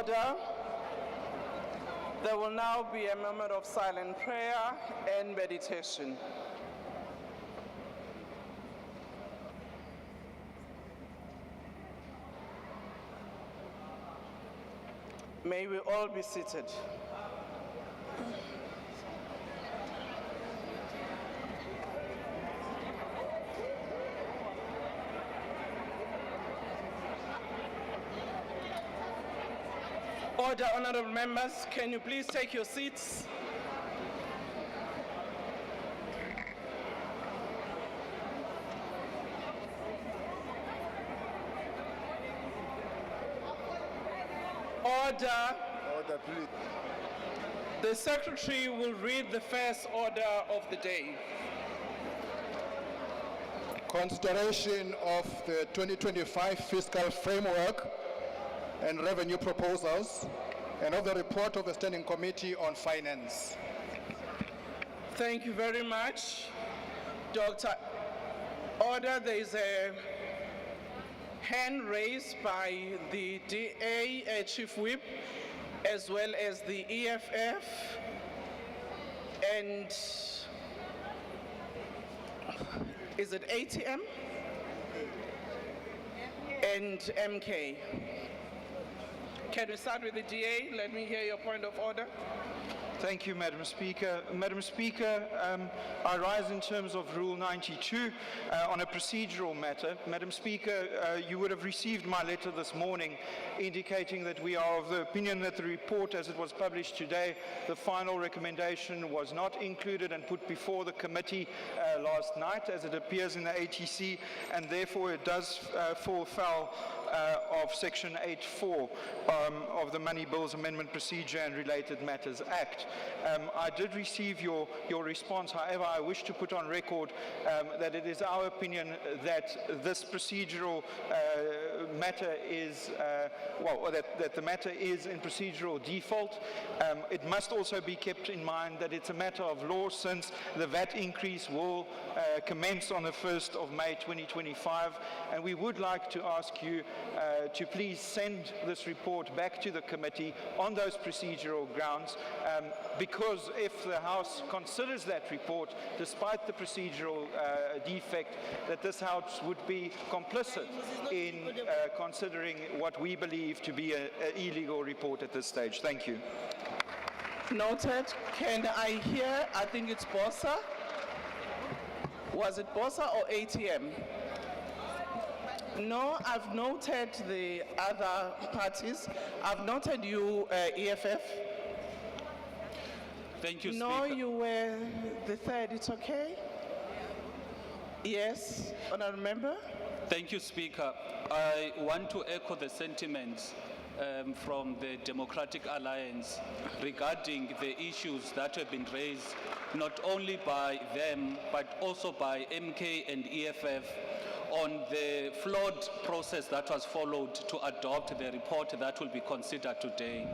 Order. There will now be a moment of silent prayer and meditation. May we all be seated. Order, honorable members, can you please take your seats? Order. Order, please. The Secretary will read the first order of the day. Consideration of the 2025 fiscal framework and revenue proposals, and of the report of the Standing Committee on Finance. Thank you very much, Dr. Order. There is a hand raised by the DA Chief Whip, as well as the EFF, and is it ATM? And MK. Can we start with the DA? Let me hear your point of order. Thank you, Madam Speaker. Madam Speaker, I rise in terms of Rule 92 on a procedural matter. Madam Speaker, you would have received my letter this morning indicating that we are of the opinion that the report as it was published today, the final recommendation was not included and put before the committee last night as it appears in the ATC, and therefore it does fall foul of Section 8.4 of the Money Bills Amendment Procedure and Related Matters Act. I did receive your response. However, I wish to put on record that it is our opinion that this procedural matter is, that the matter is in procedural default. It must also be kept in mind that it's a matter of law, since the VAT increase will commence on the 1st of May 2025, and we would like to ask you to please send this report back to the committee on those procedural grounds, because if the House considers that report, despite the procedural defect, that this House would be complicit in considering what we believe to be an illegal report at this stage. Thank you. Noted. Can I hear, I think it's Bossa. Was it Bossa or ATM? No, I've noted the other parties. I've noted you, EFF. Thank you, no, Speaker. you were the third. It's okay? Yes, honourable member. Thank you, Speaker. I want to echo the sentiments from the Democratic Alliance regarding the issues that have been raised not only by them but also by MK and EFF on the flawed process that was followed to adopt the report that will be considered today.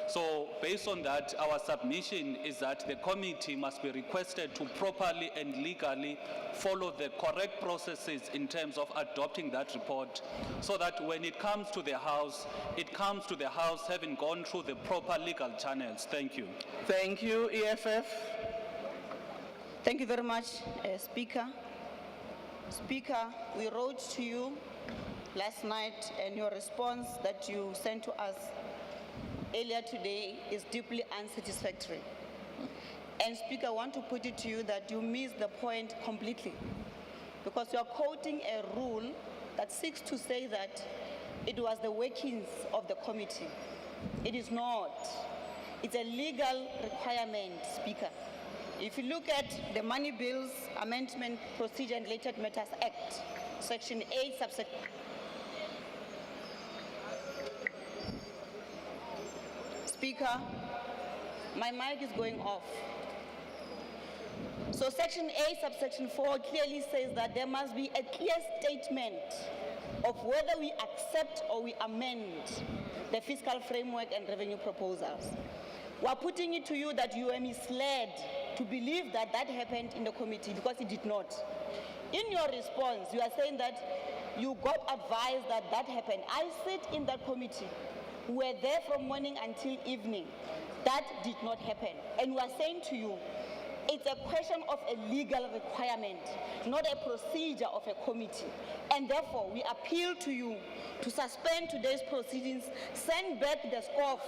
So based on that, our submission is that the committee must be requested to properly and legally follow the correct processes in terms of adopting that report, so that when it comes to the House, it comes to the House having gone through the proper legal channels. Thank you. Thank you, EFF. Thank you very much, Speaker. Speaker, we wrote to you last night, and your response that you sent to us earlier today is deeply unsatisfactory. And Speaker, I want to put it to you that you missed the point completely, because you are quoting a rule that seeks to say that it was the workings of the committee. It is not. It's a legal requirement, Speaker. If you look at the Money Bills Amendment Procedure and Related Matters Act, Section 8, subsection. Speaker, my mic is going off. So Section 8, subsection 4 clearly says that there must be a clear statement of whether we accept or we amend the fiscal framework and revenue proposals. We are putting it to you that you were misled to believe that that happened in the committee, because it did not. In your response, you are saying that you got advice that that happened. I sit in that committee. were there from morning until evening. That did not happen. And we are saying to you, it's a question of a legal requirement, not a procedure of a committee. And therefore, we appeal to you to suspend today's proceedings, send back the SCOF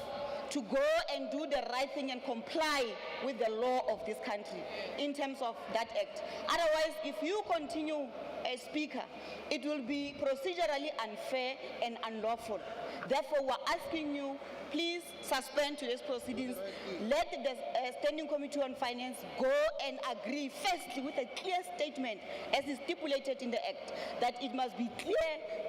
to go and do the right thing and comply with the law of this country in terms of that act. Otherwise, if you continue as Speaker, it will be procedurally unfair and unlawful. Therefore, we're asking you, please suspend today's proceedings. Let the Standing Committee on Finance go and agree, firstly, with a clear statement, as is stipulated in the Act, that it must be clear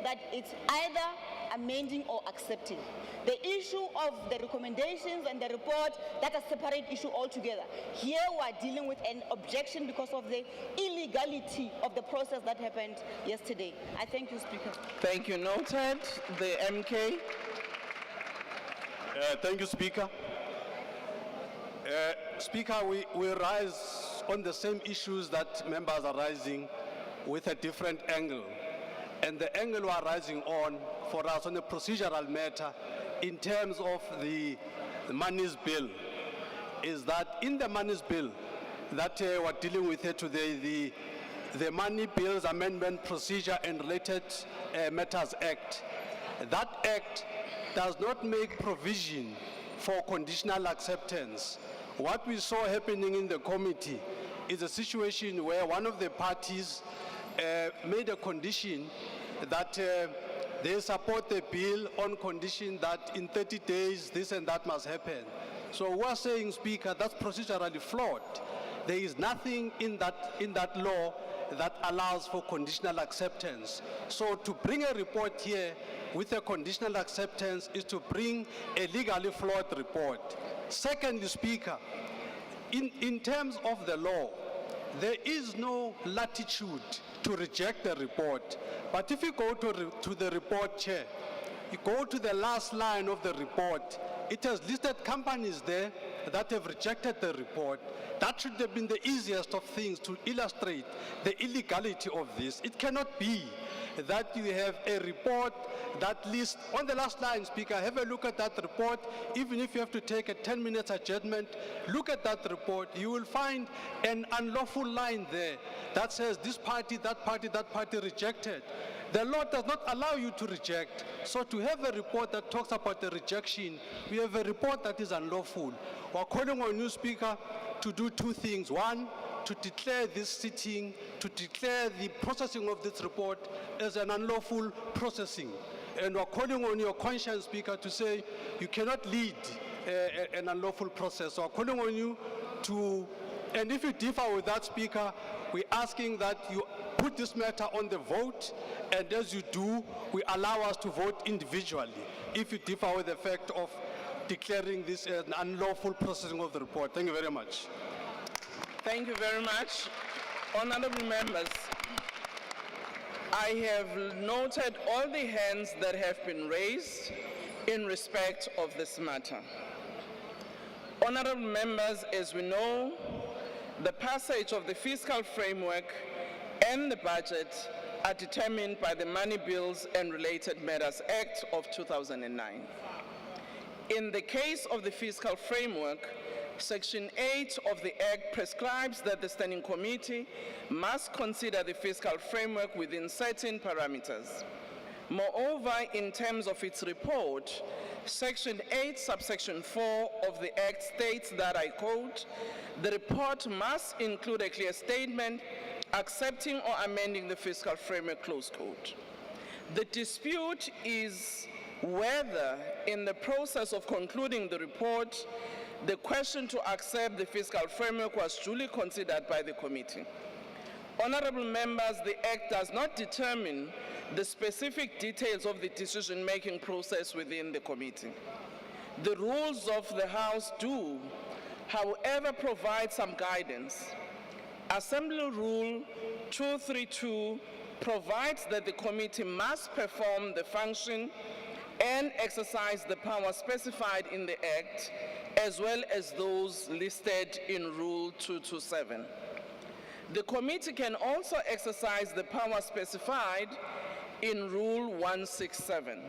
that it's either amending or accepting. The issue of the recommendations and the report, that's a separate issue altogether. Here we are dealing with an objection because of the illegality of the process that happened yesterday. I thank you, Speaker. Thank you. Noted. The MK. Thank you, Speaker. Speaker, we rise on the same issues that members are raising with a different angle. And the angle we are rising on for us on a procedural matter in terms of the monies bill is that in the monies bill that we're dealing with here today, the Money Bills Amendment Procedure and Related Matters Act, that act does not make provision for conditional acceptance. What we saw happening in the committee is a situation where one of the parties made a condition that they support the bill on condition that in 30 days this and that must happen. So we're saying, Speaker, that's procedurally flawed. There is nothing in that law that allows for conditional acceptance. So to bring a report here with a conditional acceptance is to bring a legally flawed report. Secondly, Speaker, in terms of the law, there is no latitude to reject the report. But if you go to the report, Chair, you go to the last line of the report, it has listed companies there that have rejected the report. That should have been the easiest of things to illustrate the illegality of this. It cannot be that you have a report that lists, on the last line, Speaker, have a look at that report. Even if you have to take a 10-minute adjournment, look at that report. You will find an unlawful line there that says this party, that party, that party rejected. The law does not allow you to reject. So to have a report that talks about the rejection, we have a report that is unlawful. We're calling on you, Speaker, to do two things. One, to declare this sitting, to declare the processing of this report as an unlawful processing. And we're calling on your conscience, Speaker, to say you cannot lead an unlawful process. So we're calling on you to, and if you differ with that, Speaker, we're asking that you put this matter on the vote, and as you do, we allow us to vote individually if you differ with the fact of declaring this as an unlawful processing of the report. Thank you very much. Thank you very much. Honorable members, I have noted all the hands that have been raised in respect of this matter. Honorable members, as we know, the passage of the fiscal framework and the budget are determined by the Money Bills and Related Matters Act of 2009. In the case of the fiscal framework, Section 8 of the Act prescribes that the Standing Committee must consider the fiscal framework within certain parameters. Moreover, in terms of its report, Section 8, subsection 4 of the Act states that, I quote, "The report must include a clear statement accepting or amending the fiscal framework," close quote. The dispute is whether, in the process of concluding the report, the question to accept the fiscal framework was duly considered by the committee. Honorable members, the Act does not determine the specific details of the decision-making process within the committee. The rules of the House do, however, provide some guidance. Assembly Rule 232 provides that the committee must perform the function and exercise the power specified in the Act, as well as those listed in Rule 227. The committee can also exercise the power specified in Rule 167.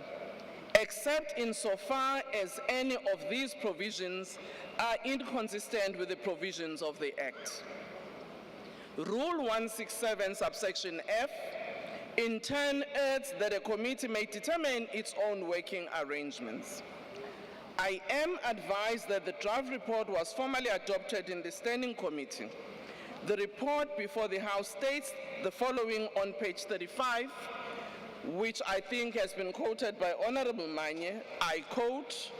except insofar as any of these provisions are inconsistent with the provisions of the Act. Rule 167, subsection F, in turn adds that a committee may determine its own working arrangements. I am advised that the draft report was formally adopted in the Standing Committee. The report before the House states the following on page 35, which I think has been quoted by Honorable Manye. I quote,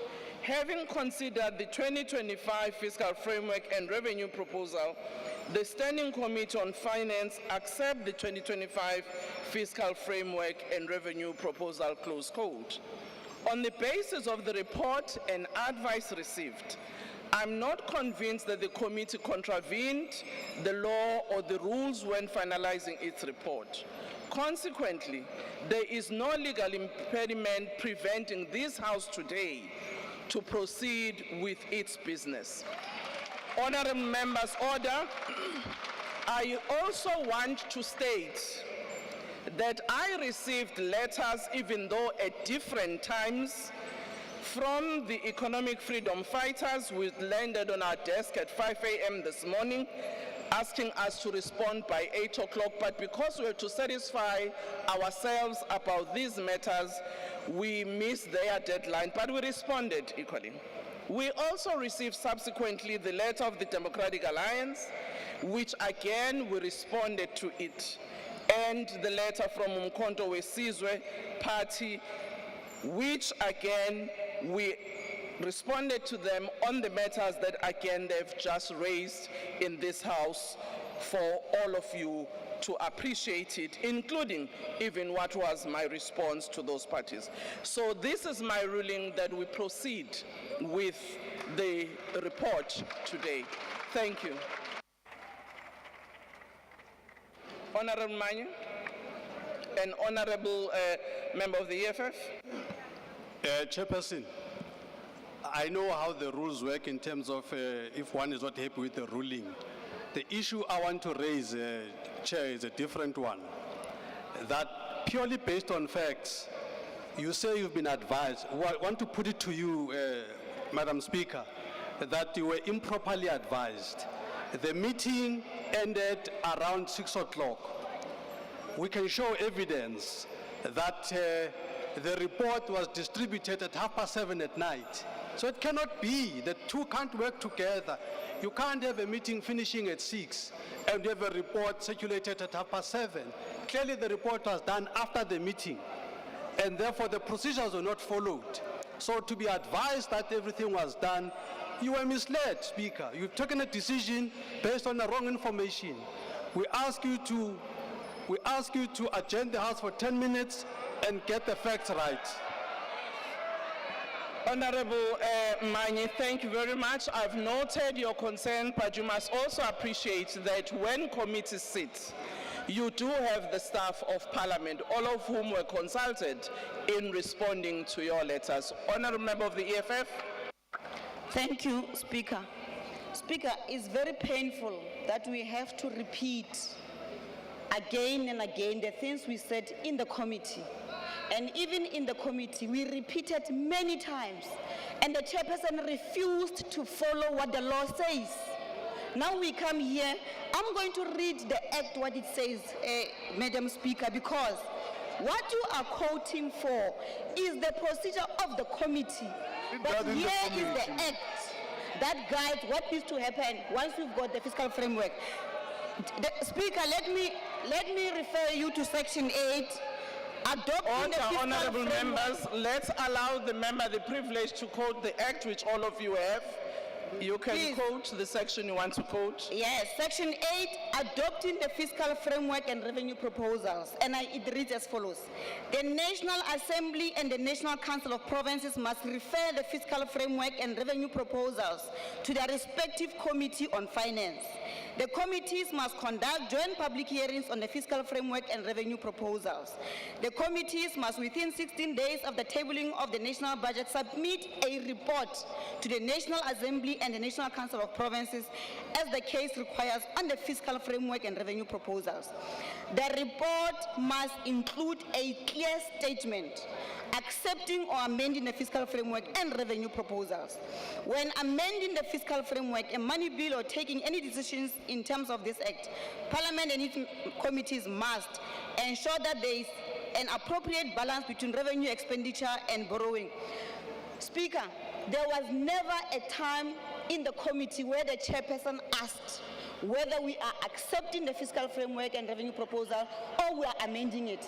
having considered the 2025 fiscal framework and revenue proposal, the Standing Committee on Finance accept the 2025 fiscal framework and revenue proposal, close quote. On the basis of the report and advice received, I'm not convinced that the committee contravened the law or the rules when finalizing its report. Consequently, there is no legal impediment preventing this House today to proceed with its business. Honorable members, order. I also want to state that I received letters, even though at different times, from the economic freedom fighters who landed on our desk at 5 a.m. this morning, asking us to respond by 8 o'clock, but because we were to satisfy ourselves about these matters, we missed their deadline, but we responded equally. We also received subsequently the letter of the Democratic Alliance, which again we responded to it, and the letter from Umkhonto Wesizwe Party, which again we responded to them on the matters that again they've just raised in this House for all of you to appreciate it, including even what was my response to those parties. So this is my ruling that we proceed with the report today. Thank you. Honorable Manye, an honorable member of the EFF. Chairperson, I know how the rules work in terms of if one is not happy with the ruling. The issue I want to raise, Chair, is a different one. That purely based on facts, you say you've been advised. I want to put it to you, Madam Speaker, that you were improperly advised. The meeting ended around 6 o'clock. We can show evidence that the report was distributed at 7:30 at night. So it cannot be, the two can't work together. You can't have a meeting finishing at 6 and have a report circulated at 7:30. Clearly the report was done after the meeting, and therefore the procedures were not followed. So to be advised that everything was done, you were misled, Speaker. You've taken a decision based on the wrong information. We ask you to adjourn the House for 10 minutes and get the facts right. Honorable Manye, thank you very much. I've noted your concern, but you must also appreciate that when committees sit, you do have the staff of Parliament, all of whom were consulted in responding to your letters. Honorable member of the EFF. Thank you, Speaker. Speaker, it's very painful that we have to repeat again and again the things we said in the committee. And even in the committee, we repeated many times, and the chairperson refused to follow what the law says. Now we come here, I'm going to read the act, what it says, Madam Speaker, because what you are quoting for is the procedure of the committee. But here is the act that guides what needs to happen once we've got the fiscal framework. Speaker, let me refer you to Section 8. Honorable members, let's allow the member the privilege to quote the act which all of you have. You can Please. Quote the section you want to quote. Yes, Section 8, adopting the fiscal framework and revenue proposals. And it reads as follows. The National Assembly and the National Council of Provinces must refer the fiscal framework and revenue proposals to their respective committee on finance. The committees must conduct joint public hearings on the fiscal framework and revenue proposals. The committees must, within 16 days of the tabling of the national budget, submit a report to the National Assembly and the National Council of Provinces as the case requires on the fiscal framework and revenue proposals. The report must include a clear statement accepting or amending the fiscal framework and revenue proposals. When amending the fiscal framework, a money bill, or taking any decisions in terms of this act, Parliament and its committees must ensure that there is an appropriate balance between revenue expenditure and borrowing. Speaker, there was never a time in the committee where the chairperson asked whether we are accepting the fiscal framework and revenue proposal or we are amending it.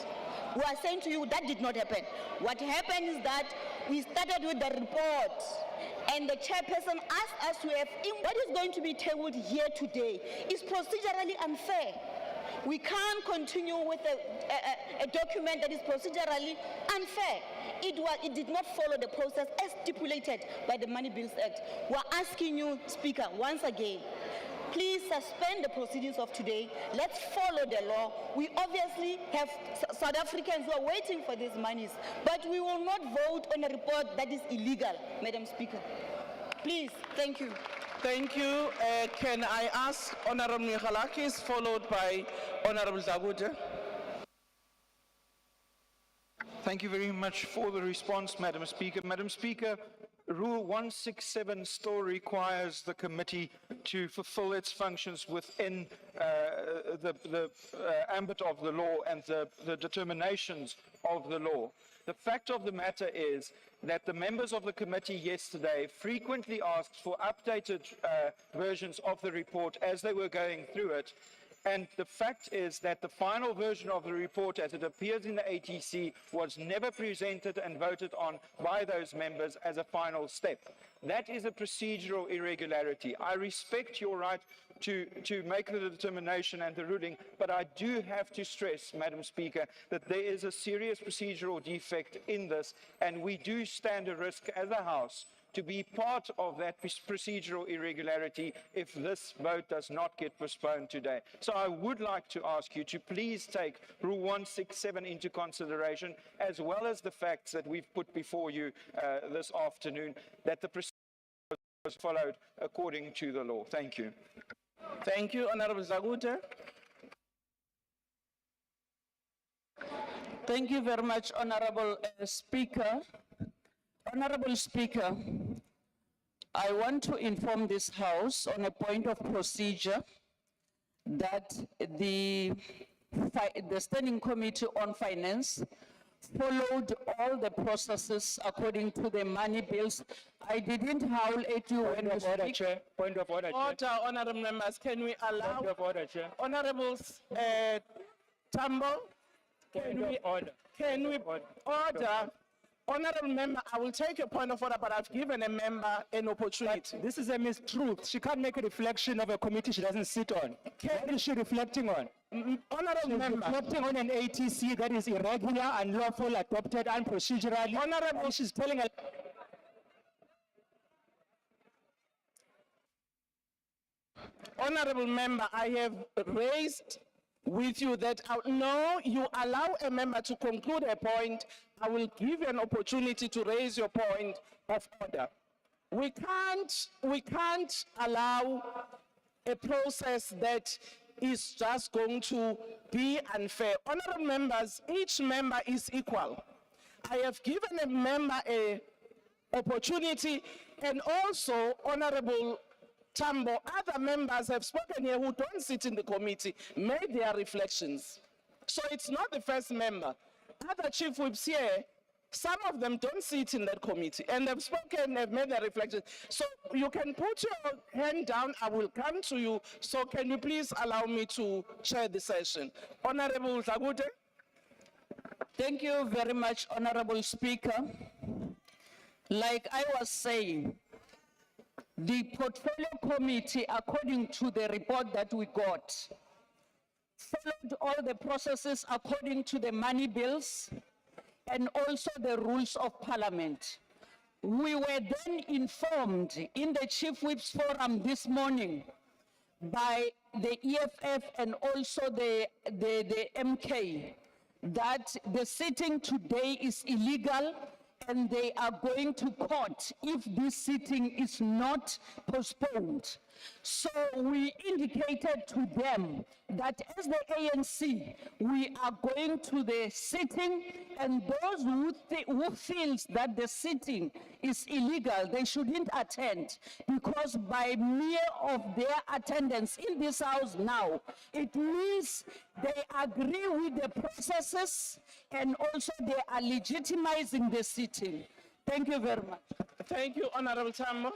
We are saying to you that did not happen. What happened is that we started with the report and the chairperson asked us to have, what is going to be tabled here today is procedurally unfair. We can't continue with a document that is procedurally unfair. It did not follow the process as stipulated by the Money Bills Act. We're asking you, Speaker, once again, please suspend the proceedings of today. Let's follow the law. We obviously have South Africans who are waiting for these monies, but we will not vote on a report that is illegal, Madam Speaker. Please, thank you. Thank you. Can I ask Honorable Michalakis, followed by Honorable Zagude? Thank you very much for the response, Madam Speaker. Madam Speaker, Rule 167 still requires the committee to fulfill its functions within the ambit of the law and the determinations of the law. The fact of the matter is that the members of the committee yesterday frequently asked for updated versions of the report as they were going through it. And the fact is that the final version of the report as it appears in the ATC was never presented and voted on by those members as a final step. That is a procedural irregularity. I respect your right to make the determination and the ruling, but I do have to stress, Madam Speaker, that there is a serious procedural defect in this, and we do stand a risk as a House to be part of that procedural irregularity if this vote does not get postponed today. So I would like to ask you to please take Rule 167 into consideration, as well as the facts that we've put before you this afternoon, that the procedure was followed according to the law. Thank you. Thank you, Honorable Zagude. Thank you very much, Honorable Speaker. Honorable Speaker, I want to inform this House on a point of procedure that the Standing Committee on Finance followed all the processes according to the money bills. I didn't howl at you when you speak. Chair. Point of order, Chair. Order, honorable members. Can we allow Point of order, Chair. Honorables Tambo? Can we order? Honorable member, I will take your point of order, but I've given a member an opportunity. This is a mistruth. She can't make a reflection of a committee she doesn't sit on. What is she reflecting on? Honorable She's member. reflecting on an ATC that is irregular, unlawful, adopted unprocedurally. Honorable. And she's telling a Honorable member, I have raised with you that no, you allow a member to conclude a point. I will give you an opportunity to raise your point of order. We can't allow a process that is just going to be unfair. Honorable members, each member is equal. I have given a member an opportunity, and also Honorable Tambo, other members have spoken here who don't sit in the committee, made their reflections. So it's not the first member. Other chief whips here, some of them don't sit in that committee, and they've spoken, they've made their reflections. So you can put your hand down, I will come to you. So can you please allow me to chair the session? Honorable Zagude. Thank you very much, Honorable Speaker. Like I was saying, the Portfolio Committee, according to the report that we got, followed all the processes according to the money bills and also the rules of Parliament. We were then informed in the Chief Whip's Forum this morning by the EFF and also the MK that the sitting today is illegal and they are going to court if this sitting is not postponed. So we indicated to them that as the ANC, we are going to the sitting, and those who feels that the sitting is illegal, they shouldn't attend, because by mere of their attendance in this house now, it means they agree with the processes and also they are legitimizing the sitting. Thank you very much. Thank you, Honorable Tambo.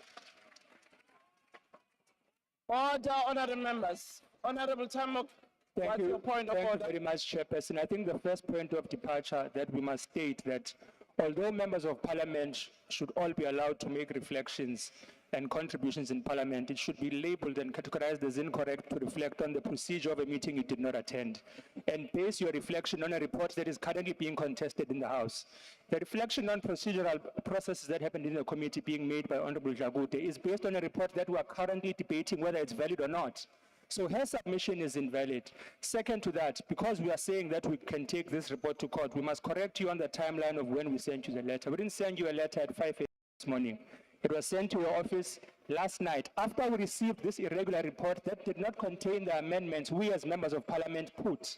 Order, honorable members. Honorable Tambo, what's your point of Thank order? you very much, Chairperson. I think the first point of departure that we must state that although members of parliament should all be allowed to make reflections and contributions in parliament, it should be labeled and categorized as incorrect to reflect on the procedure of a meeting you did not attend, and base your reflection on a report that is currently being contested in the House. The reflection on procedural processes that happened in the committee being made by Honorable Jagute is based on a report that we are currently debating whether it's valid or not. So her submission is invalid. Second to that, because we are saying that we can take this report to court, we must correct you on the timeline of when we sent you the letter. We didn't send you a letter at 5 a.m. this morning. It was sent to your office last night after we received this irregular report that did not contain the amendments we as members of parliament put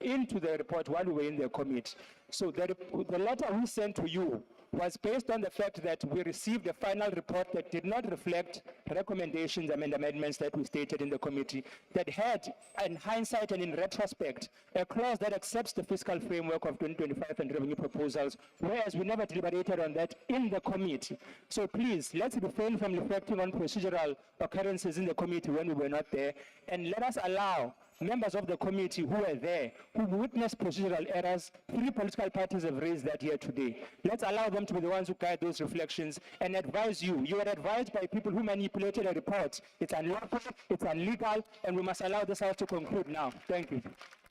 into the report while we were in the committee. So the letter we sent to you was based on the fact that we received a final report that did not reflect recommendations and amendments that we stated in the committee, that had, in hindsight and in retrospect, a clause that accepts the fiscal framework of 2025 and revenue proposals, whereas we never deliberated on that in the committee. So please, let's refrain from reflecting on procedural occurrences in the committee when we were not there, and let us allow members of the committee who were there, who witnessed procedural errors. 3 political parties have raised that here today. Let's allow them to be the ones who guide those reflections and advise you. You were advised by people who manipulated a report. It's unlawful, it's illegal, and we must allow this House to conclude now. Thank you.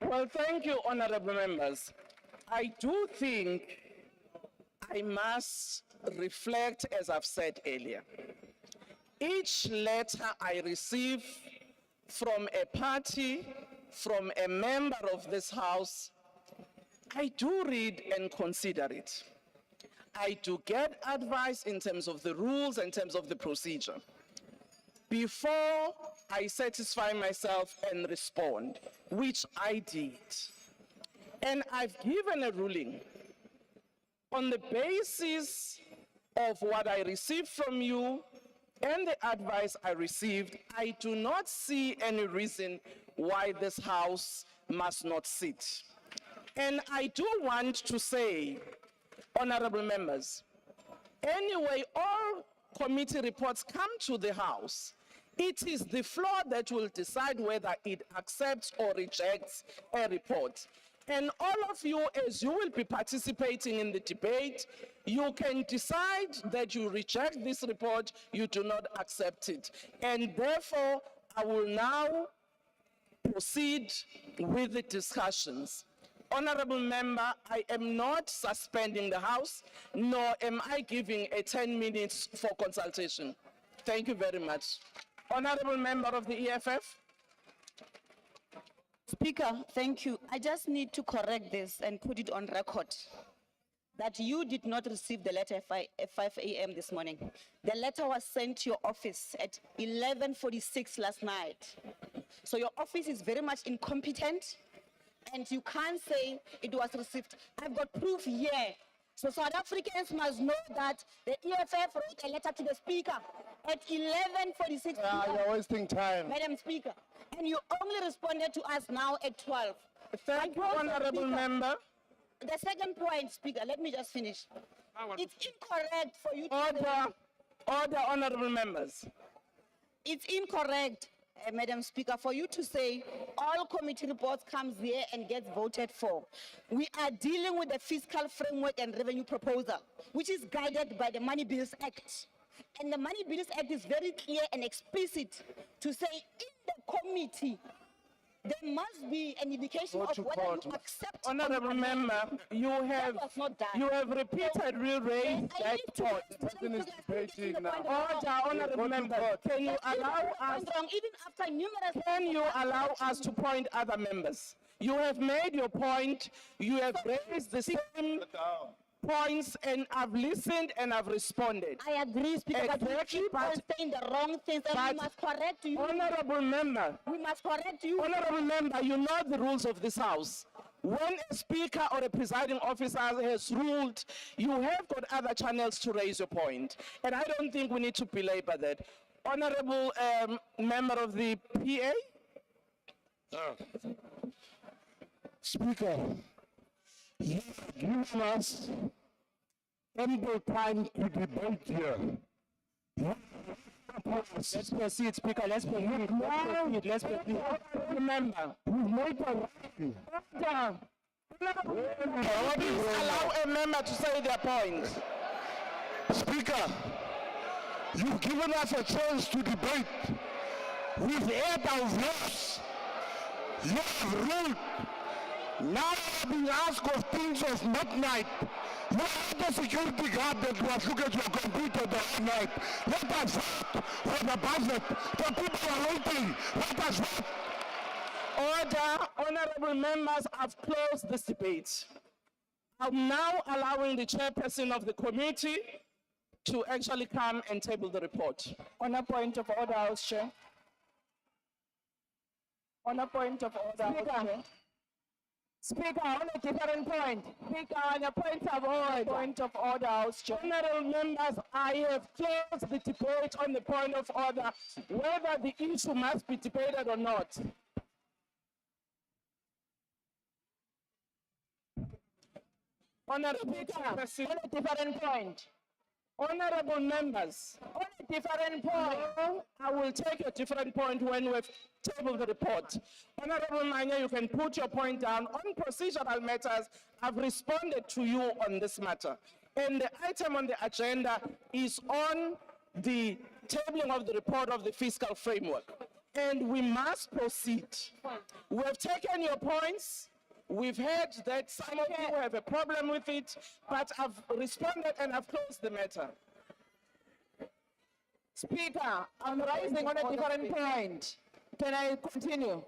Well, thank you, honorable members. I do think I must reflect, as I've said earlier. Each letter I receive from a party, from a member of this House, I do read and consider it. I do get advice in terms of the rules, in terms of the procedure, before I satisfy myself and respond, which I did. And I've given a ruling on the basis of what I received from you and the advice I received. I do not see any reason why this House must not sit. And I do want to say, honorable members, anyway, all committee reports come to the House. It is the floor that will decide whether it accepts or rejects a report. And all of you, as you will be participating in the debate, you can decide that you reject this report, you do not accept it. And therefore, I will now proceed with the discussions. Honorable member, I am not suspending the House, nor am I giving a 10 minutes for consultation. Thank you very much. Honorable member of the EFF. Speaker, thank you. I just need to correct this and put it on record that you did not receive the letter at 5 a.m. this morning. The letter was sent to your office at 11:46 last night. So your office is very much incompetent, and you can't say it was received. I've got proof here. So South Africans must know that the EFF wrote a letter to the Speaker at 11:46. You're wasting time. Madam Speaker, and you only responded to us now at 12. Thank you, honorable member. The second point, Speaker, let me just finish. It's incorrect for you to Order, honorable members. It's incorrect, Madam Speaker, for you to say all committee reports comes here and gets voted for. We are dealing with the fiscal framework and revenue proposal, which is guided by the Money Bills Act. And the Money Bills Act is very clear and explicit to say in the committee, there must be an indication of whether you accept. Honorable member, you have repeatedly raised that point. Order, honorable member, can you allow us? Even after numerous. Can you allow us to point other members? You have made your point. You have raised the same. points and I've listened and I've responded. I agree, Speaker, but you Exactly, keep on but- saying the wrong things and but- we must correct you. Honorable member, We must correct you. Honorable member, you know the rules of this house. When a speaker or a presiding officer has ruled, you have got other channels to raise your point. And I don't think we need to belabor that. Honorable member of the PA? Speaker, you have given us ample time to debate here. Let's proceed, Speaker. Let's proceed. Let's proceed. Remember, We've made a order. Please allow a member to say their point. Speaker, you've given us a chance to debate. We've heard our views. You have ruled. Now I've been asked of things of midnight. You had the security guard that was looking at your computer the whole night. Let us vote for the budget. The people are waiting. Let us vote. Order, honorable members, I've closed this debate. I'm now allowing the chairperson of the committee to actually come and table the report. On a point of order, House Chair. On a point of order, House Chair. Speaker, on a different point. Speaker, on a point of order. Point of order, House Chair. Honorable members, I have closed the debate on the point of order, whether the issue must be debated or not. Honorable Chairperson, On a different point. honorable members, On a different point. no, I will take a different point when we've tabled the report. Honorable Manya, you can put your point down. On procedural matters, I've responded to you on this matter. And the item on the agenda is on the tabling of the report of the fiscal framework. And we must proceed. We have taken your points. We've heard that some of you have a problem with it, but I've responded and I've closed the matter. Speaker, I'm rising on a different point. Can I continue?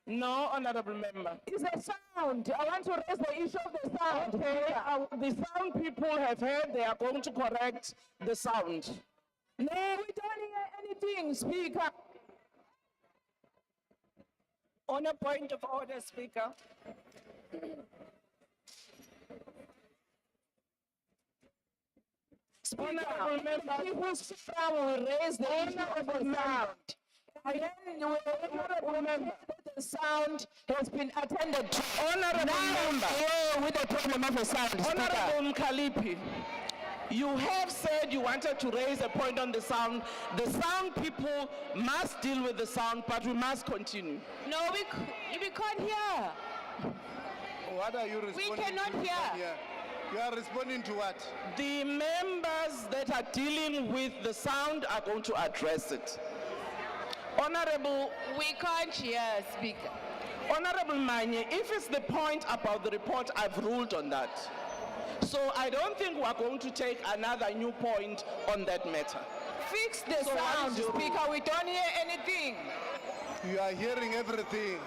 No, honorable member. It's a sound. I want to raise the issue of the sound. Okay, the sound people have heard, they are going to correct the sound. No, we don't hear anything, Speaker. On a point of order, Speaker. Honorable member, People's sound will raise the issue of the sound. And then honorable member, the sound has been attended to. honorable member, Now, with the problem of the sound, Speaker. honorable Mkalipi, you have said you wanted to raise a point on the sound. The sound people must deal with the sound, but we must continue. No, we can't hear. What are you responding cannot to? hear. You are responding to what? The members that are dealing with the sound are going to address it. Honorable We can't hear, Speaker. Honorable Manye, if it's the point about the report, I've ruled on that. So I don't think we're going to take another new point on that matter. Fix the So what sound, is your rule? Speaker. We don't hear anything. You are hearing everything.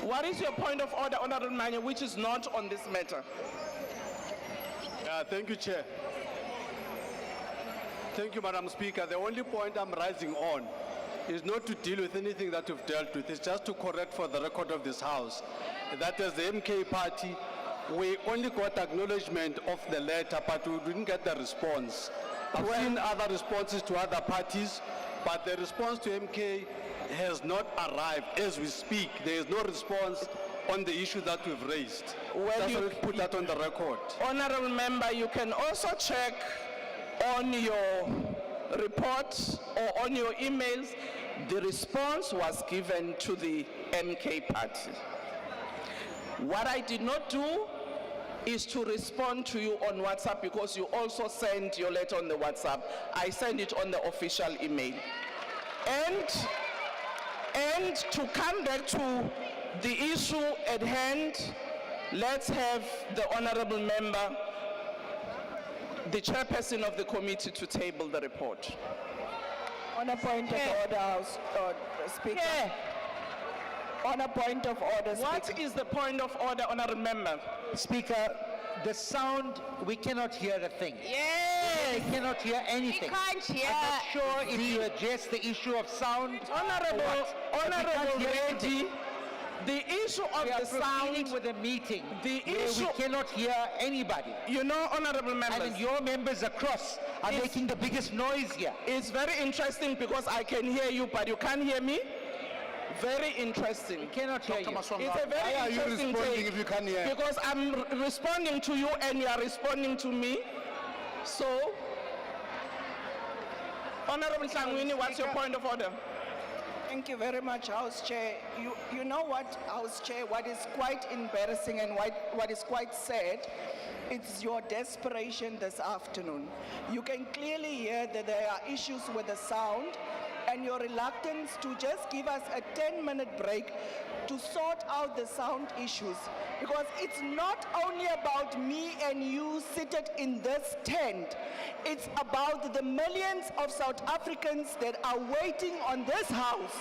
What is your point of order, Honorable Manye, which is not on this matter? Thank you, Chair. Thank you, Madam Speaker. The only point I'm rising on is not to deal with anything that you've dealt with. It's just to correct for the record of this House that as the MK party, we only got acknowledgement of the letter, but we didn't get the response. I've seen other responses to other parties, but the response to MK has not arrived as we speak. There is no response on the issue that we've raised. Well, Just you- want to put that on the record. Honorable Member, you can also check on your report or on your emails. The response was given to the MK party. What I did not do is to respond to you on WhatsApp because you also sent your letter on the WhatsApp. I sent it on the official email. And to come back to the issue at hand, let's have the honorable member, the chairperson of the committee, to table the report. On a point of order, House Speaker. On a point of order, Speaker. What is the point of order, honorable member? Speaker, the sound, we cannot hear a thing. Yes. We cannot hear anything. We can't hear. I'm not sure if you address the issue of sound. Honorable Reddy, the issue of We are the proceeding sound, with a meeting the where issue, we cannot hear anybody. you know, honorable And members, then your members across are It's- making the biggest noise here. it's very interesting because I can hear you, but you can't hear me. Very interesting. We cannot hear you. It's a very Why are you interesting responding take if you can't hear? because I'm responding to you and you are responding to me. So, Honorable Hlangwini, what's your point of order? Thank you very much, House Chair. You know what, House Chair, what is quite embarrassing and what is quite sad, it's your desperation this afternoon. You can clearly hear that there are issues with the sound and your reluctance to just give us a 10-minute break to sort out the sound issues. Because it's not only about me and you seated in this tent, it's about the millions of South Africans that are waiting on this house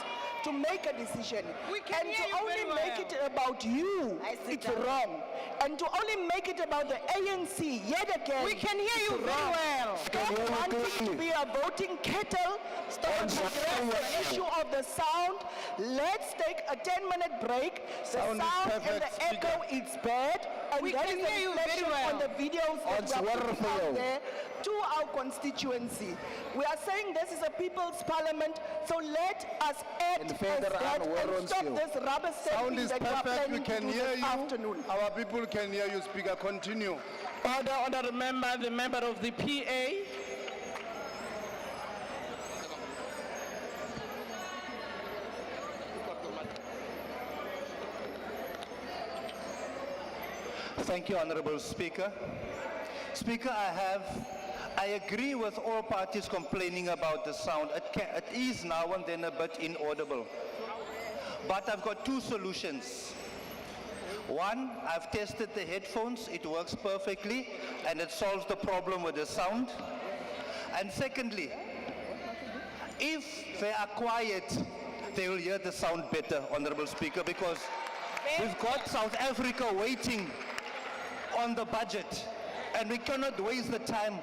to make a decision. We can and hear to you only very make well. it about you, it's wrong. And to only make it about the ANC, yet again, We can hear you it's very wrong. well. Stop wanting to be a voting kettle. Stop addressing the issue of the sound. Let's take a 10-minute break. The Sound sound is and perfect, the echo, it's bad. And We that can is a hear you very reflection well. on the videos that we are putting out there to our constituency. We are saying this is a people's parliament, so let us act as that and stop this rubber Sound stamping is that we are perfect, we planning to can do hear this you. afternoon. Our people can hear you, Speaker. Continue. Order, member, the member of the PA. Thank you, Honorable Speaker. Speaker, I agree with all parties complaining about the sound. It is now and then a bit inaudible. But I've got two solutions. One, I've tested the headphones, it works perfectly, and it solves the problem with the sound. And secondly, if they are quiet, they will hear the sound better, Honorable Speaker, because we've got South Africa waiting on the budget, and we cannot waste the time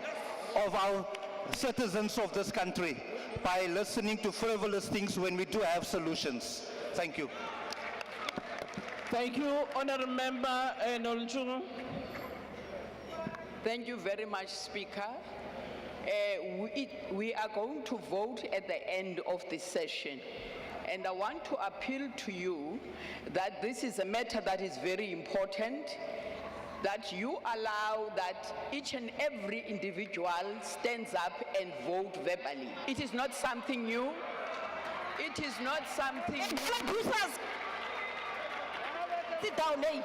of our citizens of this country by listening to frivolous things when we do have solutions. Thank you. Thank you, Honorable Member Nolchungu. Thank you very much, Speaker. We are going to vote at the end of the session. And I want to appeal to you that this is a matter that is very important, that you allow that each and every individual stands up and vote verbally. It is not something new. It is not something new. Sit down, eh?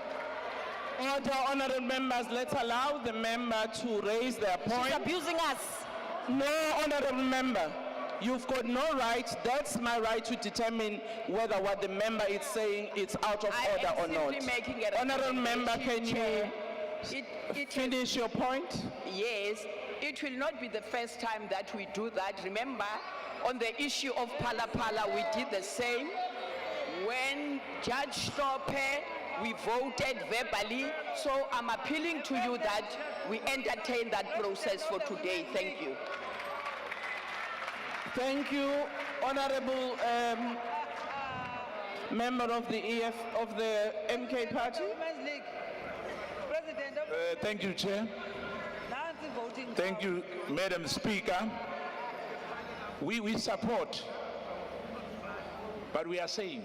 Order, honorable members, let's allow the member to raise their point. She's abusing us. No, honorable member, you've got no right. That's my right to determine whether what the member is saying is out of order or not. Making a Honorable member, can you Chair. finish your point? Yes, it will not be the first time that we do that. Remember, on the issue of Phala Phala, we did the same. When Judge Stoppe, we voted verbally. So I'm appealing to you that we entertain that process for today. Thank you. Thank you, honorable member of the MK party. Thank you, Chair. Thank you, Madam Speaker. We support, but we are saying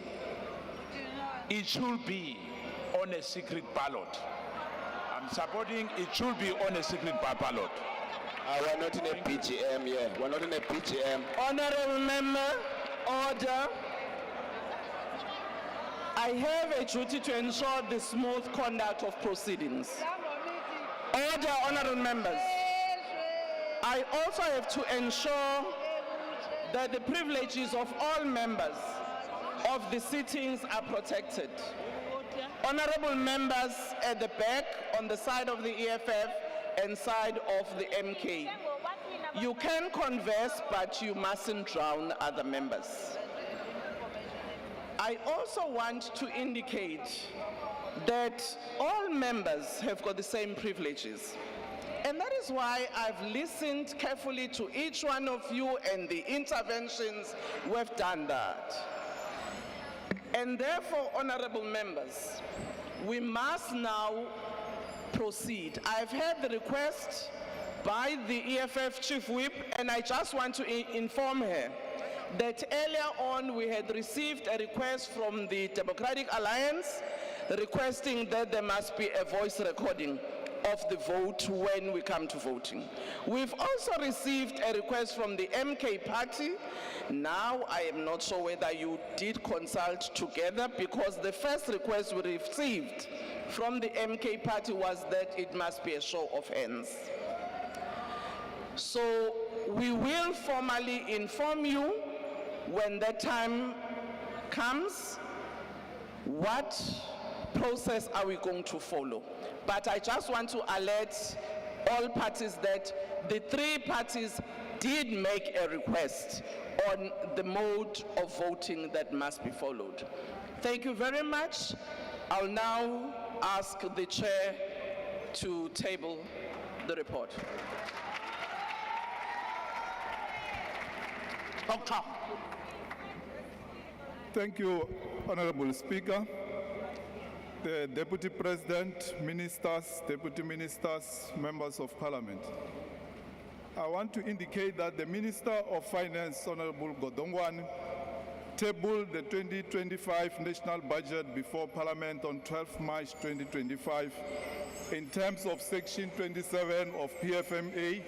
it should be on a secret ballot. I'm supporting it should be on a secret ballot. We're not in a PGM, yeah. We're not in a PGM. Honorable member, order. I have a duty to ensure the smooth conduct of proceedings. Order, honorable members. I also have to ensure that the privileges of all members of the sittings are protected. Honorable members at the back, on the side of the EFF and side of the MK. You can converse, but you mustn't drown other members. I also want to indicate that all members have got the same privileges. And that is why I've listened carefully to each one of you and the interventions. We've done that. And therefore, honorable members, we must now proceed. I've heard the request by the EFF Chief Whip, and I just want to inform her that earlier on we had received a request from the Democratic Alliance requesting that there must be a voice recording of the vote when we come to voting. We've also received a request from the MK Party. Now, I am not sure whether you did consult together, because the first request we received from the MK Party was that it must be a show of hands. So we will formally inform you when that time comes what process are we going to follow. But I just want to alert all parties that the three parties did make a request on the mode of voting that must be followed. Thank you very much. I'll now ask the chair to table the report. Thank you, Honorable Speaker. The Deputy President, Ministers, Deputy Ministers, Members of Parliament. I want to indicate that the Minister of Finance, Honorable Godongwan, tabled the 2025 national budget before Parliament on 12 March 2025 in terms of Section 27 of PFMA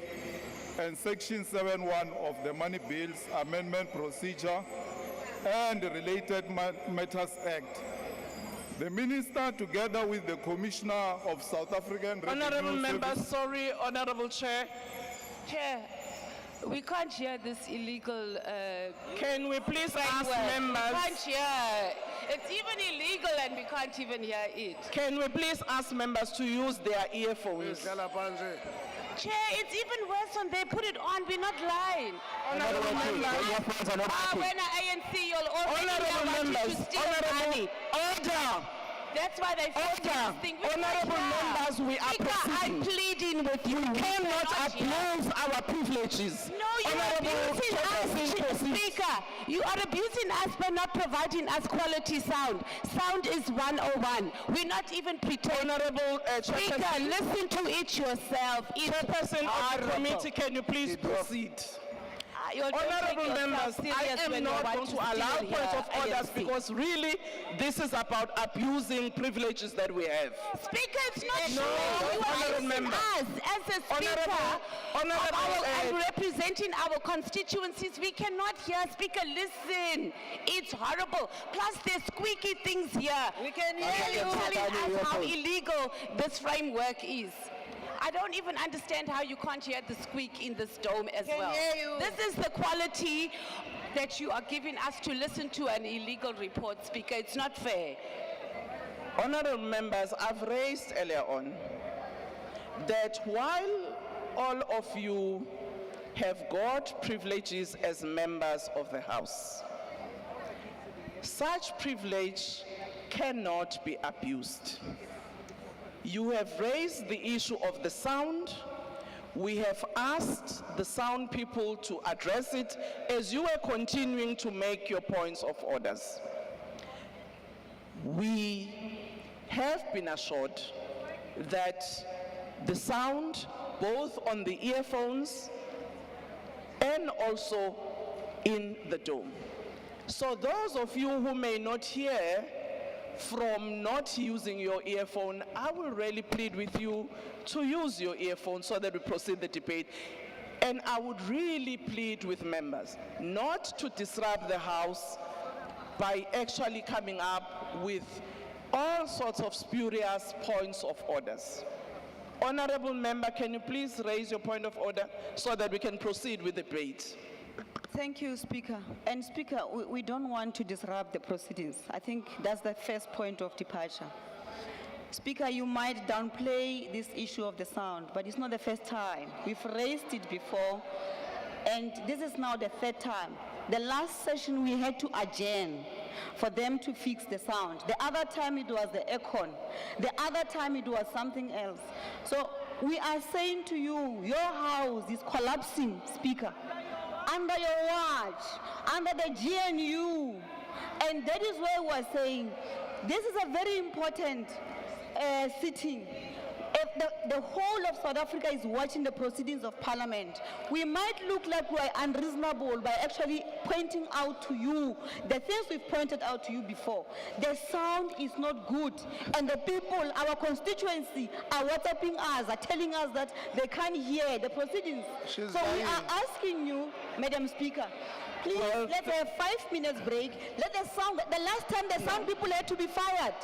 and Section 7.1 of the Money Bills Amendment Procedure and the Related Matters Act. The Minister, together with the Commissioner of South African Honorable Revenue members, Service- sorry, Honorable Chair. Chair, we can't hear this illegal Can we please ask framework. members? We can't hear. It's even illegal and we can't even hear it. Can we please ask members to use their earphones? Chair, it's even worse when they put it on. We're not lying. Honorable members, When ANC, you'll also honorable want you members, to steal honorable, money. order. That's why they forced this thing. We Honorable can't hear. members, we are Speaker, I'm proceeding. pleading with you. We cannot cannot hear. abuse our privileges. No, you're Honorable abusing Chairperson, us, proceed. Speaker. You are abusing us by not providing us quality sound. Sound is 101. We're not even pretending. Honorable Speaker, Chairperson, listen to it yourself. It's Chairperson of the horrible. committee, can you please proceed? You're Honorable members, I am not going to allow points of orders ANC. because really this is about abusing privileges that we have. Speaker, it's not No, true. You are honorable using member. us as a speaker Honorable, and representing our constituencies. We cannot hear. Speaker, listen. It's horrible. Plus, there's squeaky things here. We can hear you telling us how illegal this framework is. I don't even understand how you can't hear the squeak in this dome as well. hear you. This is the quality that you are giving us to listen to an illegal report, Speaker. It's not fair. Honorable members, I've raised earlier on that while all of you have got privileges as members of the House, such privilege cannot be abused. You have raised the issue of the sound. We have asked the sound people to address it as you are continuing to make your points of orders. We have been assured that the sound, both on the earphones and also in the dome. So those of you who may not hear from not using your earphone, I will really plead with you to use your earphone so that we proceed the debate. And I would really plead with members not to disrupt the House by actually coming up with all sorts of spurious points of orders. Honorable member, can you please raise your point of order so that we can proceed with the debate? Thank you, Speaker. And Speaker, we don't want to disrupt the proceedings. I think that's the first point of departure. Speaker, you might downplay this issue of the sound, but it's not the first time. We've raised it before, and this is now the third time. The last session we had to adjourn for them to fix the sound. The other time it was the aircon. The other time it was something else. So we are saying to you, your house is collapsing, Speaker, under your watch, under the GNU. And that is why we are saying, this is a very important sitting. If the whole of South Africa is watching the proceedings of Parliament, we might look like we are unreasonable by actually pointing out to you the things we've pointed out to you before. The sound is not good, and the people, our constituency, are WhatsApping us, are telling us that they can't hear the proceedings. So we are asking you, Madam Speaker, please, let's have 5 minutes break. Let the sound, the last time the sound people had to be fired.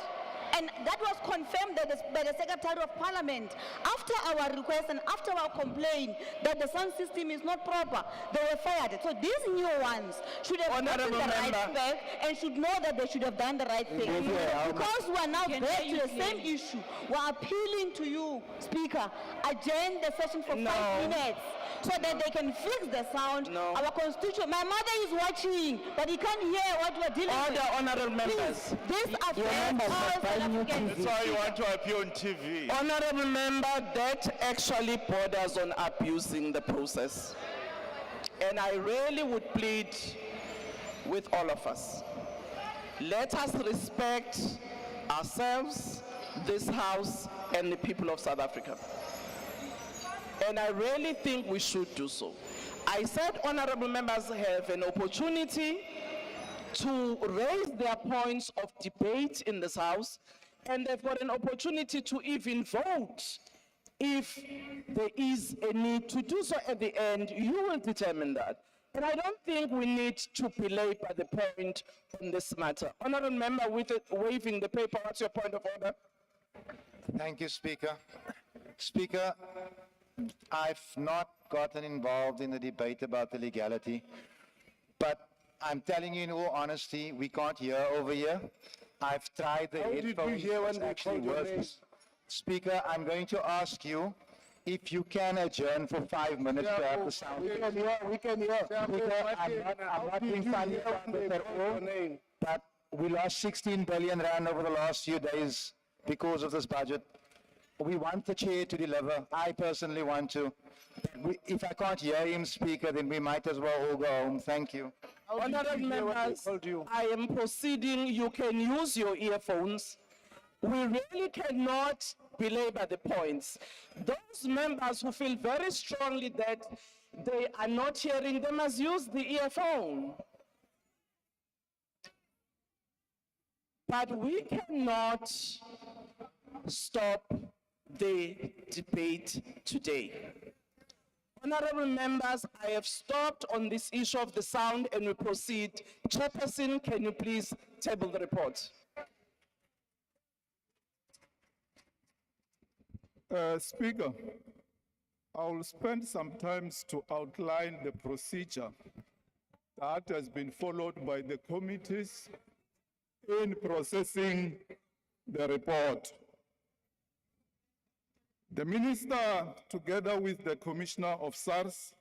And that was confirmed by the Secretary of Parliament. After our request and after our complaint that the sound system is not proper, they were fired. So these new ones should have gotten the right back and should know that they should have done the right thing. Because we are now back to the same issue, we are appealing to you, Speaker, adjourn the session for 5 minutes so that they can fix the sound. Our constitution, my mother is watching, but he can't hear what we're dealing with. Order, honorable members. This affects all South Africans. That's why you want to appear on TV. Honorable member, that actually borders on abusing the process. And I really would plead with all of us. Let us respect ourselves, this House, and the people of South Africa. And I really think we should do so. I said honorable members have an opportunity to raise their points of debate in this House, and they've got an opportunity to even vote. If there is a need to do so at the end, you will determine that. And I don't think we need to belabor the point on this matter. Honorable member with waving the paper, what's your point of order? Thank you, Speaker. Speaker, I've not gotten involved in the debate about the legality, but I'm telling you in all honesty, we can't hear over here. I've tried the headphones. How did you hear when it's they actually called your working. name? Speaker, I'm going to ask you if you can adjourn for 5 minutes to have the sound. We can hear. Speaker, I'm not being funny about this at all, but we lost 16 billion rand over the last few days because of this budget. We want the chair to deliver. I personally want to. If I can't hear him, Speaker, then we might as well all go home. Thank you. Honorable members, I am proceeding. You can use your earphones. We really cannot belabor the points. Those members who feel very strongly that they are not hearing, they must use the earphone. But we cannot stop the debate today. Honorable members, I have stopped on this issue of the sound and we proceed. Chairperson, can you please table the report? Speaker, I will spend some time to outline the procedure that has been followed by the committees in processing the report. The Minister, together with the Commissioner of SARS,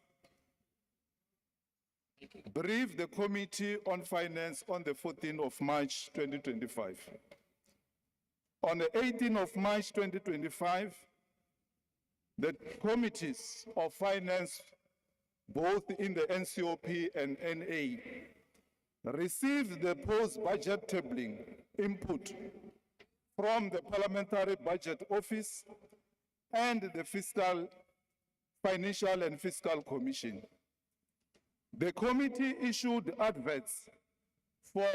briefed the Committee on Finance on the 14th of March 2025. On the 18th of March 2025, the Committees of Finance, both in the NCOP and NA, received the post-budget tabling input from the Parliamentary Budget Office and the Financial and Fiscal Commission. The committee issued adverts for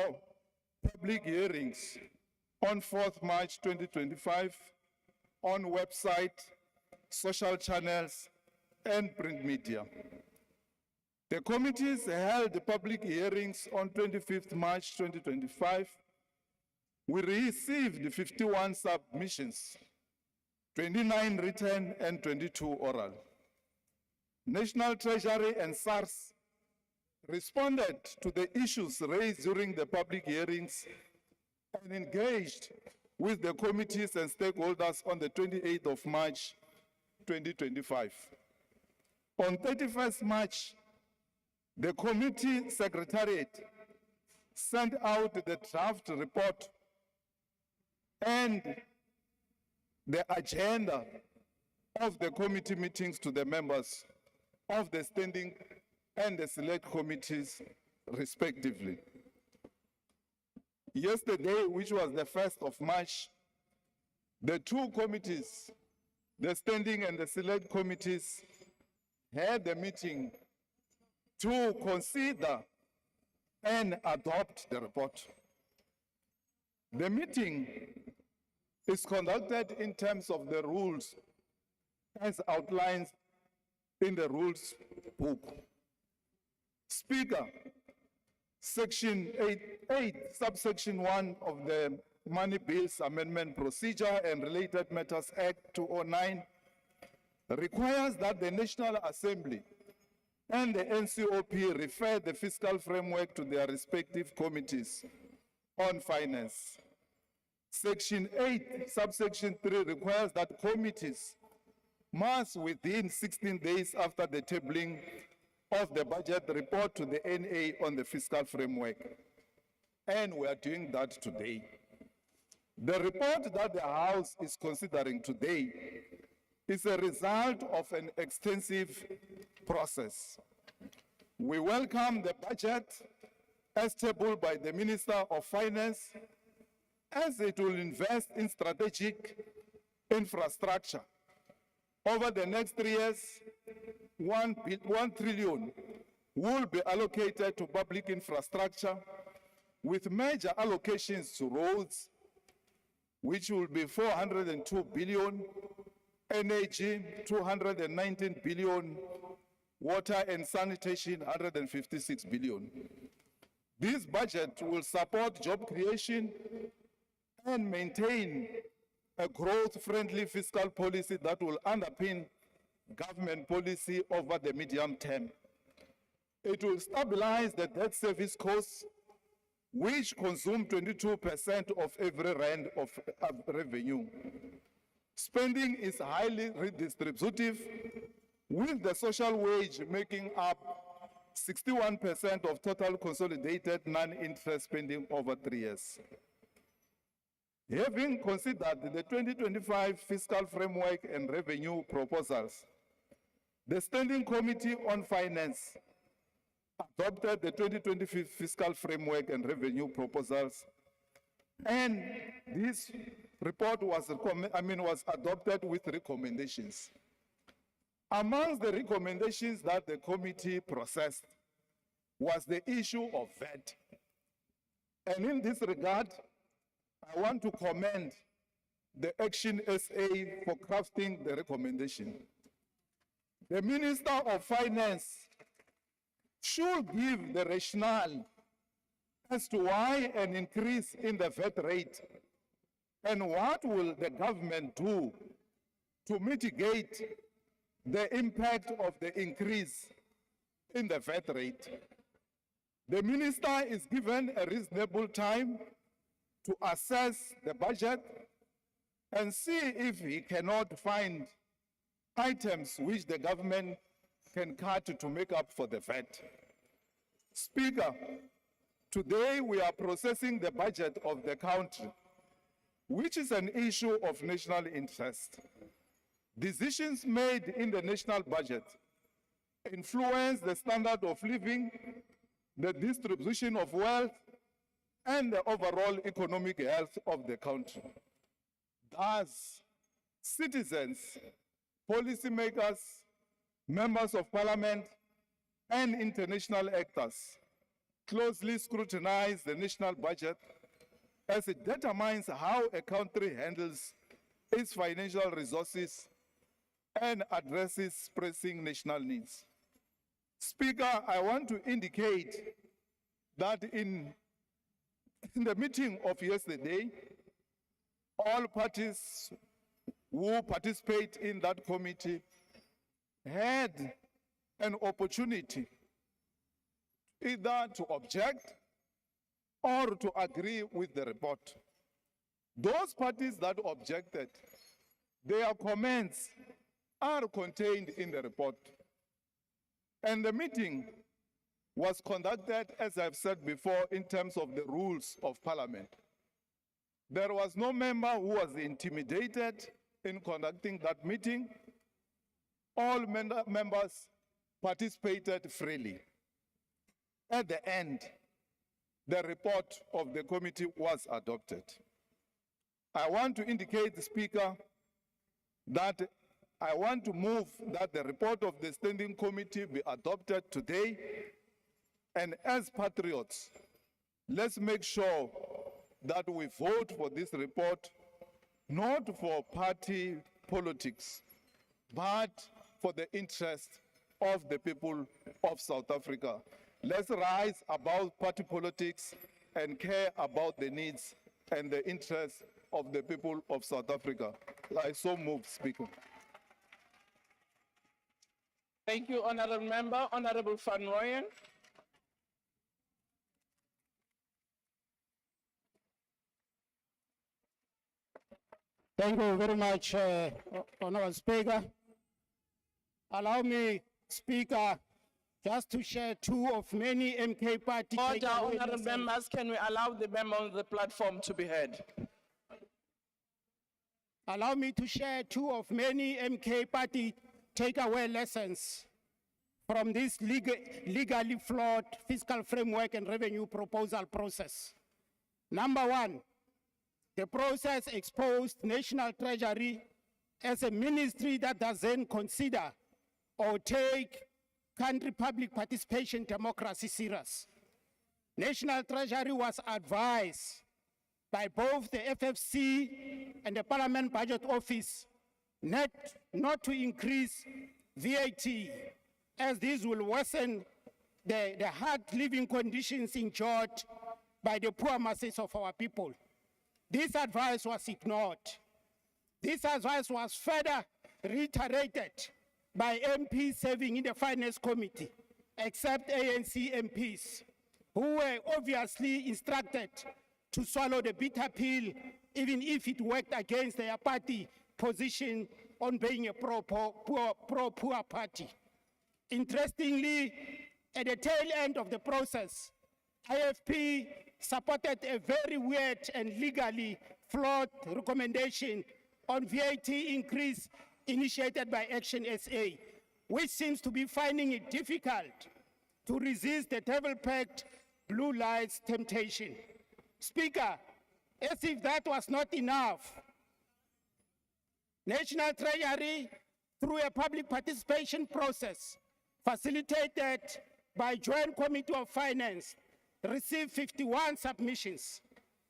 public hearings on 4th March 2025 on website, social channels, and print media. The committees held public hearings on 25th March 2025. We received 51 submissions, 29 written and 22 oral. National Treasury and SARS responded to the issues raised during the public hearings and engaged with the committees and stakeholders on the 28th of March 2025. On 31st March, the committee secretariat sent out the draft report and the agenda of the committee meetings to the members of the standing and the select committees, respectively. Yesterday, which was the 1st of March, the two committees, the standing and the select committees, had a meeting to consider and adopt the report. The meeting is conducted in terms of the rules as outlined in the rules book. Speaker, Section 8, subsection 1 of the Money Bills Amendment Procedure and Related Matters Act 2009 requires that the National Assembly and the NCOP refer the fiscal framework to their respective committees on finance. Section 8, subsection 3 requires that committees must, within 16 days after the tabling of the budget, report to the NA on the fiscal framework. And we are doing that today. The report that the House is considering today is a result of an extensive process. We welcome the budget as tabled by the Minister of Finance, as it will invest in strategic infrastructure. Over the next 3 years, 1 trillion will be allocated to public infrastructure, with major allocations to roads, which will be 402 billion, energy 219 billion, water and sanitation 156 billion. This budget will support job creation and maintain a growth-friendly fiscal policy that will underpin government policy over the medium term. It will stabilize the debt service costs, which consume 22% of every rand of revenue. Spending is highly redistributive, with the social wage making up 61% of total consolidated non-interest spending over 3 years. Having considered the 2025 fiscal framework and revenue proposals, the Standing Committee on Finance adopted the 2025 fiscal framework and revenue proposals, and this report was adopted with recommendations. Amongst the recommendations that the committee processed was the issue of VAT. And in this regard, I want to commend the Action SA for crafting the recommendation. The Minister of Finance should give the rationale as to why an increase in the VAT rate, and what will the government do to mitigate the impact of the increase in the VAT rate. The minister is given a reasonable time to assess the budget and see if he cannot find items which the government can cut to make up for the VAT. Speaker, today we are processing the budget of the country, which is an issue of national interest. Decisions made in the national budget influence the standard of living, the distribution of wealth, and the overall economic health of the country. Thus, citizens, policymakers, members of parliament, and international actors closely scrutinize the national budget as it determines how a country handles its financial resources and addresses pressing national needs. Speaker, I want to indicate that in the meeting of yesterday, all parties who participate in that committee had an opportunity either to object or to agree with the report. Those parties that objected, their comments are contained in the report. And the meeting was conducted, as I've said before, in terms of the rules of Parliament. There was no member who was intimidated in conducting that meeting. All members participated freely. At the end, the report of the committee was adopted. I want to indicate, Speaker, that I want to move that the report of the Standing Committee be adopted today. And as patriots, let's make sure that we vote for this report, not for party politics, but for the interest of the people of South Africa. Let's rise above party politics and care about the needs and the interests of the people of South Africa. I so move, Speaker. Thank you, Honorable Member. Honorable Van Rooyen. Thank you very much, Honorable Speaker. Allow me, Speaker, just to share two of many MK party. Order, honorable members, can we allow the member on the platform to be heard? Allow me to share two of many MK party takeaway lessons from this legally flawed fiscal framework and revenue proposal process. Number one, the process exposed National Treasury as a ministry that doesn't consider or take country public participation democracy serious. National Treasury was advised by both the FFC and the Parliament Budget Office not to increase VAT, as this will worsen the hard living conditions enjoyed by the poor masses of our people. This advice was ignored. This advice was further reiterated by MPs serving in the Finance Committee, except ANC MPs, who were obviously instructed to swallow the bitter pill, even if it worked against their party position on being a pro-poor party. Interestingly, at the tail end of the process, IFP supported a very weird and legally flawed recommendation on VAT increase initiated by Action SA, which seems to be finding it difficult to resist the devil-packed blue lights temptation. Speaker, as if that was not enough, National Treasury, through a public participation process facilitated by Joint Committee of Finance, received 51 submissions.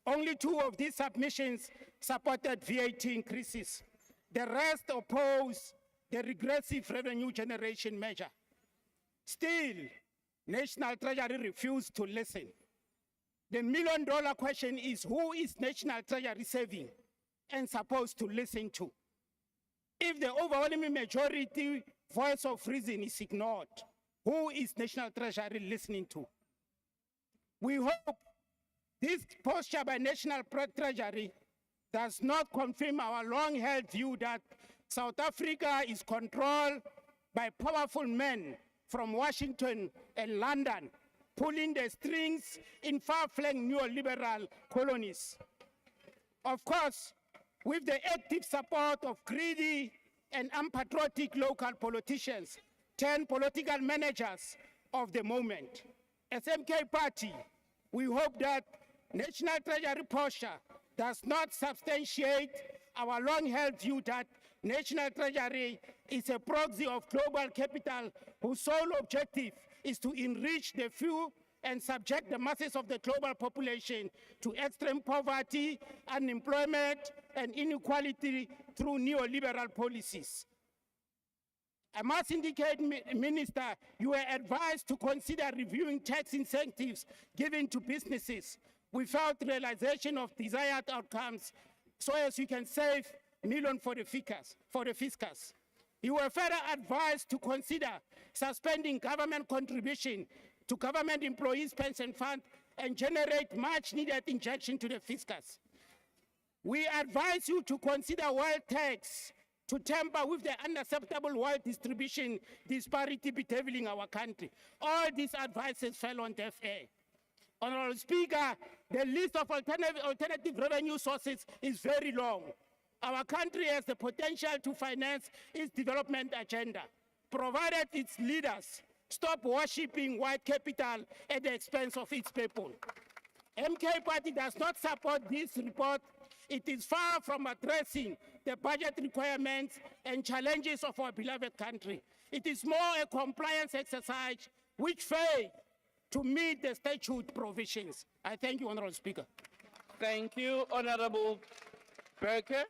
Only 2 of these submissions supported VAT increases. The rest opposed the regressive revenue generation measure. Still, National Treasury refused to listen. The million-dollar question is, who is National Treasury serving and supposed to listen to? If the overwhelming majority voice of reason is ignored, who is National Treasury listening to? We hope this posture by National Treasury does not confirm our long-held view that South Africa is controlled by powerful men from Washington and London, pulling the strings in far-flung neoliberal colonies. Of course, with the active support of greedy and unpatriotic local politicians, 10 political managers of the moment. As MK Party, we hope that National Treasury posture does not substantiate our long-held view that National Treasury is a proxy of global capital whose sole objective is to enrich the few and subject the masses of the global population to extreme poverty, unemployment, and inequality through neoliberal policies. I must indicate, Minister, you were advised to consider reviewing tax incentives given to businesses without realization of desired outcomes, so as you can save millions for the fiscus. You were further advised to consider suspending government contribution to government employees' pension fund and generate much-needed injection to the fiscus. We advise you to consider wealth tax to tamper with the unacceptable wealth distribution disparity bedeviling our country. All these advices fell on deaf ear. Honorable Speaker, the list of alternative revenue sources is very long. Our country has the potential to finance its development agenda, provided its leaders stop worshipping white capital at the expense of its people. MK Party does not support this report. It is far from addressing the budget requirements and challenges of our beloved country. It is more a compliance exercise which failed to meet the statute provisions. I thank you, Honorable Speaker. Thank you, Honorable Berker.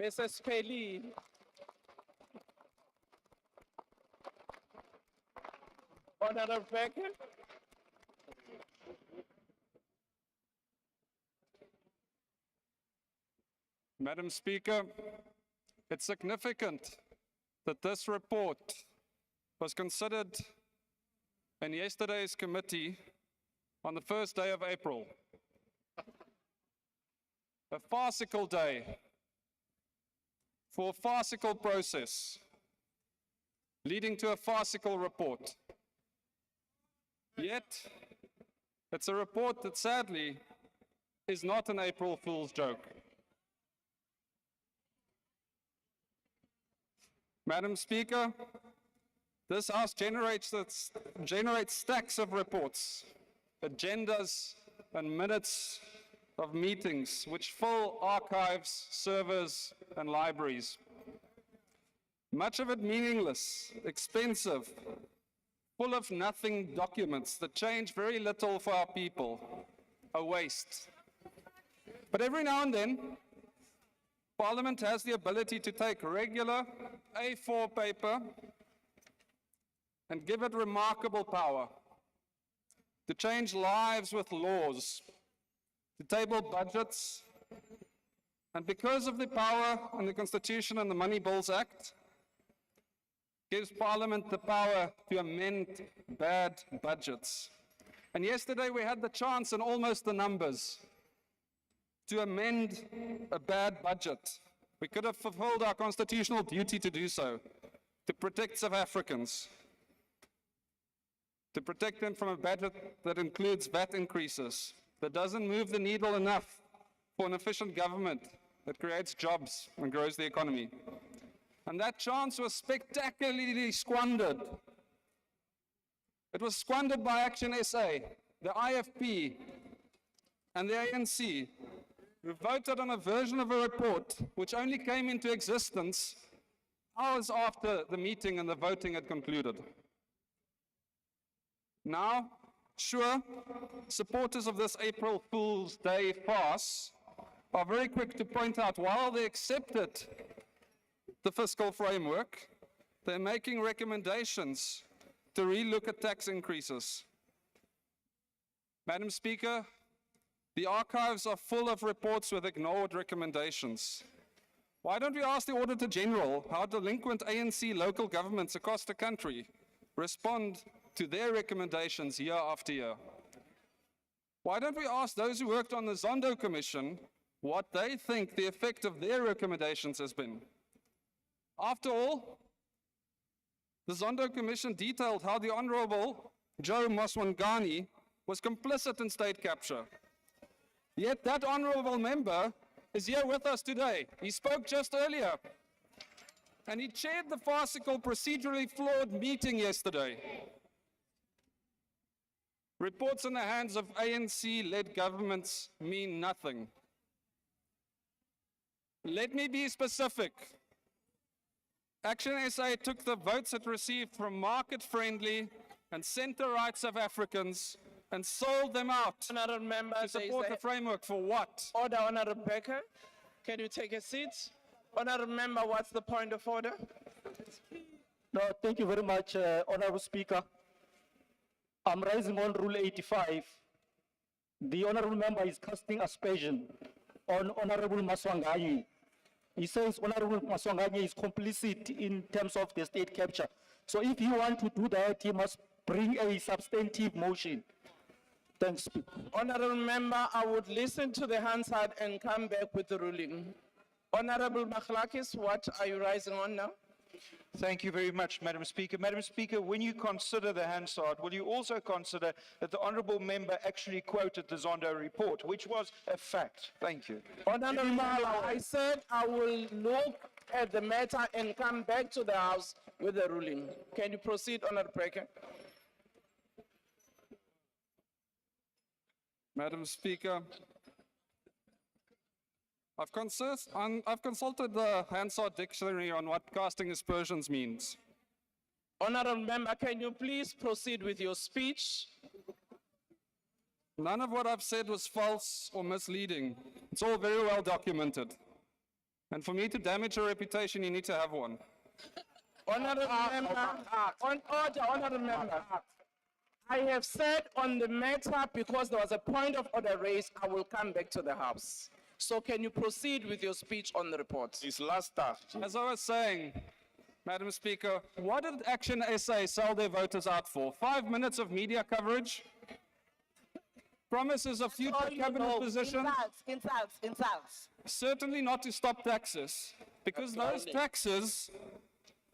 Mrs. Pelly. Honorable Berker. Madam Speaker, it's significant that this report was considered in yesterday's committee on the first day of April. A farcical day for a farcical process leading to a farcical report. Yet, it's a report that sadly is not an April Fool's joke. Madam Speaker, this House generates stacks of reports, agendas, and minutes of meetings which fill archives, servers, and libraries. Much of it meaningless, expensive, full of nothing documents that change very little for our people, a waste. But every now and then, Parliament has the ability to take regular A4 paper and give it remarkable power, to change lives with laws, to table budgets, and because of the power in the Constitution and the Money Bills Act, gives Parliament the power to amend bad budgets. And yesterday we had the chance and almost the numbers to amend a bad budget. We could have fulfilled our constitutional duty to do so, to protect South Africans, to protect them from a budget that includes VAT increases, that doesn't move the needle enough for an efficient government that creates jobs and grows the economy. And that chance was spectacularly squandered. It was squandered by Action SA, the IFP, and the ANC, who voted on a version of a report which only came into existence hours after the meeting and the voting had concluded. Now, sure, supporters of this April Fool's Day farce are very quick to point out while they accepted the fiscal framework, they're making recommendations to relook at tax increases. Madam Speaker, the archives are full of reports with ignored recommendations. Why don't we ask the Auditor General how delinquent ANC local governments across the country respond to their recommendations year after year? Why don't we ask those who worked on the Zondo Commission what they think the effect of their recommendations has been? After all, the Zondo Commission detailed how the Honorable Joe Moswangani was complicit in state capture. Yet that honorable member is here with us today. He spoke just earlier, and he chaired the farcical, procedurally flawed meeting yesterday. Reports in the hands of ANC-led governments mean nothing. Let me be specific. Action SA took the votes it received from market-friendly and center-right South Africans and sold them out Honourable member, to support the framework for what? Order, Honourable Becker. Can you take a seat? Honourable member, what's the point of order? No, thank you very much, Honourable Speaker. I'm raising on Rule 85. The Honourable member is casting aspersion on Honourable Maswangani. He says Honourable Maswangani is complicit in terms of the state capture. So if you want to do that, he must bring a substantive motion. Thanks, Speaker. Honorable member, I would listen to the Hansard and come back with the ruling. Honorable Makhlakis, what are you rising on now? Thank you very much, Madam Speaker. Madam Speaker, when you consider the Hansard, will you also consider that the honourable member actually quoted the Zondo report, which was a fact? Thank you. Honorable member, I said I will look at the matter and come back to the House with the ruling. Can you proceed, Honorable President? Madam Speaker, I've consulted the Hansard dictionary on what casting aspersions means. Honorable member, can you please proceed with your speech? None of what I've said was false or misleading. It's all very well documented. And for me to damage your reputation, you need to have one. Honorable member, on order, honorable member. I have said on the matter, because there was a point of order raised, I will come back to the House. So can you proceed with your speech on the report? It's last As I was saying, Madam Speaker, what did Action SA sell their voters out for? 5 minutes of media coverage? Promises of future cabinet positions? Insults. Certainly not to stop taxes, because those taxes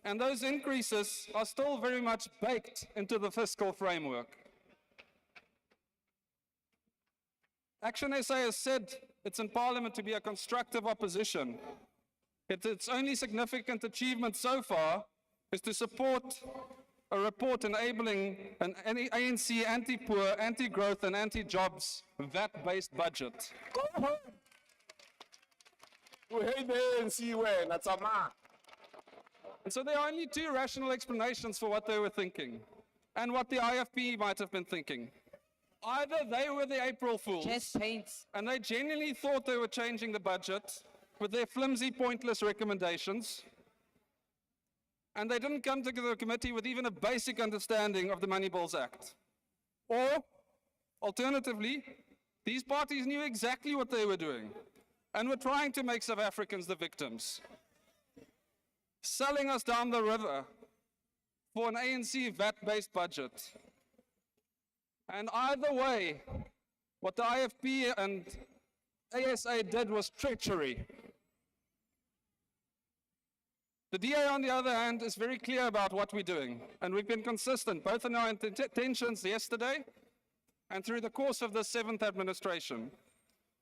and those increases are still very much baked into the fiscal framework. Action SA has said it's in Parliament to be a constructive opposition. Its only significant achievement so far is to support a report enabling an ANC anti-poor, anti-growth and anti-jobs VAT-based budget. Go home. We hate the ANC when that's a man. And so there are only two rational explanations for what they were thinking and what the IFP might have been thinking. Either they were the April Fools, and they genuinely thought they were changing the budget with their flimsy, pointless recommendations, and they didn't come to the committee with even a basic understanding of the Money Bills Act. Or, alternatively, these parties knew exactly what they were doing and were trying to make South Africans the victims, selling us down the river for an ANC VAT-based budget. And either way, what the IFP and ASA did was treachery. The DA, on the other hand, is very clear about what we're doing, and we've been consistent, both in our intentions yesterday and through the course of the 7th administration.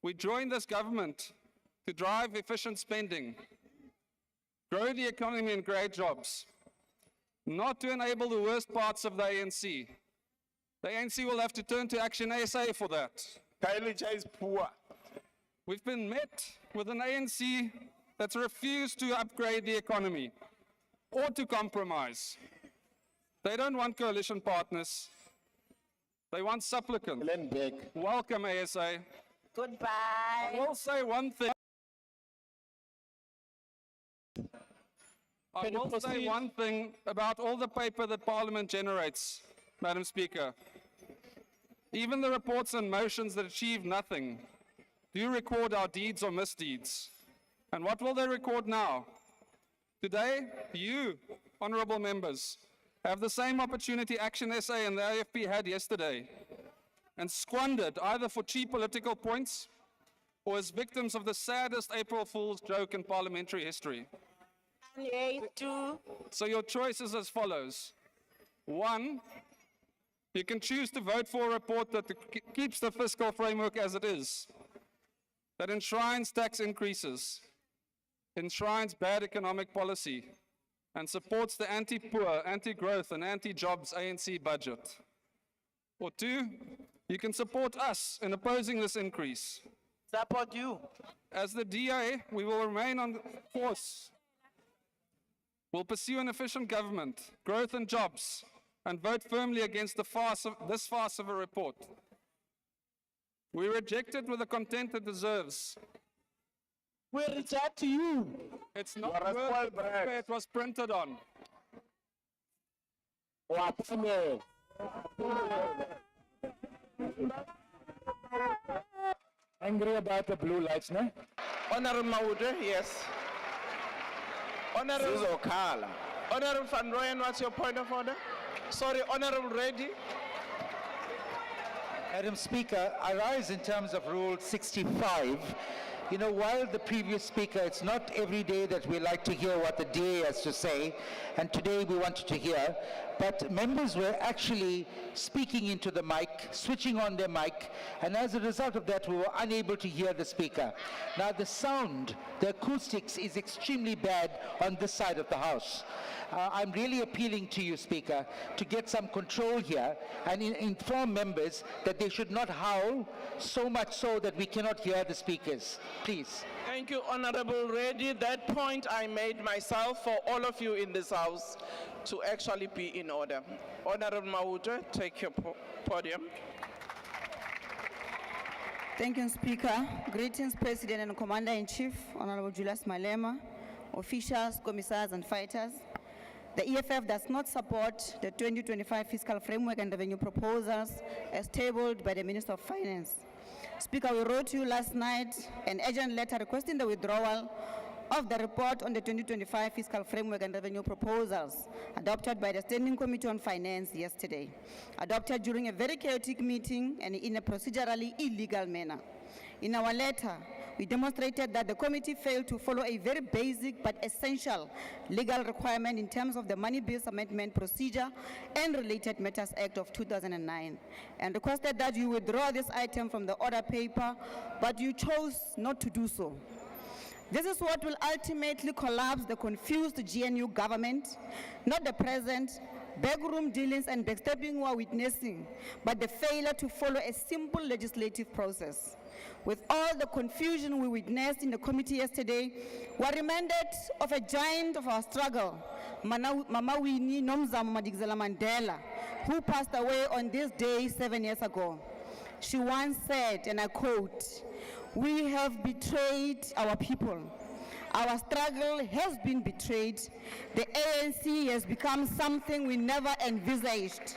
We joined this government to drive efficient spending, grow the economy and create jobs, not to enable the worst parts of the ANC. The ANC will have to turn to Action SA for that. Kailija is poor. We've been met with an ANC that's refused to upgrade the economy or to compromise. They don't want coalition partners. They want supplicants. Welcome, ASA. Goodbye. I will say one thing. I will say one thing about all the paper that Parliament generates, Madam Speaker. Even the reports and motions that achieve nothing do record our deeds or misdeeds. And what will they record now? Today, you, honourable members, have the same opportunity Action SA and the AFP had yesterday, and squandered either for cheap political points or as victims of the saddest April Fool's joke in parliamentary history. So your choice is as follows. 1, you can choose to vote for a report that keeps the fiscal framework as it is, that enshrines tax increases, enshrines bad economic policy, and supports the anti-poor, anti-growth, and anti-jobs ANC budget. Or 2, you can support us in opposing this increase. Support you. As the DA, we will remain on course. We'll pursue an efficient government, growth and jobs, and vote firmly against this farce of a report. We reject it with the content it deserves. We reject you. It's not worth the paper it was printed on. Angry about the blue lights, no? Honorable Maude, yes. Honorable Van Rooyen, what's your point of order? Sorry, Honorable Reddy. Madam Speaker, I rise in terms of Rule 65. You know, while the previous speaker, it's not every day that we like to hear what the DA has to say, and today we wanted to hear, but members were actually speaking into the mic, switching on their mic, and as a result of that, we were unable to hear the speaker. Now, the sound, the acoustics is extremely bad on this side of the House. I'm really appealing to you, Speaker, to get some control here and inform members that they should not howl so much so that we cannot hear the speakers. Please. Thank you, Honorable Reddy. That point I made myself for all of you in this House to actually be in order. Honorable Mauta, take your podium. Thank you, Speaker. Greetings, President and Commander-in-Chief, Honorable Julius Malema, officials, commissars, and fighters. The EFF does not support the 2025 fiscal framework and revenue proposals as tabled by the Minister of Finance. Speaker, we wrote to you last night an urgent letter requesting the withdrawal of the report on the 2025 fiscal framework and revenue proposals adopted by the Standing Committee on Finance yesterday, adopted during a very chaotic meeting and in a procedurally illegal manner. In our letter, we demonstrated that the committee failed to follow a very basic but essential legal requirement in terms of the Money Bills Amendment Procedure and Related Matters Act of 2009, and requested that you withdraw this item from the order paper, but you chose not to do so. This is what will ultimately collapse the confused GNU government, not the present backroom dealings and backstabbing we are witnessing, but the failure to follow a simple legislative process. With all the confusion we witnessed in the committee yesterday, we are reminded of a giant of our struggle, Mama Winnie Nomzamo Madikizela Mandela, who passed away on this day 7 years ago. She once said, and I quote, "We have betrayed our people. Our struggle has been betrayed. The ANC has become something we never envisaged."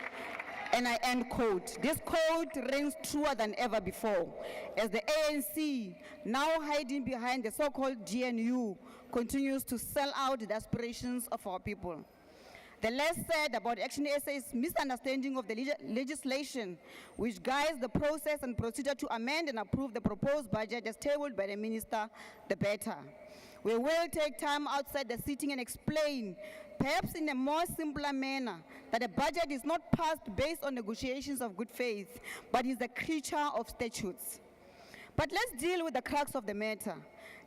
And I end quote. This quote rings truer than ever before, as the ANC, now hiding behind the so-called GNU, continues to sell out the aspirations of our people. The less said about Action SA's misunderstanding of the legislation which guides the process and procedure to amend and approve the proposed budget as tabled by the minister, the better. We will take time outside the sitting and explain, perhaps in a more simpler manner, that a budget is not passed based on negotiations of good faith, but is a creature of statutes. But let's deal with the crux of the matter,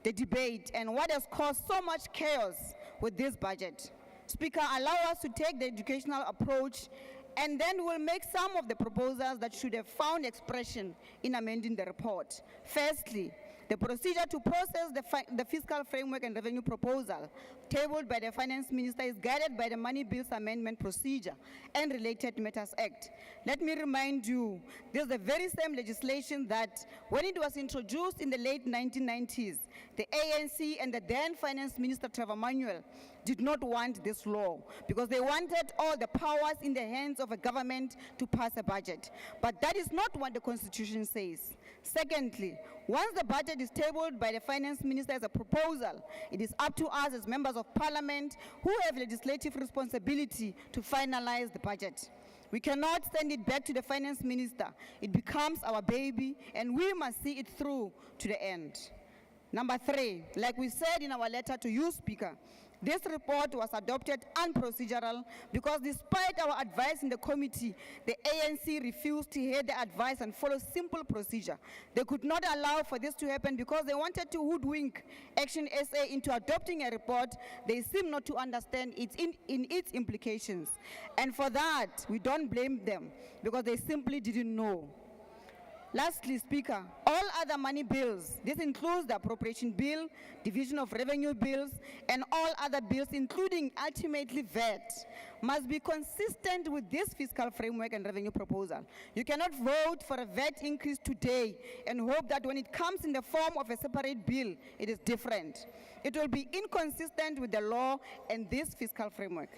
the debate, and what has caused so much chaos with this budget. Speaker, allow us to take the educational approach, and then we'll make some of the proposals that should have found expression in amending the report. Firstly, the procedure to process the fiscal framework and revenue proposal tabled by the Finance Minister is guided by the Money Bills Amendment Procedure and Related Matters Act. Let me remind you, this is the very same legislation that, when it was introduced in the late 1990s, the ANC and the then Finance Minister Trevor Manuel did not want this law because they wanted all the powers in the hands of a government to pass a budget. But that is not what the Constitution says. Secondly, once the budget is tabled by the Finance Minister as a proposal, it is up to us as members of Parliament who have legislative responsibility to finalize the budget. We cannot send it back to the Finance Minister. It becomes our baby, and we must see it through to the end. Number 3, like we said in our letter to you, Speaker, this report was adopted unprocedural because despite our advice in the committee, the ANC refused to hear the advice and follow simple procedure. They could not allow for this to happen because they wanted to hoodwink Action SA into adopting a report they seem not to understand in its implications. And for that, we don't blame them because they simply didn't know. Lastly, Speaker, all other money bills, this includes the appropriation bill, division of revenue bills, and all other bills, including ultimately VAT, must be consistent with this fiscal framework and revenue proposal. You cannot vote for a VAT increase today and hope that when it comes in the form of a separate bill, it is different. It will be inconsistent with the law and this fiscal framework.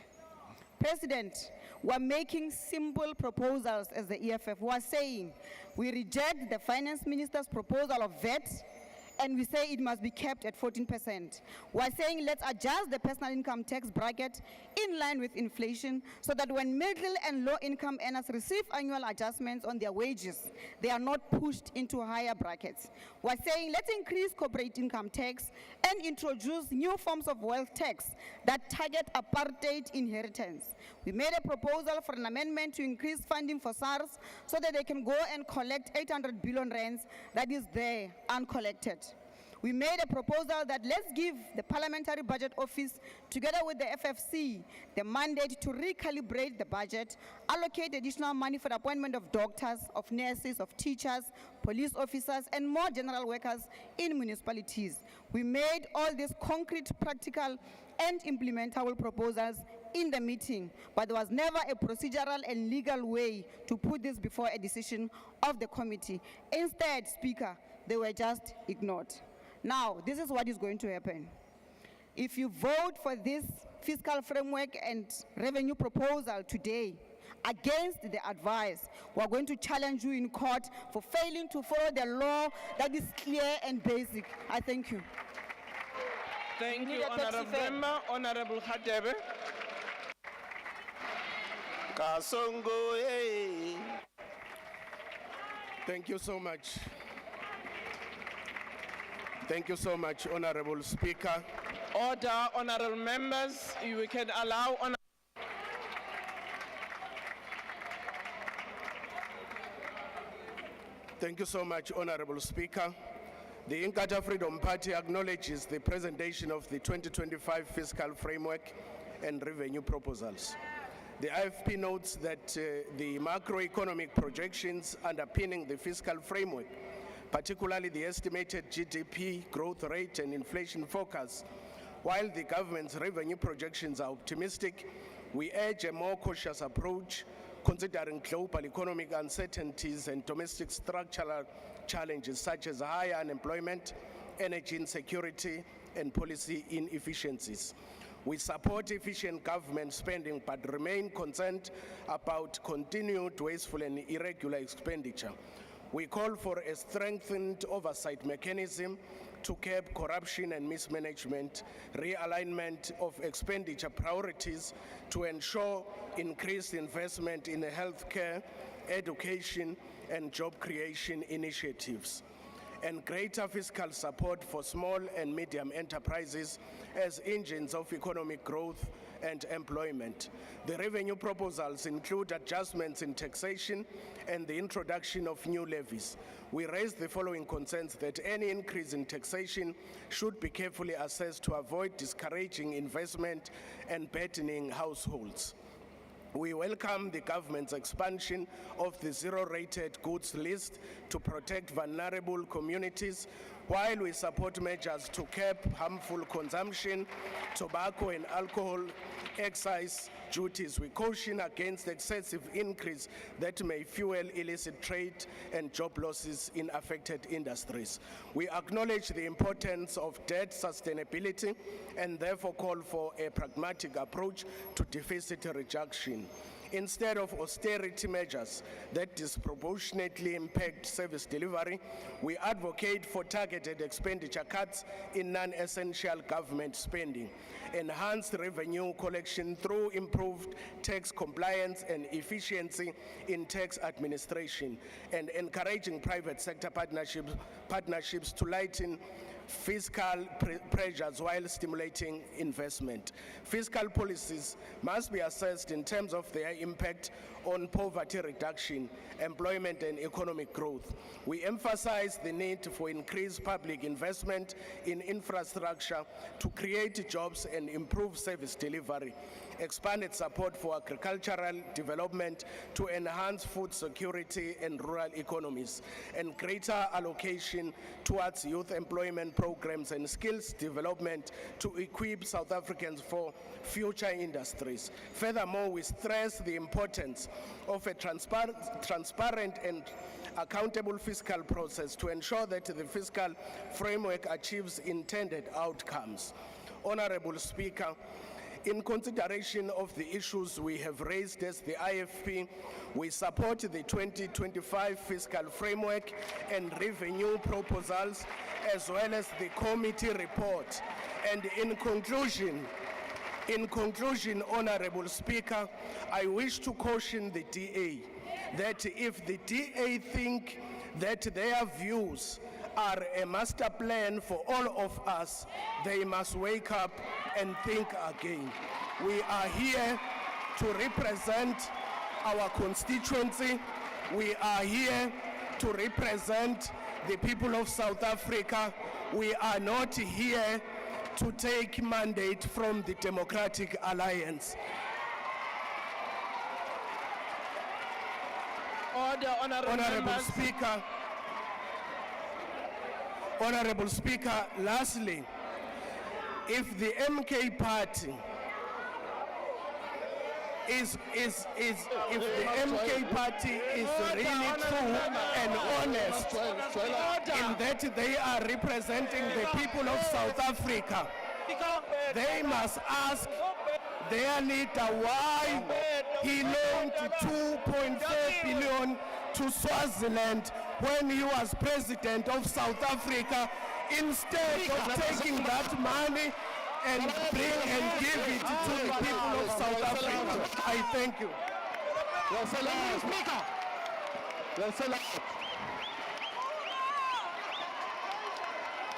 President, we're making simple proposals as the EFF. We're saying we reject the Finance Minister's proposal of VAT and we say it must be kept at 14%. We're saying let's adjust the personal income tax bracket in line with inflation so that when middle and low income earners receive annual adjustments on their wages, they are not pushed into higher brackets. We're saying let's increase corporate income tax and introduce new forms of wealth tax that target apartheid inheritance. We made a proposal for an amendment to increase funding for SARS so that they can go and collect 800 billion rands that is there uncollected. We made a proposal that let's give the Parliamentary Budget Office, together with the FFC, the mandate to recalibrate the budget, allocate additional money for the appointment of doctors, of nurses, of teachers, police officers, and more general workers in municipalities. We made all these concrete, practical, and implementable proposals in the meeting, but there was never a procedural and legal way to put this before a decision of the committee. Instead, Speaker, they were just ignored. Now, this is what is going to happen. If you vote for this fiscal framework and revenue proposal today against the advice, we're going to challenge you in court for failing to follow the law that is clear and basic. I thank you. Thank you, Honorable Member. Honorable Hadebe. Kasongo, hey. Thank you so much. Thank you so much, Honorable Speaker. Order, honorable members. We can allow Thank you so much, Honorable Speaker. The Inkatha Freedom Party acknowledges the presentation of the 2025 fiscal framework and revenue proposals. The IFP notes that the macroeconomic projections underpinning the fiscal framework, particularly the estimated GDP growth rate and inflation forecast, while the government's revenue projections are optimistic, we urge a more cautious approach considering global economic uncertainties and domestic structural challenges such as high unemployment, energy insecurity, and policy inefficiencies. We support efficient government spending but remain concerned about continued wasteful and irregular expenditure. We call for a strengthened oversight mechanism to curb corruption and mismanagement, realignment of expenditure priorities to ensure increased investment in healthcare, education, and job creation initiatives, and greater fiscal support for small and medium enterprises as engines of economic growth and employment. The revenue proposals include adjustments in taxation and the introduction of new levies. We raise the following concerns: that any increase in taxation should be carefully assessed to avoid discouraging investment and burdening households. We welcome the government's expansion of the zero-rated goods list to protect vulnerable communities, while we support measures to curb harmful consumption, tobacco and alcohol excise duties. We caution against excessive increase that may fuel illicit trade and job losses in affected industries. We acknowledge the importance of debt sustainability and therefore call for a pragmatic approach to deficit reduction. Instead of austerity measures that disproportionately impact service delivery, we advocate for targeted expenditure cuts in non-essential government spending, enhanced revenue collection through improved tax compliance and efficiency in tax administration, and encouraging private sector partnerships to lighten fiscal pressures while stimulating investment. Fiscal policies must be assessed in terms of their impact on poverty reduction, employment, and economic growth. We emphasize the need for increased public investment in infrastructure to create jobs and improve service delivery, expanded support for agricultural development to enhance food security and rural economies, and greater allocation towards youth employment programs and skills development to equip South Africans for future industries. Furthermore, we stress the importance of a transparent and accountable fiscal process to ensure that the fiscal framework achieves intended outcomes. Honorable Speaker, in consideration of the issues we have raised as the IFP, we support the 2025 fiscal framework and revenue proposals as well as the committee report. And in conclusion, Honorable Speaker, I wish to caution the DA that if the DA think that their views are a master plan for all of us, they must wake up and think again. We are here to represent our constituency. We are here to represent the people of South Africa. We are not here to take mandate from the Democratic Alliance. Order, Honorable Speaker, lastly, if the MK party if the MK party is really true and honest in that they are representing the people of South Africa, they must ask their leader why he loaned 2.4 billion to Swaziland when he was president of South Africa, instead of taking that money and give it to the people of South Africa. I thank you.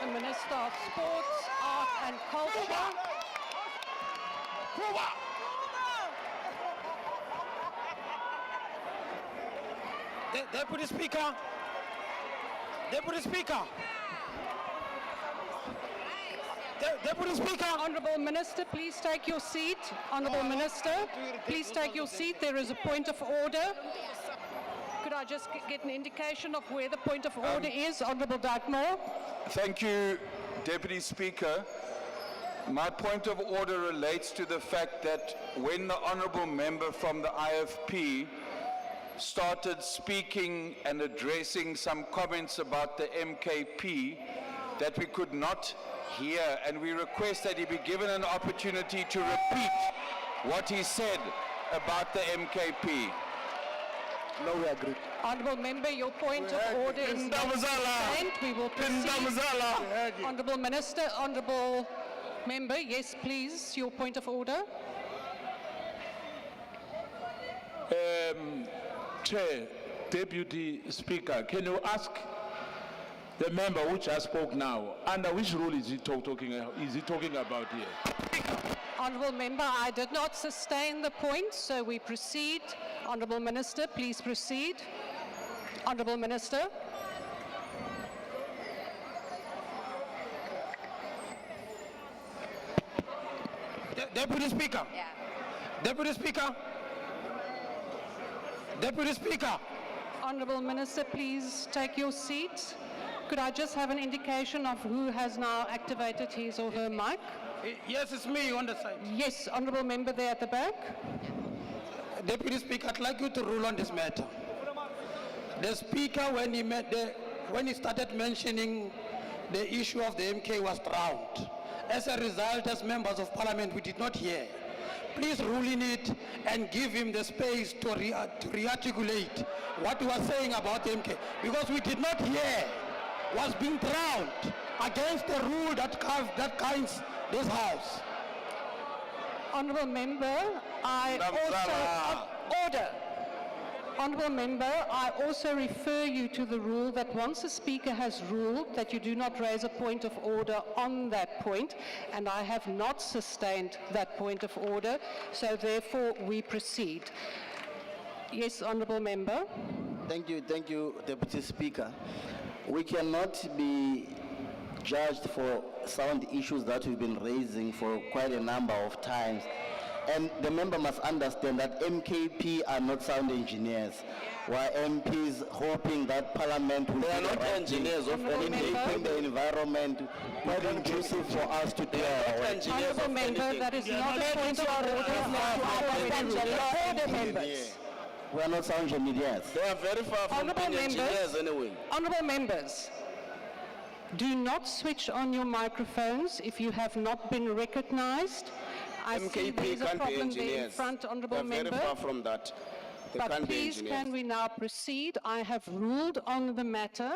The Minister of Sports, Art and Culture. Deputy Speaker. Deputy Speaker. Deputy Speaker. Honourable Minister, please take your seat. Honourable Minister, please take your seat. There is a point of order. Could I just get an indication of where the point of order is? Honourable Dartmoor. Thank you, Deputy Speaker. My point of order relates to the fact that when the honourable member from the IFP started speaking and addressing some comments about the MKP, that we could not hear, and we request that he be given an opportunity to repeat what he said about the MKP. No, we agree. Honourable Member, your point of order is not sustained. We will proceed. Honourable Minister, Honourable Member, yes, please, your point of order. Chair, Deputy Speaker, can you ask the member who just spoke now, under which rule is he talking about here? Honourable Member, I did not sustain the point, so we proceed. Honourable Minister, please proceed. Honourable Minister. Deputy Speaker. Yeah. Deputy Speaker. Deputy Speaker. Honourable Minister, please take your seat. Could I just have an indication of who has now activated his or her mic? Yes, it's me on the side. Yes, Honourable Member there at the back. Deputy Speaker, I'd like you to rule on this matter. The Speaker, when he started mentioning the issue of the MK, was drowned. As a result, as members of Parliament, we did not hear. Please rule in it and give him the space to rearticulate what he was saying about the MK, because we did not hear was being drowned against the rule that guides this House. Honourable Member, order. Honourable Member, I also refer you to the rule that once a Speaker has ruled that you do not raise a point of order on that point, and I have not sustained that point of order, so therefore we proceed. Yes, Honourable Member. Thank you, Deputy Speaker. We cannot be judged for sound issues that we've been raising for quite a number of times. And the member must understand that MKP are not sound engineers. While MPs hoping that Parliament will... They are not engineers of anything. The environment quite inclusive for us to do our work. Honourable Member, that is not a point of order. Members. We are not sound engineers. They are very far from being engineers anyway. Honourable Members, do not switch on your microphones if you have not been recognised. I see there is a problem there in front, Honourable Member. Very far from that. But please, can we now proceed? I have ruled on the matter.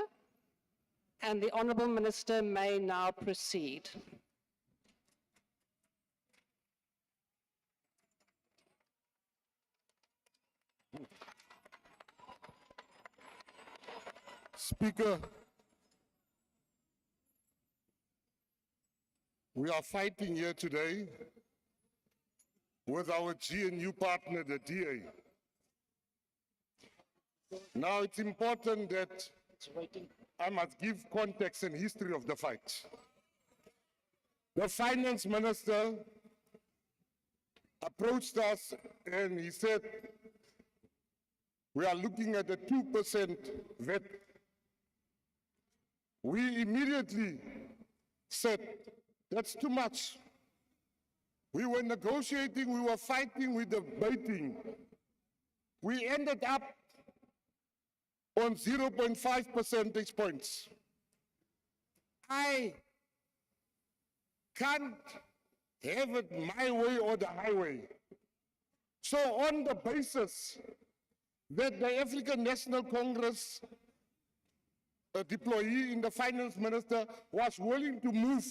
And the Honourable Minister may now proceed. Speaker, we are fighting here today with our GNU partner, the DA. Now it's important that I must give context and history of the fight. The finance minister approached us and he said, we are looking at a 2% VAT. We immediately said, that's too much. We were negotiating, we were fighting, we were debating. We ended up on 0.5 percentage points. I can't have it my way or the highway. So on the basis that the African National Congress, a deployee in the finance minister, was willing to move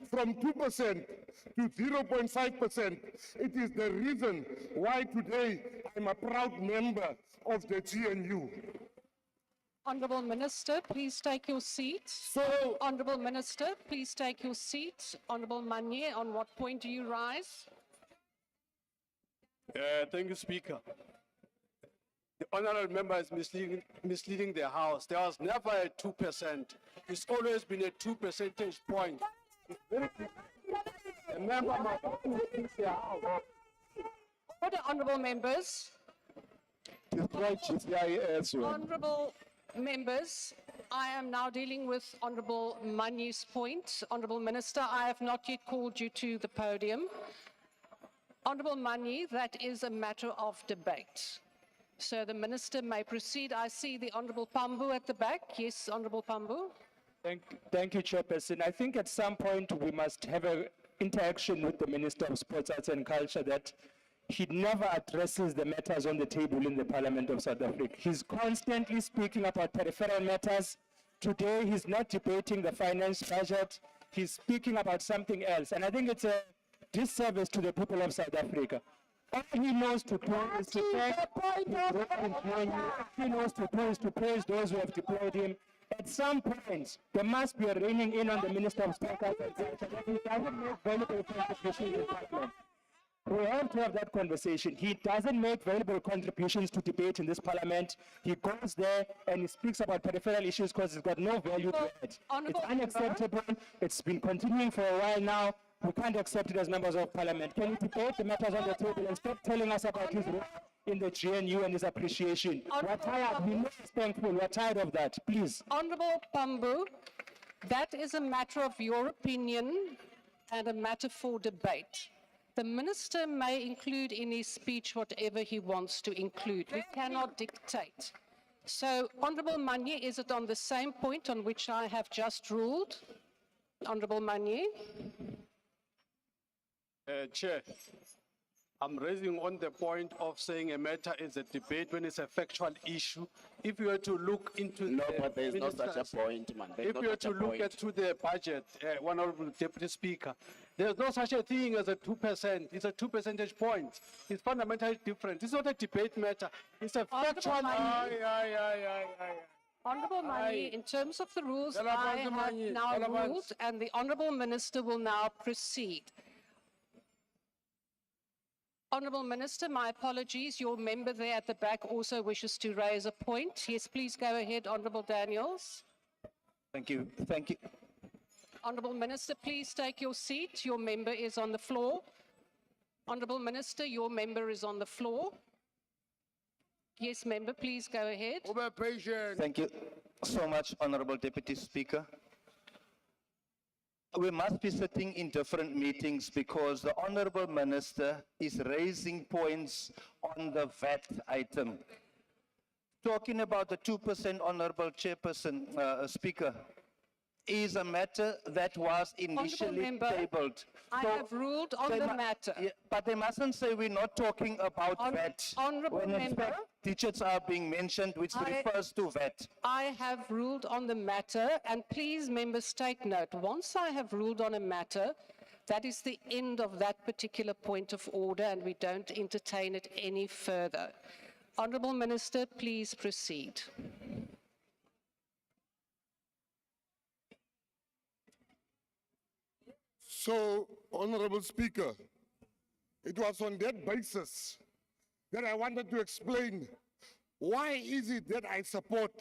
from 2% to 0.5%. It is the reason why today I'm a proud member of the GNU. Honourable Minister, please take your seat. So, Honourable Minister, please take your seat. Honourable Manye, on what point do you rise? Thank you, Speaker. The honourable member is misleading the House. There was never a 2%. It's always been a 2 percentage point. It's very clear. The member must mislead the House. Order, honourable members. Honourable members, I am now dealing with Honourable Manye's point. Honourable Minister, I have not yet called you to the podium. Honourable Manye, that is a matter of debate. So the Minister may proceed. I see the Honourable Pambu at the back. Yes, Honourable Pambu. Thank you, Chairperson. I think at some point we must have an interaction with the Minister of Sports, Arts and Culture that he never addresses the matters on the table in the Parliament of South Africa. He's constantly speaking about peripheral matters. Today, he's not debating the finance budget. He's speaking about something else. And I think it's a disservice to the people of South Africa. All he knows to do is to he knows to do is to praise those who have deployed him. At some point, there must be a reining in on the Minister of Sport, Arts and Culture that he doesn't make valuable contributions in Parliament. We have to have that conversation. He doesn't make valuable contributions to debate in this Parliament. He goes there and he speaks about peripheral issues because he's got no value to it. It's unacceptable. It's been continuing for a while now. We can't accept it as members of Parliament. Can you debate the matters on the table and stop telling us about his role in the GNU and his appreciation? We're tired. We're not thankful. We're tired of that. Please. Honourable Pambu, that is a matter of your opinion and a matter for debate. The Minister may include in his speech whatever he wants to include. We cannot dictate. So, Honourable Manye, is it on the same point on which I have just ruled? Honourable Manye. Chair, I'm raising on the point of saying a matter is a debate when it's a factual issue. If you were to look into No, but there is no such a point, man. There's if no you were such a to look point. into the budget, Honourable Deputy Speaker, there's no such a thing as a 2%. It's a 2 percentage points. It's fundamentally different. It's not a debate matter. It's a factual. Honourable Manye, in terms of the rules, Dela I Bantu have Manye, now Dela Bantu. ruled, and the Honourable Minister will now proceed. Honourable Minister, my apologies. Your member there at the back also wishes to raise a point. Yes, please go ahead, Honourable Daniels. Thank you. Thank you. Honourable Minister, please take your seat. Your member is on the floor. Honourable Minister, your member is on the floor. Yes, member, please go ahead. Thank you so much, Honorable Deputy Speaker. We must be sitting in different meetings because the Honorable Minister is raising points on the VAT item. Talking about the 2%, Honorable Chairperson, Speaker, is a matter that was initially member, tabled. I have ruled on they the mu- matter. Yeah, but they mustn't say we're not talking about VAT. Honourable When in member, fact digits are being mentioned which refers to VAT. I have ruled on the matter, and please, members, take note. Once I have ruled on a matter, that is the end of that particular point of order, and we don't entertain it any further. Honourable Minister, please proceed. So, Honorable Speaker, it was on that basis that I wanted to explain why is it that I support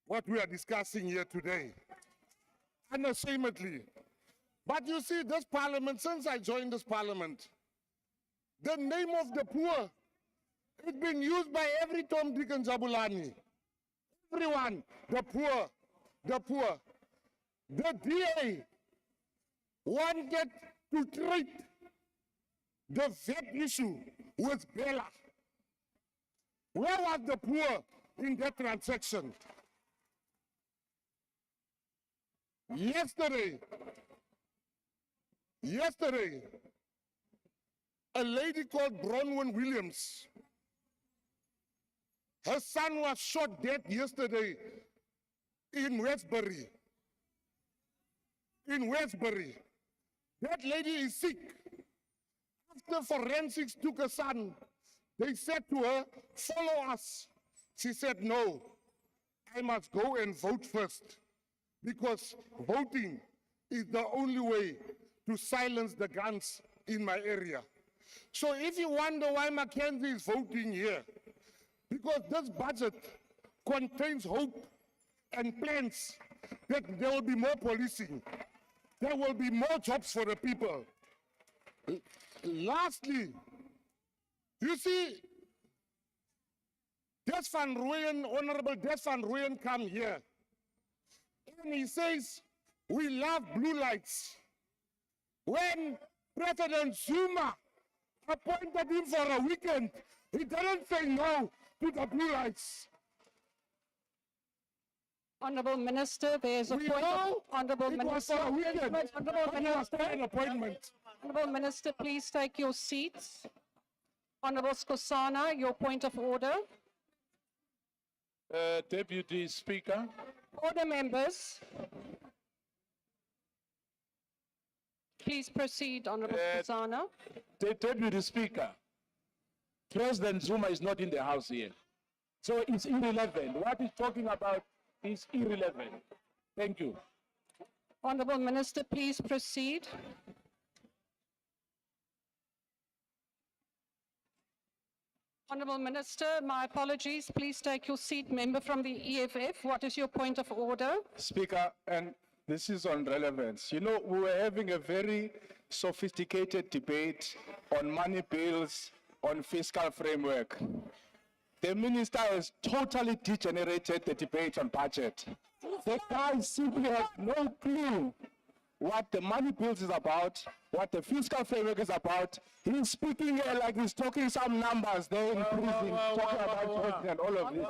what we are discussing here today, unashamedly. But you see, this parliament, since I joined this parliament, the name of the poor has been used by every Tom, Dick, and Zabulani. Everyone, the poor, the poor. The DA wanted to treat the VAT issue with Bella. Where was the poor in that transaction? Yesterday, a lady called Bronwyn Williams, her son was shot dead yesterday in Westbury. In Westbury. That lady is sick. After forensics took her son, they said to her, follow us. She said, no, I must go and vote first, because voting is the only way to silence the guns in my area. So if you wonder why Mackenzie is voting here, because this budget contains hope and plans that there will be more policing, there will be more jobs for the people. Lastly, you see, Des van Rooyen, Honorable Des van Rooyen come here, and he says, we love blue lights. When President Zuma appointed him for a weekend, he didn't say no to the blue lights. Honourable Minister, there's a We point. know Honourable it was Minister, for a weekend. Honourable But he was Minister, for an appointment. Honourable Minister, please take your seats. Honourable Skosana, your point of order. Deputy Speaker. Order, members. Please proceed, Honourable Skosana. Deputy Speaker, President Zuma is not in the house here. So it's irrelevant. What he's talking about is irrelevant. Thank you. Honourable Minister, please proceed. Honourable Minister, my apologies. Please take your seat. Member from the EFF, what is your point of order? Speaker, and this is on relevance. You know, we were having a very sophisticated debate on money bills, on fiscal framework. The minister has totally degenerated the debate on budget. The guy simply has no clue what the money bills is about, what the fiscal framework is about. He's speaking here like he's talking some numbers there in prison, talking about and all of this.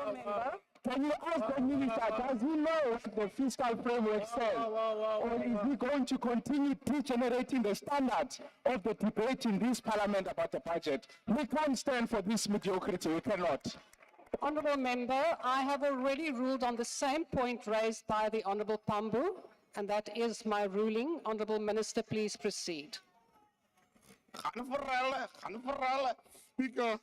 Can you ask the minister, does he know what the fiscal framework says? Or is he going to continue degenerating the standard of the debate in this parliament about the budget? We can't stand for this mediocrity, we cannot. Honourable Member, I have already ruled on the same point raised by the Honourable Pambu, and that is my ruling. Honourable Minister, please proceed. Speaker.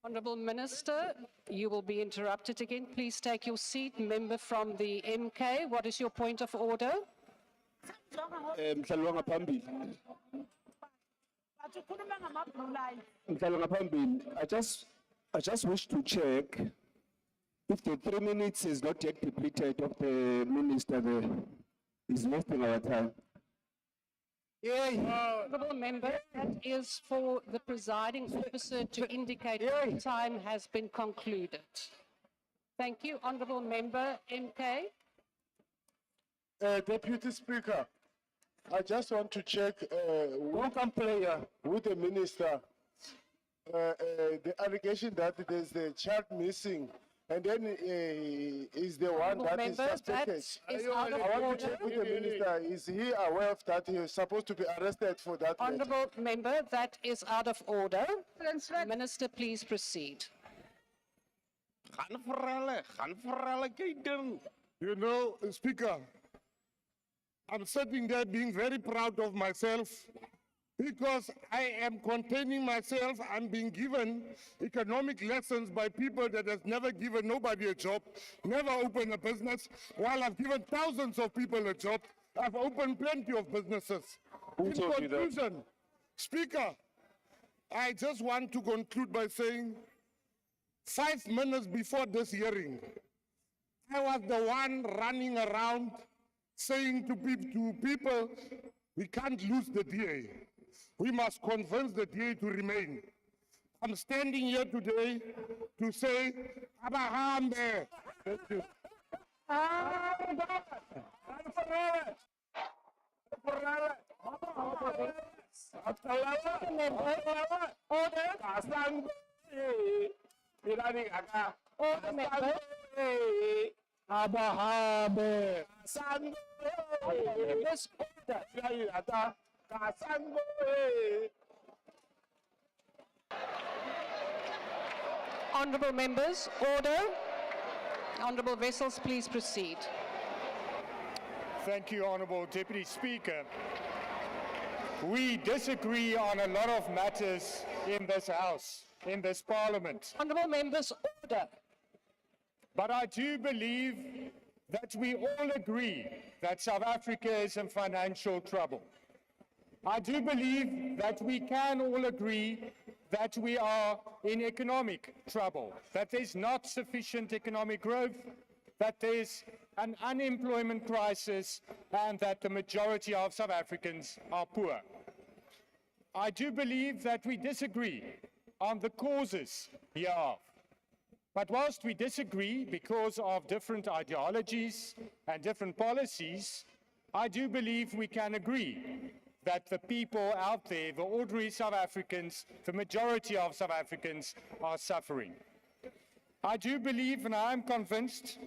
Honourable Minister, you will be interrupted again. Please take your seat. Member from the MK, what is your point of order? I just wish to check if the 3 minutes is not yet depleted of the minister there. He's wasting our time. Honourable Member, that is for the presiding officer to indicate that the time has been concluded. Thank you. Honourable Member, MK. Deputy Speaker, I just want to check welcome player with the minister. The allegation that there's a child missing and then is the one that is Members, that suspected. is out of I want to check with the minister, is he aware of that he is supposed to be arrested for that? matter? Honourable member, that is out of order. Minister, please proceed. You know, Speaker, I'm sitting there being very proud of myself because I am containing myself. I'm being given economic lessons by people that has never given nobody a job, never opened a business, while I've given thousands of people a job. I've opened plenty of businesses. In conclusion, Speaker, I just want to conclude by saying 5 minutes before this hearing, I was the one running around saying to people, we can't lose the DA. We must convince the DA to remain. I'm standing here today to say, Abahambe. Thank you. Abahabe. Honourable members, order. Honourable vessels, please proceed. Thank you, Honourable Deputy Speaker. We disagree on a lot of matters in this House, in this Parliament. Honourable members, order. But I do believe that we all agree that South Africa is in financial trouble. I do believe that we can all agree that we are in economic trouble, that there's not sufficient economic growth, that there's an unemployment crisis, and that the majority of South Africans are poor. I do believe that we disagree on the causes hereof. But whilst we disagree because of different ideologies and different policies, I do believe we can agree that the people out there, the ordinary South Africans, the majority of South Africans are suffering. I do believe and I am convinced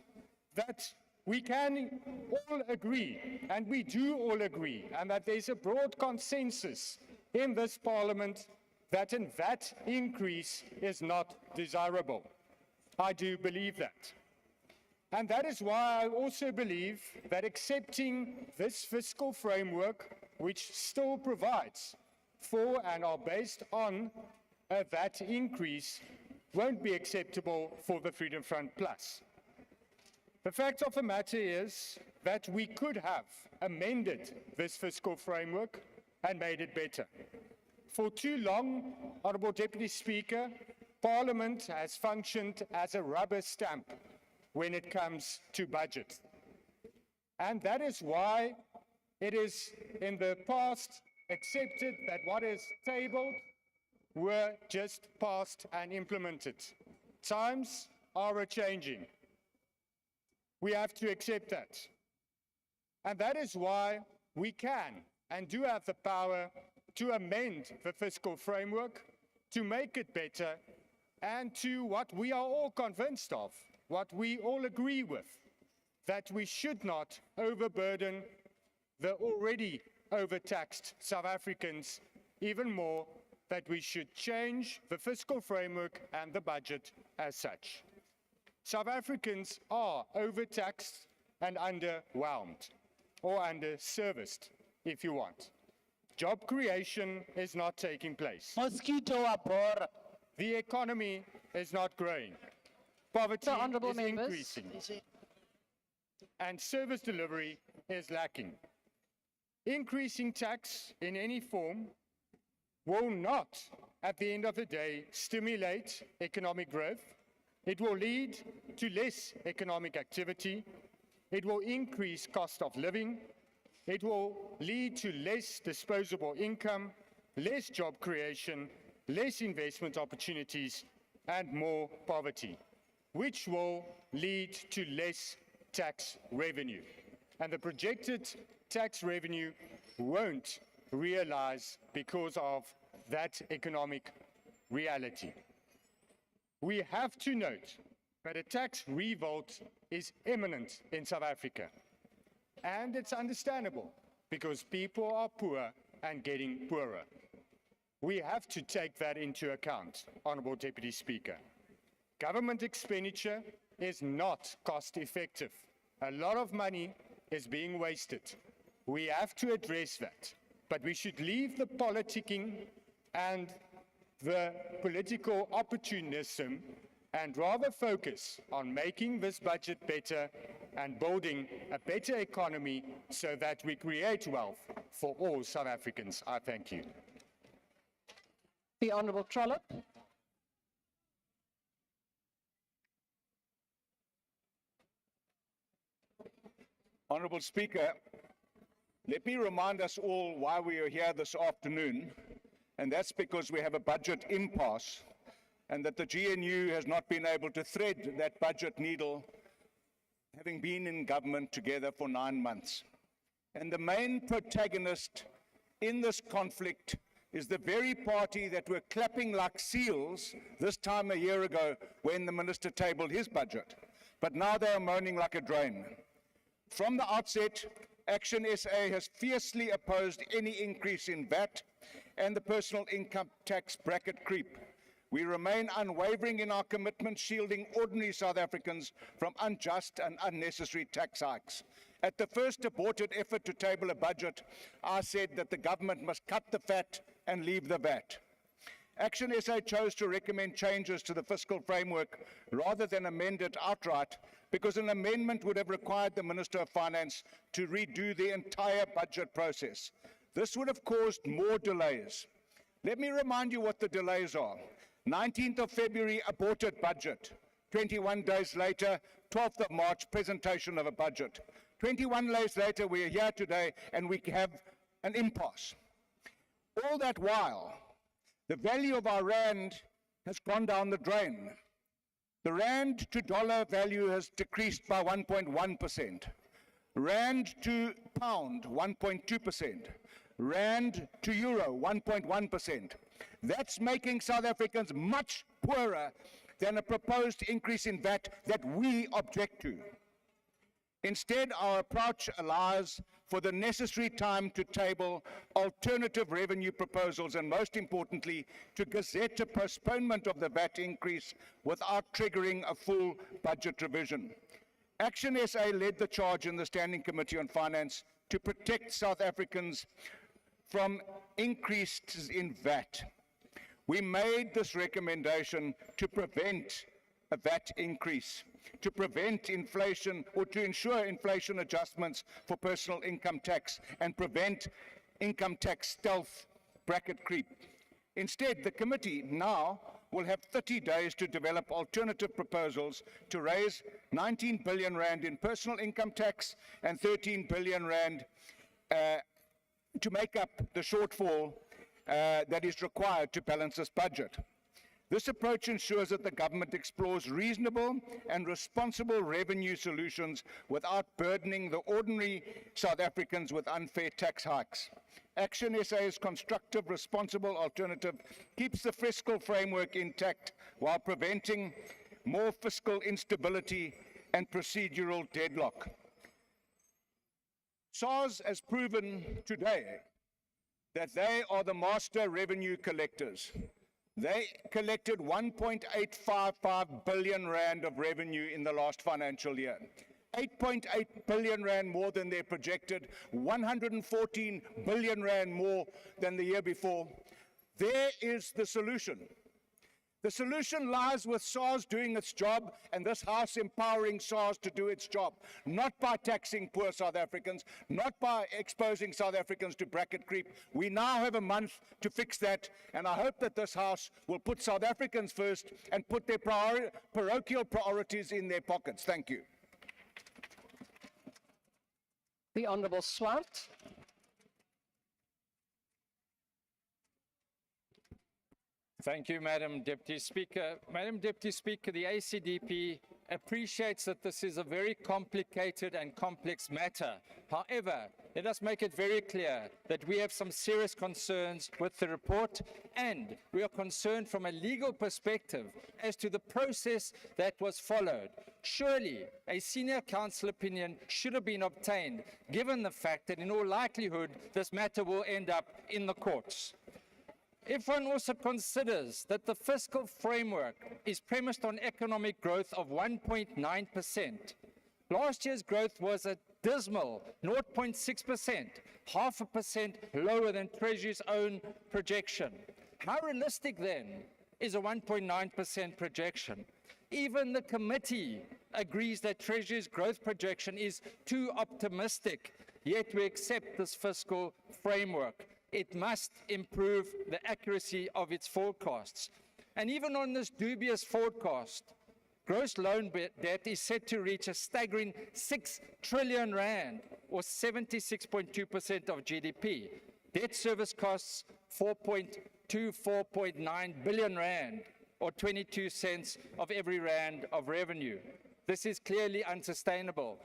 that we can all agree, and we do all agree, and that there's a broad consensus in this Parliament that a VAT increase is not desirable. I do believe that. And that is why I also believe that accepting this fiscal framework, which still provides for and are based on a VAT increase, won't be acceptable for the Freedom Front Plus. The fact of the matter is that we could have amended this fiscal framework and made it better. For too long, Honourable Deputy Speaker, Parliament has functioned as a rubber stamp when it comes to budget. And that is why it is in the past accepted that what is tabled were just passed and implemented. Times are a-changing. We have to accept that. And that is why we can and do have the power to amend the fiscal framework, to make it better, and to what we are all convinced of, what we all agree with, that we should not overburden the already overtaxed South Africans even more, that we should change the fiscal framework and the budget as such. South Africans are overtaxed and underwhelmed, or underserviced, if you want. Job creation is not taking place. The economy is not growing. Poverty is increasing. And service delivery is lacking. Increasing tax in any form will not, at the end of the day, stimulate economic growth. It will lead to less economic activity. It will increase cost of living. It will lead to less disposable income, less job creation, less investment opportunities, and more poverty, which will lead to less tax revenue. And the projected tax revenue won't realize because of that economic reality. We have to note But a tax revolt is imminent in South Africa. And it's understandable because people are poor and getting poorer. We have to take that into account, Honourable Deputy Speaker. Government expenditure is not cost effective. A lot of money is being wasted. We have to address that. But we should leave the politicking and the political opportunism and rather focus on making this budget better and building a better economy so that we create wealth for all South Africans. I thank you. The Honourable Trollip. Honourable Speaker, let me remind us all why we are here this afternoon, and that's because we have a budget impasse and that the GNU has not been able to thread that budget needle, having been in government together for 9 months. And the main protagonist in this conflict is the very party that were clapping like seals this time a year ago when the minister tabled his budget. But now they are moaning like a drain. From the outset, Action SA has fiercely opposed any increase in VAT and the personal income tax bracket creep. We remain unwavering in our commitment shielding ordinary South Africans from unjust and unnecessary tax hikes. At the first aborted effort to table a budget, I said that the government must cut the fat and leave the VAT. Action SA chose to recommend changes to the fiscal framework rather than amend it outright because an amendment would have required the Minister of Finance to redo the entire budget process. This would have caused more delays. Let me remind you what the delays are. 19th of February, aborted budget. 21 days later, 12th of March, presentation of a budget. 21 days later, we are here today and we have an impasse. All that while, the value of our rand has gone down the drain. The rand to dollar value has decreased by 1.1%. Rand to pound, 1.2%. Rand to euro, 1.1%. That's making South Africans much poorer than a proposed increase in VAT that we object to. Instead, our approach allows for the necessary time to table alternative revenue proposals and, most importantly, to gazette a postponement of the VAT increase without triggering a full budget revision. Action SA led the charge in the Standing Committee on Finance to protect South Africans from increases in VAT. We made this recommendation to prevent a VAT increase, to prevent inflation or to ensure inflation adjustments for personal income tax and prevent income tax stealth bracket creep. Instead, the committee now will have 30 days to develop alternative proposals to raise 19 billion rand in personal income tax and 13 billion rand to make up the shortfall that is required to balance this budget. This approach ensures that the government explores reasonable and responsible revenue solutions without burdening the ordinary South Africans with unfair tax hikes. Action SA's constructive, responsible alternative keeps the fiscal framework intact while preventing more fiscal instability and procedural deadlock. SARS has proven today that they are the master revenue collectors. They collected 1.855 billion rand of revenue in the last financial year. 8.8 billion rand more than they projected, 114 billion rand more than the year before. There is the solution. The solution lies with SARS doing its job and this House empowering SARS to do its job, not by taxing poor South Africans, not by exposing South Africans to bracket creep. We now have a month to fix that, and I hope that this House will put South Africans first and put their parochial priorities in their pockets. Thank you. The Honourable Swart. Thank you, Madam Deputy Speaker. Madam Deputy Speaker, the ACDP appreciates that this is a very complicated and complex matter. However, let us make it very clear that we have some serious concerns with the report, and we are concerned from a legal perspective as to the process that was followed. Surely, a senior counsel opinion should have been obtained, given the fact that in all likelihood, this matter will end up in the courts. If one also considers that the fiscal framework is premised on economic growth of 1.9%, last year's growth was a dismal 0.6%, 0.5% lower than Treasury's own projection. How realistic then is a 1.9% projection? Even the committee agrees that Treasury's growth projection is too optimistic, yet we accept this fiscal framework. It must improve the accuracy of its forecasts. And even on this dubious forecast, gross loan debt is set to reach a staggering 6 trillion rand, or 76.2% of GDP. Debt service costs 4.9 billion rand, or 22 cents of every rand of revenue. This is clearly unsustainable.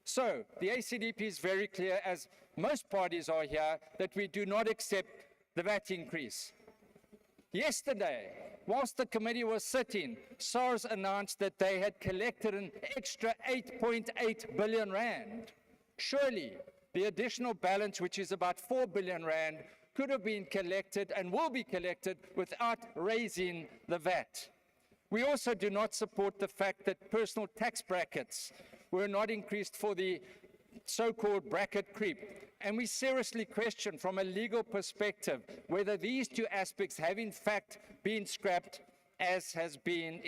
So the ACDP is very clear, as most parties are here, that we do not accept the VAT increase. Yesterday, whilst the committee was sitting, SARS announced that they had collected an extra 8.8 billion rand. Surely, the additional balance, which is about 4 billion rand, could have been collected and will be collected without raising the VAT. We also do not support the fact that personal tax brackets were not increased for the so-called bracket creep. And we seriously question from a legal perspective whether these two aspects have in fact been scrapped as has been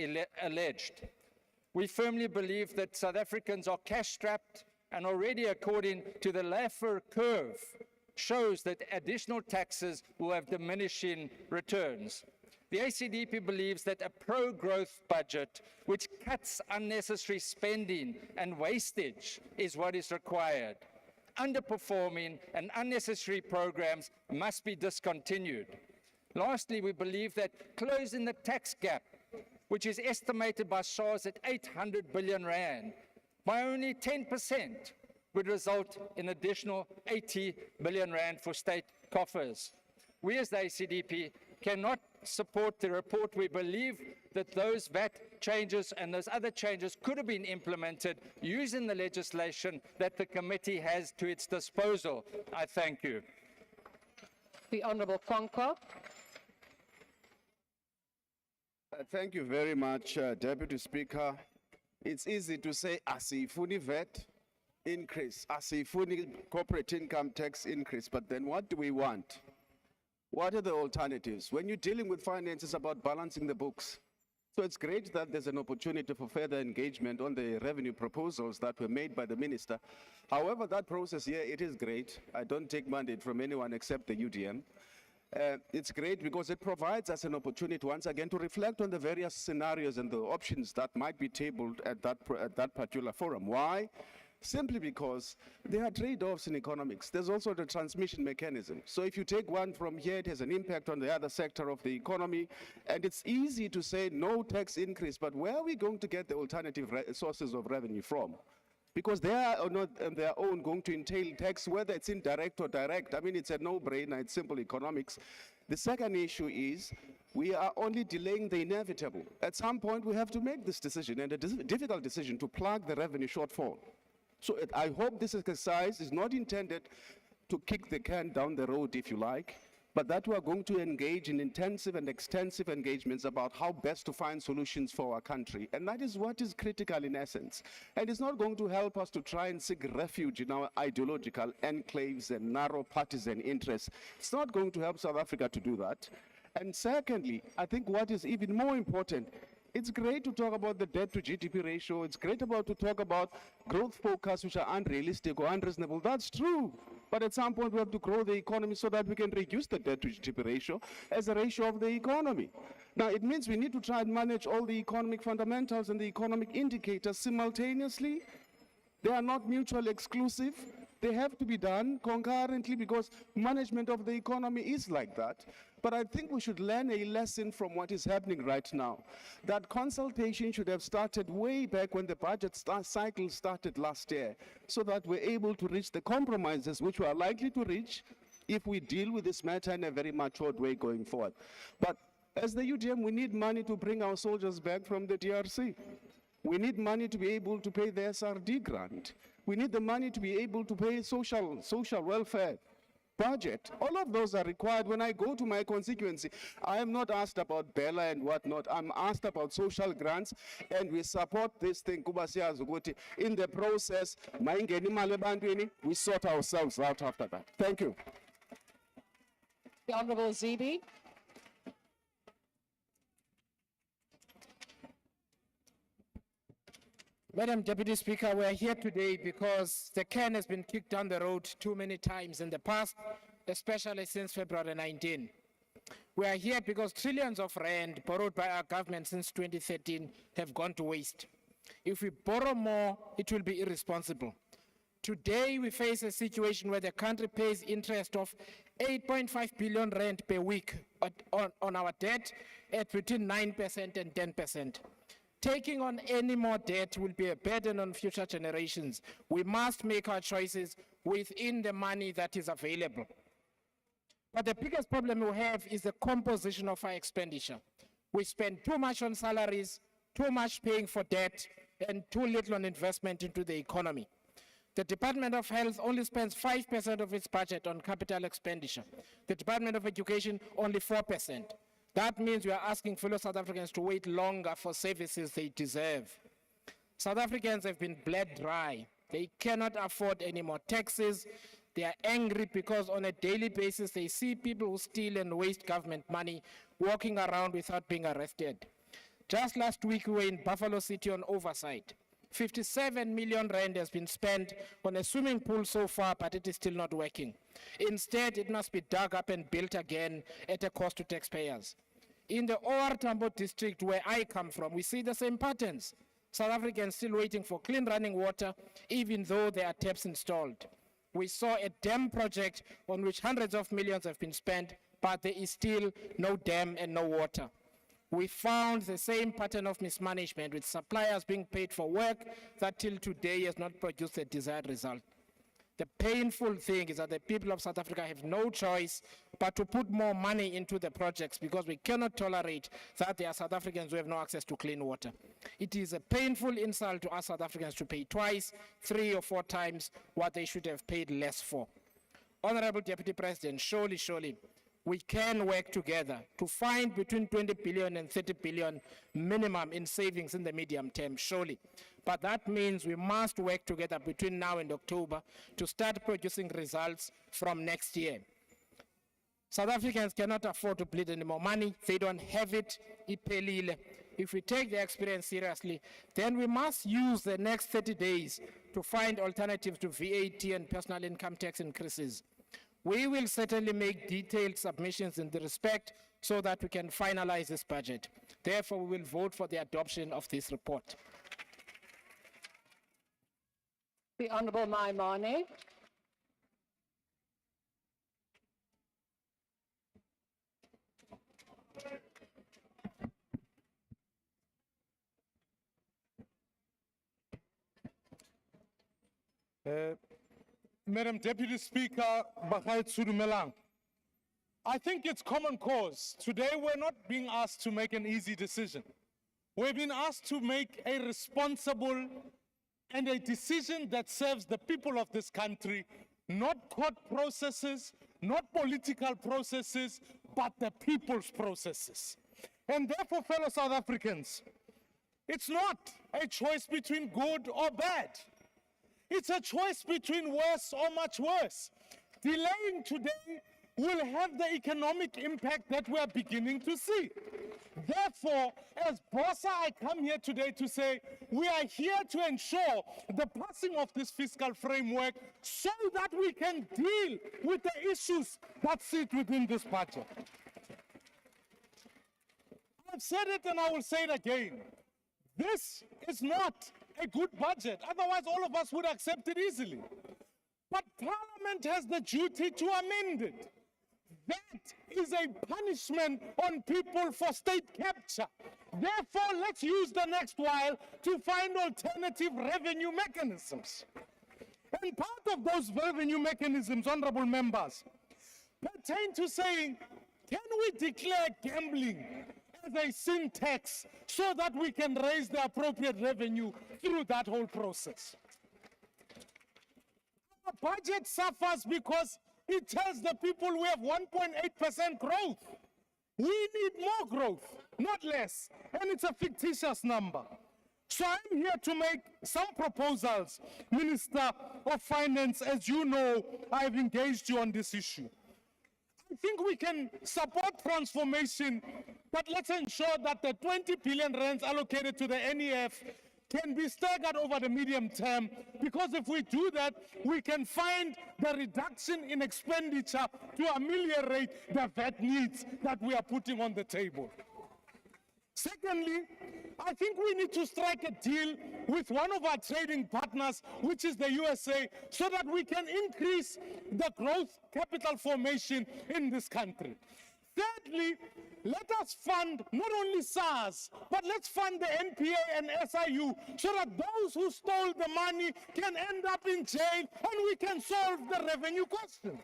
alleged. We firmly believe that South Africans are cash-strapped, and already according to the Laffer curve shows that additional taxes will have diminishing returns. The ACDP believes that a pro-growth budget which cuts unnecessary spending and wastage is what is required. Underperforming and unnecessary programs must be discontinued. Lastly, we believe that closing the tax gap, which is estimated by SARS at 800 billion rand, by only 10% would result in additional 80 billion rand for state coffers. We as the ACDP cannot support the report. We believe that those VAT changes and those other changes could have been implemented using the legislation that the committee has to its disposal. I thank you. The Honourable Kwankwa. Thank you very much, Deputy Speaker. It's easy to say, asifuni VAT increase, asifuni corporate income tax increase, but then what do we want? What are the alternatives? When you're dealing with finance, it's about balancing the books. So it's great that there's an opportunity for further engagement on the revenue proposals that were made by the minister. However, that process here, it is great. I don't take mandate from anyone except the UDM. It's great because it provides us an opportunity once again to reflect on the various scenarios and the options that might be tabled at that particular forum. Why? Simply because there are trade-offs in economics. There's also the transmission mechanism. So if you take one from here, it has an impact on the other sector of the economy. And it's easy to say no tax increase, but where are we going to get the alternative sources of revenue from? Because they are not on their own going to entail tax, whether it's indirect or direct. I mean, it's a no-brainer, it's simple economics. The second issue is we are only delaying the inevitable. At some point, we have to make this decision, and a difficult decision, to plug the revenue shortfall. So I hope this exercise is not intended to kick the can down the road, if you like, but that we are going to engage in intensive and extensive engagements about how best to find solutions for our country. And that is what is critical in essence. And it's not going to help us to try and seek refuge in our ideological enclaves and narrow partisan interests. It's not going to help South Africa to do that. And secondly, I think what is even more important, it's great to talk about the debt to GDP ratio. It's great to talk about growth forecasts which are unrealistic or unreasonable. That's true. But at some point, we have to grow the economy so that we can reduce the debt to GDP ratio as a ratio of the economy. Now, it means we need to try and manage all the economic fundamentals and the economic indicators simultaneously. They are not mutually exclusive. They have to be done concurrently because management of the economy is like that. But I think we should learn a lesson from what is happening right now. That consultation should have started way back when the budget cycle started last year, so that we're able to reach the compromises which we are likely to reach if we deal with this matter in a very matured way going forward. But as the UDM, we need money to bring our soldiers back from the DRC. We need money to be able to pay the SRD grant. We need the money to be able to pay social welfare budget. All of those are required. When I go to my constituency, I am not asked about Bella and whatnot. I'm asked about social grants, and we support this thing. In the process, we sort ourselves out after that. Thank you. The Honorable Zibi. Madam Deputy Speaker, we are here today because the can has been kicked down the road too many times in the past, especially since February 19. We are here because trillions of rand borrowed by our government since 2013 have gone to waste. If we borrow more, it will be irresponsible. Today, we face a situation where the country pays interest of 8.5 billion rand per week on our debt at between 9% and 10%. Taking on any more debt will be a burden on future generations. We must make our choices within the money that is available. But the biggest problem we have is the composition of our expenditure. We spend too much on salaries, too much paying for debt, and too little on investment into the economy. The Department of Health only spends 5% of its budget on capital expenditure. The Department of Education only 4%. That means we are asking fellow South Africans to wait longer for services they deserve. South Africans have been bled dry. They cannot afford any more taxes. They are angry because on a daily basis they see people who steal and waste government money walking around without being arrested. Just last week we were in Buffalo City on oversight. 57 million rand has been spent on a swimming pool so far, but it is still not working. Instead, it must be dug up and built again at a cost to taxpayers. In the OR Tambo district where I come from, we see the same patterns. South Africans still waiting for clean running water, even though there are taps installed. We saw a dam project on which hundreds of millions have been spent, but there is still no dam and no water. We found the same pattern of mismanagement, with suppliers being paid for work that till today has not produced the desired result. The painful thing is that the people of South Africa have no choice but to put more money into the projects, because we cannot tolerate that there are South Africans who have no access to clean water. It is a painful insult to us South Africans to pay twice, 3 or 4 times what they should have paid less for. Honorable Deputy President, surely, we can work together to find between 20 billion and 30 billion minimum in savings in the medium term, surely. But that means we must work together between now and October to start producing results from next year. South Africans cannot afford to bleed any more money. They don't have it. If we take the experience seriously, then we must use the next 30 days to find alternatives to VAT and personal income tax increases. We will certainly make detailed submissions in the respect so that we can finalize this budget. Therefore, we will vote for the adoption of this report. The Honorable Maimane. Madam Deputy Speaker, I think it's common cause. Today we're not being asked to make an easy decision. We're being asked to make a responsible and a decision that serves the people of this country, not court processes, not political processes, but the people's processes. And therefore, fellow South Africans, it's not a choice between good or bad. It's a choice between worse or much worse. Delaying today will have the economic impact that we are beginning to see. Therefore, as Bossa, I come here today to say we are here to ensure the passing of this fiscal framework so that we can deal with the issues that sit within this budget. I've said it and I will say it again. This is not a good budget. Otherwise, all of us would accept it easily. but Parliament has the duty to amend it. That is a punishment on people for state capture. Therefore, let's use the next while to find alternative revenue mechanisms. And part of those revenue mechanisms, honorable members, pertain to saying, can we declare gambling as a sin tax so that we can raise the appropriate revenue through that whole process? Our budget suffers because it tells the people we have 1.8% growth. We need more growth, not less, and it's a fictitious number. So I'm here to make some proposals, Minister of Finance. As you know, I've engaged you on this issue. I think we can support transformation, but let's ensure that the 20 billion rands allocated to the NEF can be staggered over the medium term, because if we do that, we can find the reduction in expenditure to ameliorate the VAT needs that we are putting on the table. Secondly, I think we need to strike a deal with one of our trading partners, which is the USA, so that we can increase the growth capital formation in this country. Thirdly, let us fund not only SARS, but let's fund the NPA and SIU so that those who stole the money can end up in jail and we can solve the revenue question.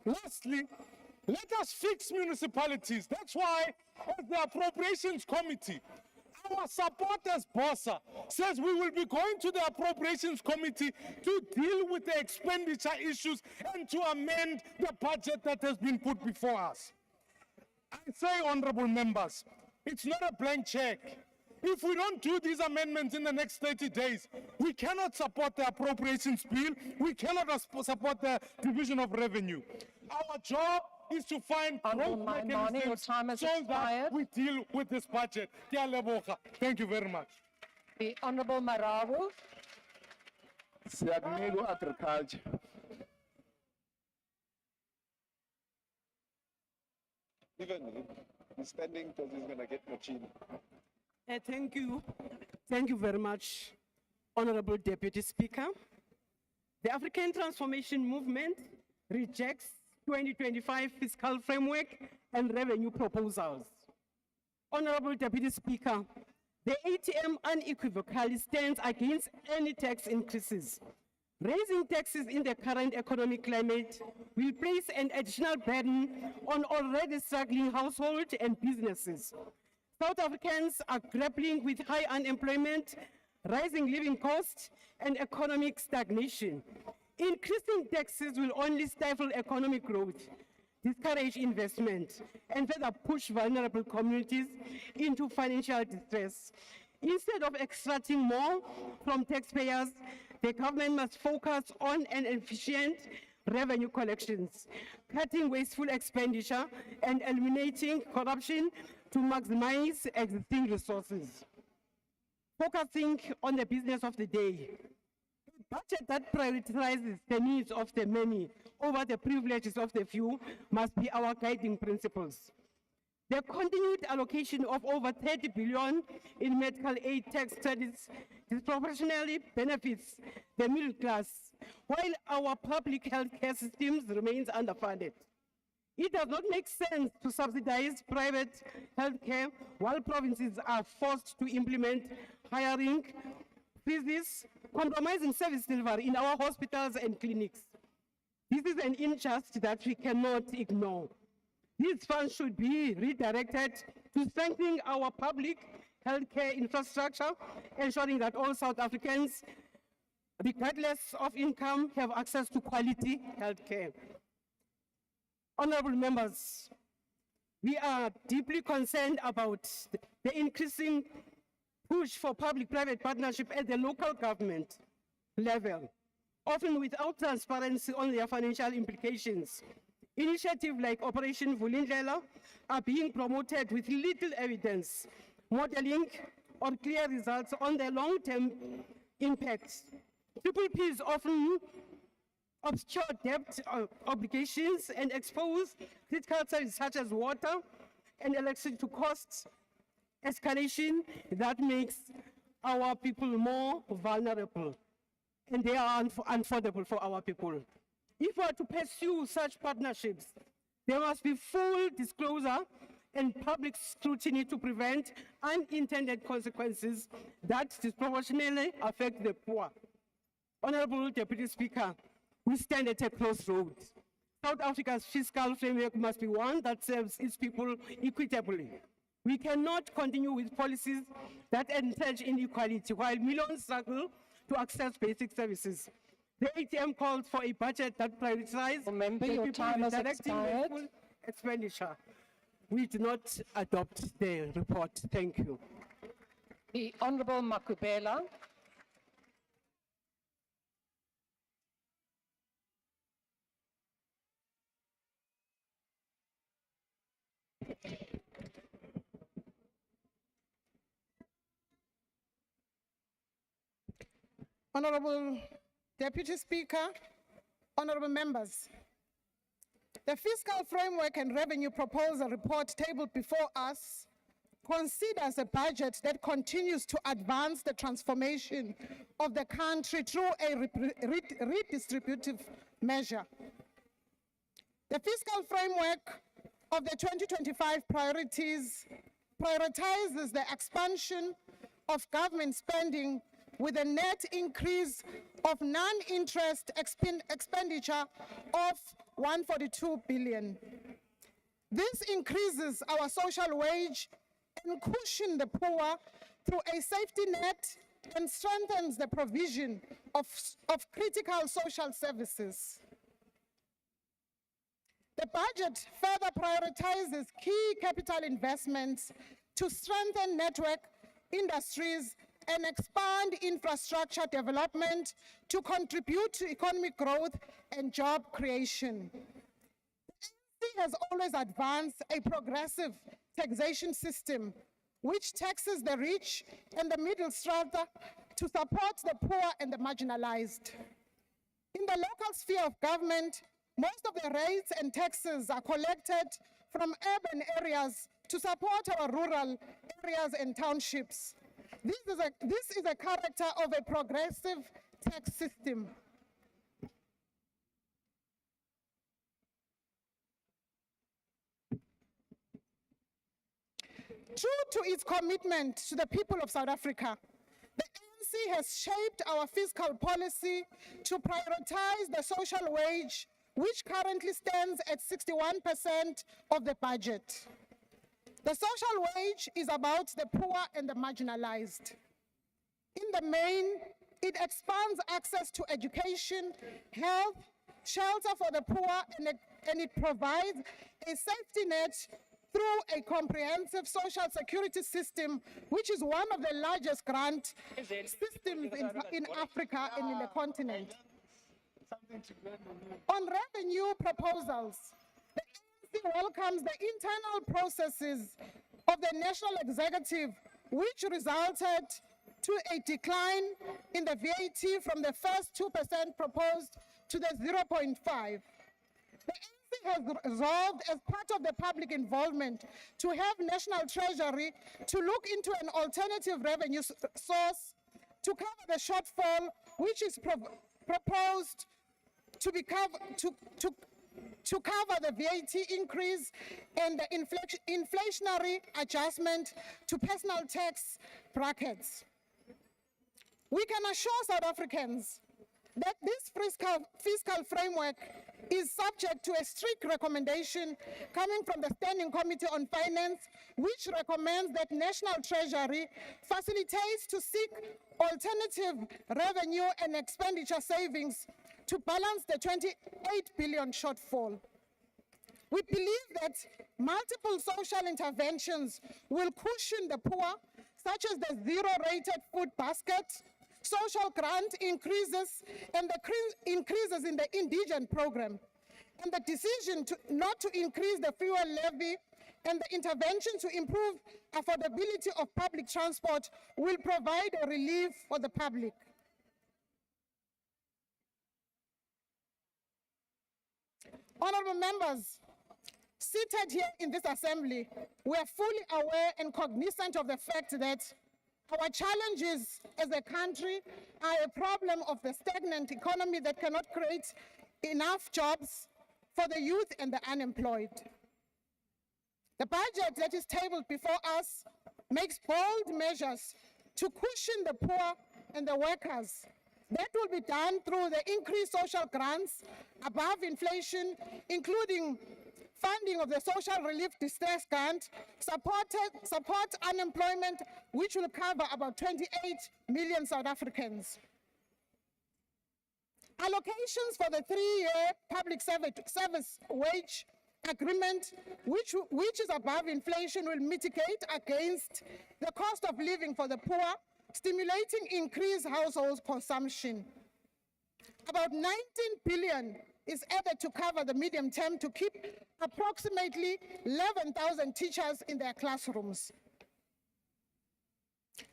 Lastly, let us fix municipalities. That's why, as the Appropriations Committee, our support as BOSA says we will be going to the Appropriations Committee to deal with the expenditure issues and to amend the budget that has been put before us. I say, honorable members, it's not a blank check. If we don't do these amendments in the next 30 days, we cannot support the appropriations bill, we cannot support the division of revenue. Our job is to find growth mechanisms so that we deal with this budget. Thank you very much. The Honorable Maravu. Siyakunika agriculture. Even he's spending because he's going to get machine. Thank you. Thank you very much, Honorable Deputy Speaker. The African Transformation Movement rejects 2025 fiscal framework and revenue proposals. Honorable Deputy Speaker, the ATM unequivocally stands against any tax increases. Raising taxes in the current economic climate will place an additional burden on already struggling households and businesses. South Africans are grappling with high unemployment, rising living costs, and economic stagnation. Increasing taxes will only stifle economic growth, discourage investment, and further push vulnerable communities into financial distress. Instead of extracting more from taxpayers, the government must focus on an efficient revenue collections, cutting wasteful expenditure, and eliminating corruption to maximize existing resources. Focusing on the business of the day, a budget that prioritizes the needs of the many over the privileges of the few must be our guiding principles. The continued allocation of over 30 billion in medical aid tax credits disproportionately benefits the middle class, while our public health care systems remains underfunded. It does not make sense to subsidize private health care while provinces are forced to implement hiring freezes, compromising service delivery in our hospitals and clinics. This is an injustice that we cannot ignore. These funds should be redirected to strengthening our public healthcare infrastructure, ensuring that all South Africans, regardless of income, have access to quality healthcare. Honorable members, we are deeply concerned about the increasing push for public-private partnership at the local government level, often without transparency on their financial implications. Initiatives like Operation Vulindlela are being promoted with little evidence, modeling, or clear results on their long-term impacts. PPPs often obscure debt obligations and expose critical services such as water and electricity to cost escalation that makes our people more vulnerable. and they are unaffordable for our people. If we are to pursue such partnerships, there must be full disclosure and public scrutiny to prevent unintended consequences that disproportionately affect the poor. Honorable Deputy Speaker, we stand at a crossroads. South Africa's fiscal framework must be one that serves its people equitably. We cannot continue with policies that entrench inequality while millions struggle to access basic services. The ATM calls for a budget that prioritizes Remember, your time has expired. full expenditure. We do not adopt the report. Thank you. The Honorable Makubela. Honorable Deputy Speaker, honorable members, the Fiscal Framework and Revenue Proposal report tabled before us considers a budget that continues to advance the transformation of the country through a redistributive measure. The Fiscal Framework of the 2025 priorities prioritizes the expansion of government spending with a net increase of non-interest expenditure of 142 billion. This increases our social wage and cushions the poor through a safety net and strengthens the provision of critical social services. The budget further prioritizes key capital investments to strengthen network industries and expand infrastructure development to contribute to economic growth and job creation. The ANC has always advanced a progressive taxation system which taxes the rich and the middle strata to support the poor and the marginalized. In the local sphere of government, most of the rates and taxes are collected from urban areas to support our rural areas and townships. This is a character of a progressive tax system. True to its commitment to the people of South Africa, the ANC has shaped our fiscal policy to prioritize the social wage, which currently stands at 61% of the budget. The social wage is about the poor and the marginalized. In the main, it expands access to education, health, shelter for the poor, and it provides a safety net through a comprehensive social security system, which is one of the largest grant systems in Africa and in the continent. On revenue proposals, the ANC welcomes the internal processes of the National Executive, which resulted to a decline in the VAT from the first 2% proposed to the 0.5. The ANC has resolved, as part of the public involvement, to have National Treasury to look into an alternative revenue source to cover the shortfall, which is proposed to cover the VAT increase and the inflationary adjustment to personal tax brackets. We can assure South Africans that this fiscal framework is subject to a strict recommendation coming from the Standing Committee on Finance, which recommends that National Treasury facilitates to seek alternative revenue and expenditure savings to balance the 28 billion shortfall. We believe that multiple social interventions will cushion the poor, such as the zero-rated food basket, social grant increases, and the increases in the indigent program. And the decision not to increase the fuel levy and the intervention to improve affordability of public transport will provide a relief for the public. Honorable members, seated here in this assembly, we are fully aware and cognizant of the fact that Our challenges as a country are a problem of the stagnant economy that cannot create enough jobs for the youth and the unemployed. The budget that is tabled before us makes bold measures to cushion the poor and the workers. That will be done through the increased social grants above inflation, including funding of the social relief distress grant, support unemployment, which will cover about 28 million South Africans. Allocations for the 3-year public service wage agreement, which is above inflation, will mitigate against the cost of living for the poor, stimulating increased household consumption. About 19 billion is added to cover the medium term to keep approximately 11,000 teachers in their classrooms.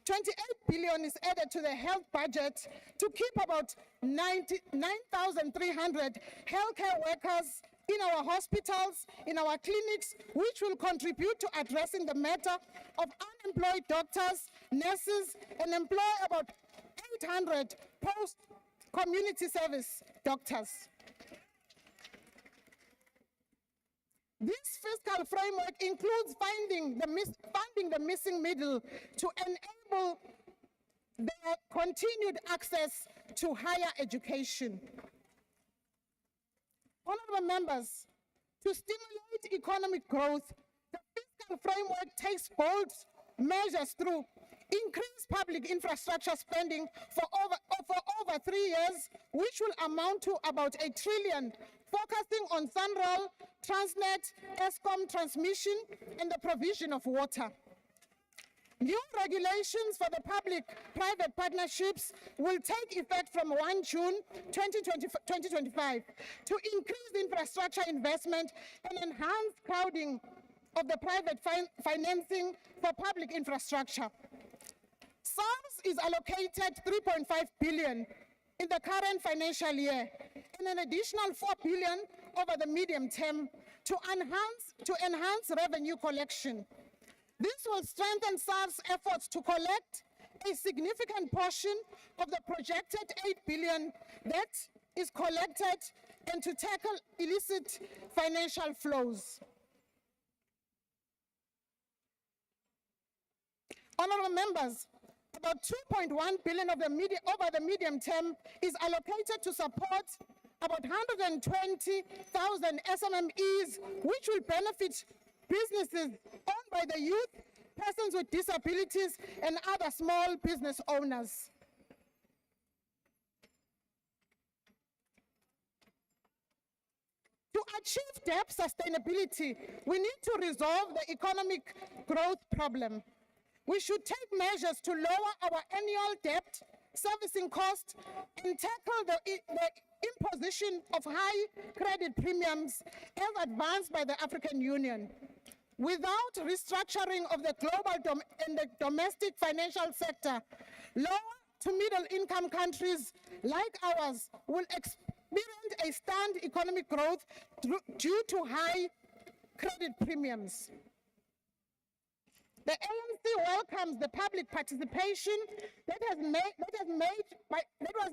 28 billion is added to the health budget to keep about 9,300 healthcare workers in our hospitals, in our clinics, which will contribute to addressing the matter of unemployed doctors, nurses, and employ about 800 post-community service doctors. This fiscal framework includes funding the missing middle to enable their continued access to higher education. Honorable members, to stimulate economic growth, the fiscal framework takes bold measures through increased public infrastructure spending for over 3 years, which will amount to about 1 trillion, focusing on SANRAL, Transnet, Eskom transmission, and the provision of water. New regulations for the public-private partnerships will take effect from 1 June 2025 to increase infrastructure investment and enhance crowding of the private financing for public infrastructure. SARS is allocated 3.5 billion in the current financial year and an additional 4 billion over the medium term to enhance revenue collection. This will strengthen SARS' efforts to collect a significant portion of the projected 8 billion that is collected and to tackle illicit financial flows. Honorable members, about 2.1 billion over the medium term is allocated to support about 120,000 SMMEs, which will benefit businesses owned by the youth, persons with disabilities, and other small business owners. To achieve debt sustainability, we need to resolve the economic growth problem. We should take measures to lower our annual debt servicing cost and tackle the imposition of high credit premiums as advanced by the African Union. Without restructuring of the global and the domestic financial sector, lower to middle income countries like ours will experience a stunned economic growth due to high credit premiums. The ANC welcomes the public participation that was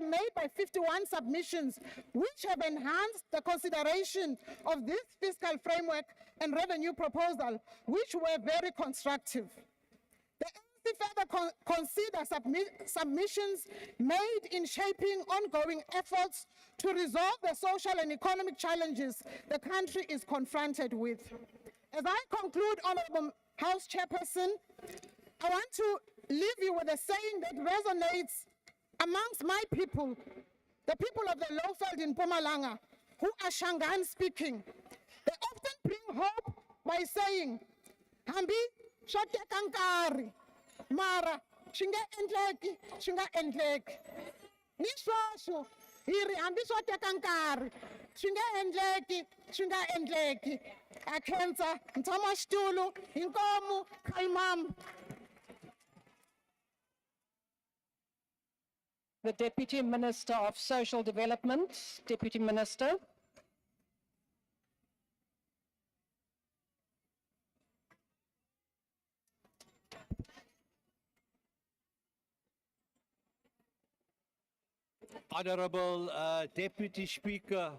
made by 51 submissions, which have enhanced the consideration of this fiscal framework and revenue proposal, which were very constructive. The ANC further considers submissions made in shaping ongoing efforts to resolve the social and economic challenges the country is confronted with. As I conclude, Honorable House Chairperson, I want to leave you with a saying that resonates amongst my people, the people of the Lowveld in Mpumalanga, who are Shangaan speaking. They often bring hope by saying, Hambi shote kankari, mara shinga endleki. Nishwashu, hiri hambi shote kankari, shinga endleki. Akenza, ntama stulu, inkomu, kalmam. The Deputy Minister of Social Development, Deputy Minister. Honorable Deputy Speaker,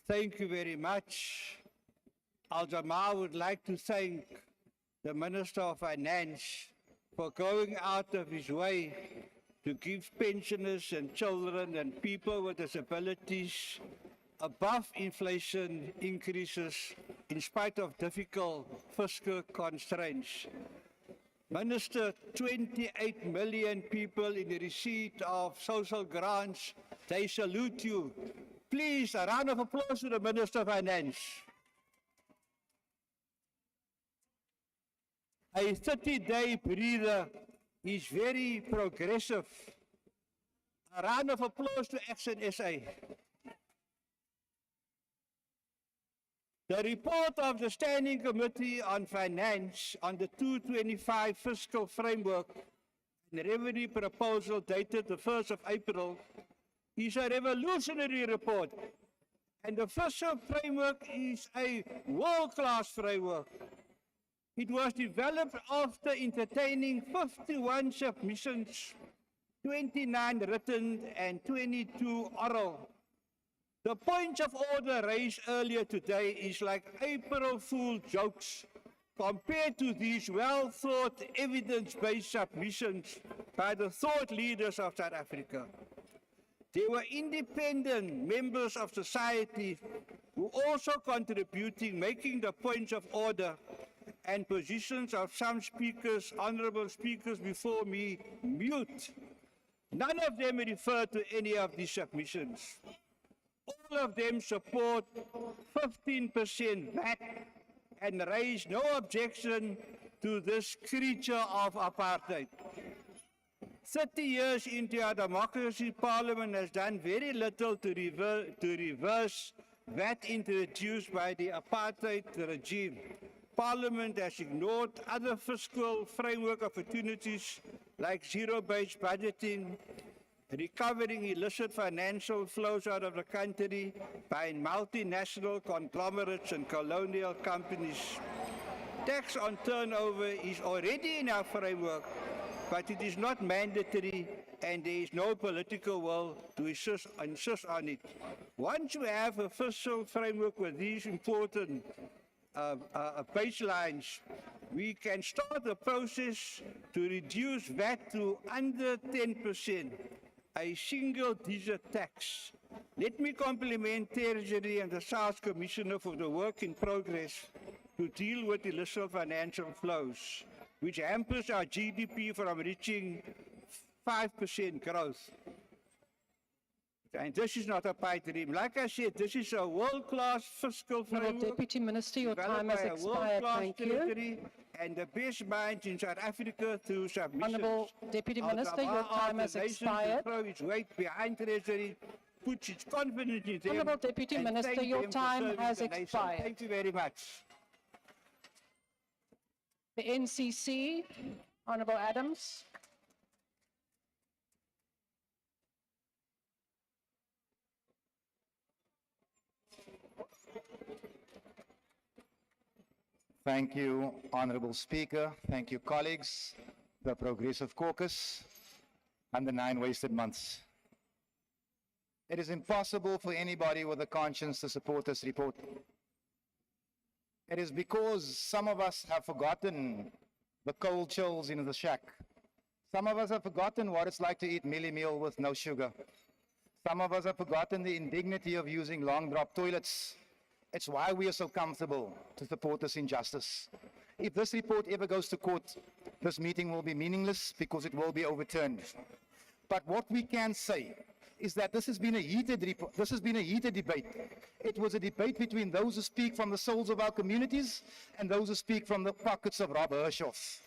thank you very much. Al-Jamaa would like to thank the Minister of Finance for going out of his way to give pensioners and children and people with disabilities above inflation increases in spite of difficult fiscal constraints. Minister, 28 million people in the receipt of social grants, they salute you. Please, a round of applause to the Minister of Finance. A 30-day breather is very progressive. A round of applause to Action SA. The report of the Standing Committee on Finance on the 2025 fiscal framework and revenue proposal dated the 1st of April is a revolutionary report. And the fiscal framework is a world-class framework. It was developed after entertaining 51 submissions, 29 written and 22 oral. The point of order raised earlier today is like April Fool jokes compared to these well-thought, evidence-based submissions by the thought leaders of South Africa. There were independent members of society who also contributing, making the points of order and positions of some speakers, honorable speakers before me, mute. None of them refer to any of these submissions. All of them support 15% VAT and raise no objection to this creature of apartheid. 30 years into our democracy, Parliament has done very little to reverse VAT introduced by the apartheid regime. Parliament has ignored other fiscal framework opportunities like zero-based budgeting, recovering illicit financial flows out of the country by multinational conglomerates and colonial companies. Tax on turnover is already in our framework, but it is not mandatory and there is no political will to insist on it. Once we have a fiscal framework with these important baselines, we can start the process to reduce VAT to under 10%, a single-digit tax. Let me compliment Treasury and the SARS Commissioner for the work in progress to deal with illicit financial flows, which hampers our GDP from reaching 5% growth. And this is not a pipe dream. Like I said, this is a world-class fiscal framework. Deputy Minister, your time has expired. Thank you. And the best minds in South Africa through submissions. Honourable Deputy Minister, your time has expired. Throw its weight behind Treasury, puts its confidence in them. Honourable Deputy and Minister, thank your them for time serving has the nation. expired. Thank you very much. The NCC, Honourable Adams. Thank you, Honorable Speaker. Thank you, colleagues, the Progressive Caucus, and the 9 wasted months. It is impossible for anybody with a conscience to support this report. It is because some of us have forgotten the cold chills in the shack. Some of us have forgotten what it's like to eat mealie meal with no sugar. Some of us have forgotten the indignity of using long drop toilets. It's why we are so comfortable to support this injustice. If this report ever goes to court, this meeting will be meaningless because it will be overturned. But what we can say is that this has been a heated debate. It was a debate between those who speak from the souls of our communities and those who speak from the pockets of Rob Hershoff.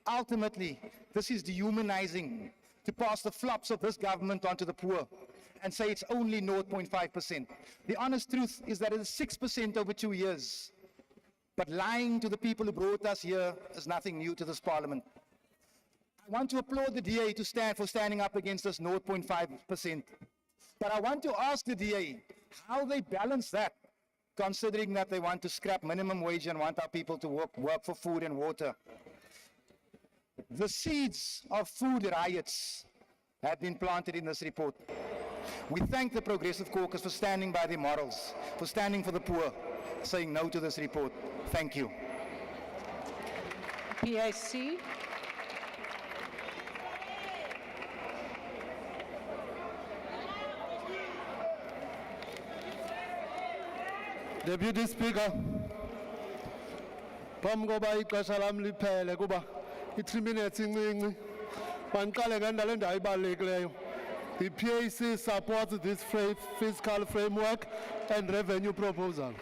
Ultimately, this is dehumanizing to pass the flops of this government onto the poor and say it's only 0.5%. The honest truth is that it is 6% over 2 years. But lying to the people who brought us here is nothing new to this parliament. I want to applaud the DA for standing up against this 0.5%. But I want to ask the DA how they balance that, considering that they want to scrap minimum wage and want our people to work for food and water. The seeds of food riots have been planted in this report. We thank the Progressive Caucus for standing by their morals, for standing for the poor, saying no to this report. Thank you. PIC. Deputy Speaker, phambi koba ixesha lam liphele kuba i-3 minutes incinci, mandiqale ngendaba ebalulekileyo. The PAC supports this fiscal framework and revenue proposal.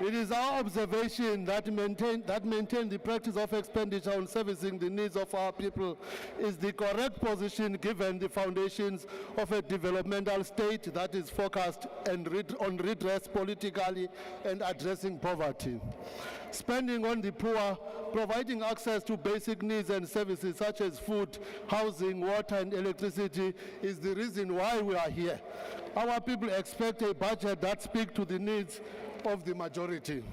It is our observation that maintain the practice of expenditure on servicing the needs of our people is the correct position given the foundations of a developmental state that is focused on redress politically and addressing poverty. Spending on the poor, providing access to basic needs and services such as food, housing, water and electricity is the reason why we are here. Our people expect a budget that speaks to the needs of the majority.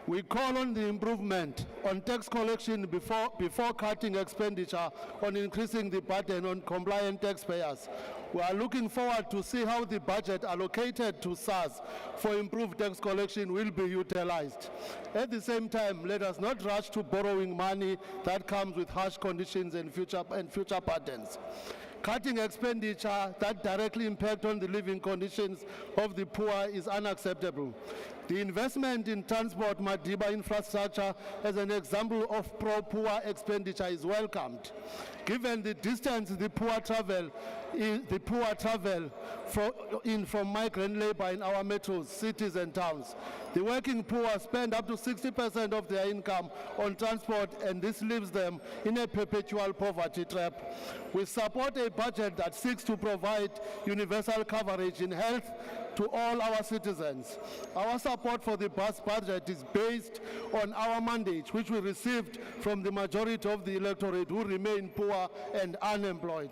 We call on the improvement on tax collection before cutting expenditure on increasing the burden on compliant taxpayers. We are looking forward to see how the budget allocated to SARS for improved tax collection will be utilized. At the same time, let us not rush to borrowing money that comes with harsh conditions and future patterns. Cutting expenditure that directly impact on the living conditions of the poor is unacceptable. The investment in transport Madiba infrastructure as an example of pro-poor expenditure is welcomed. Given the distance the poor travel from migrant labor in our metros, cities and towns. The working poor spend up to 60% of their income on transport, and this leaves them in a perpetual poverty trap. We support a budget that seeks to provide universal coverage in health to all our citizens. Our support for the budget is based on our mandate, which we received from the majority of the electorate who remain poor and unemployed.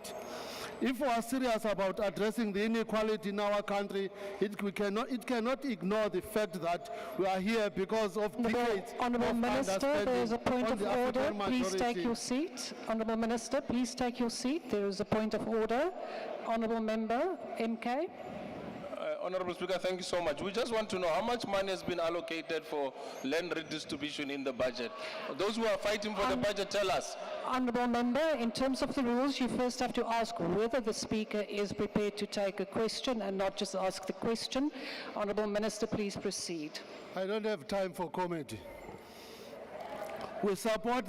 If we are serious about addressing the inequality in our country, it cannot ignore the fact that we are here because of decades Honourable of Minister, there is a point on of the order. African Please take majority. your seat. Honourable Minister, please take your seat. There is a point of order. Honourable Member, MK. Honorable Speaker, thank you so much. We just want to know how much money has been allocated for land redistribution in the budget. Those who are fighting for the budget, tell us. Honourable Member, in terms of the rules, you first have to ask whether the Speaker is prepared to take a question and not just ask the question. Honourable Minister, please proceed. I don't have time for comedy. We support,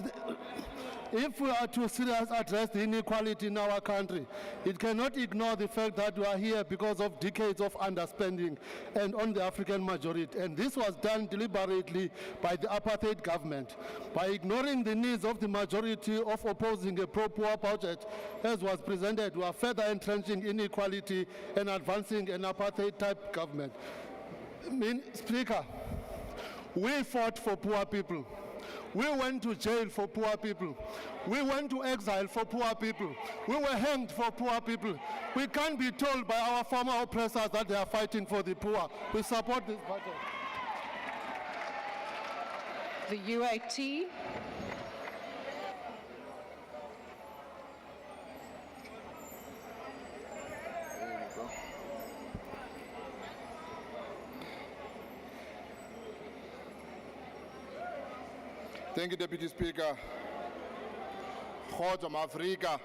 if we are to seriously address the inequality in our country, it cannot ignore the fact that we are here because of decades of underspending and on the African majority. And this was done deliberately by the apartheid government. By ignoring the needs of the majority of opposing a pro-poor budget, as was presented, we are further entrenching inequality and advancing an apartheid-type government. Speaker, we fought for poor people. We went to jail for poor people. We went to exile for poor people. We were hanged for poor people. We can't be told by our former oppressors that they are fighting for the poor. We support this budget. The UAT. Thank you, Deputy Speaker. Khotso Afrika.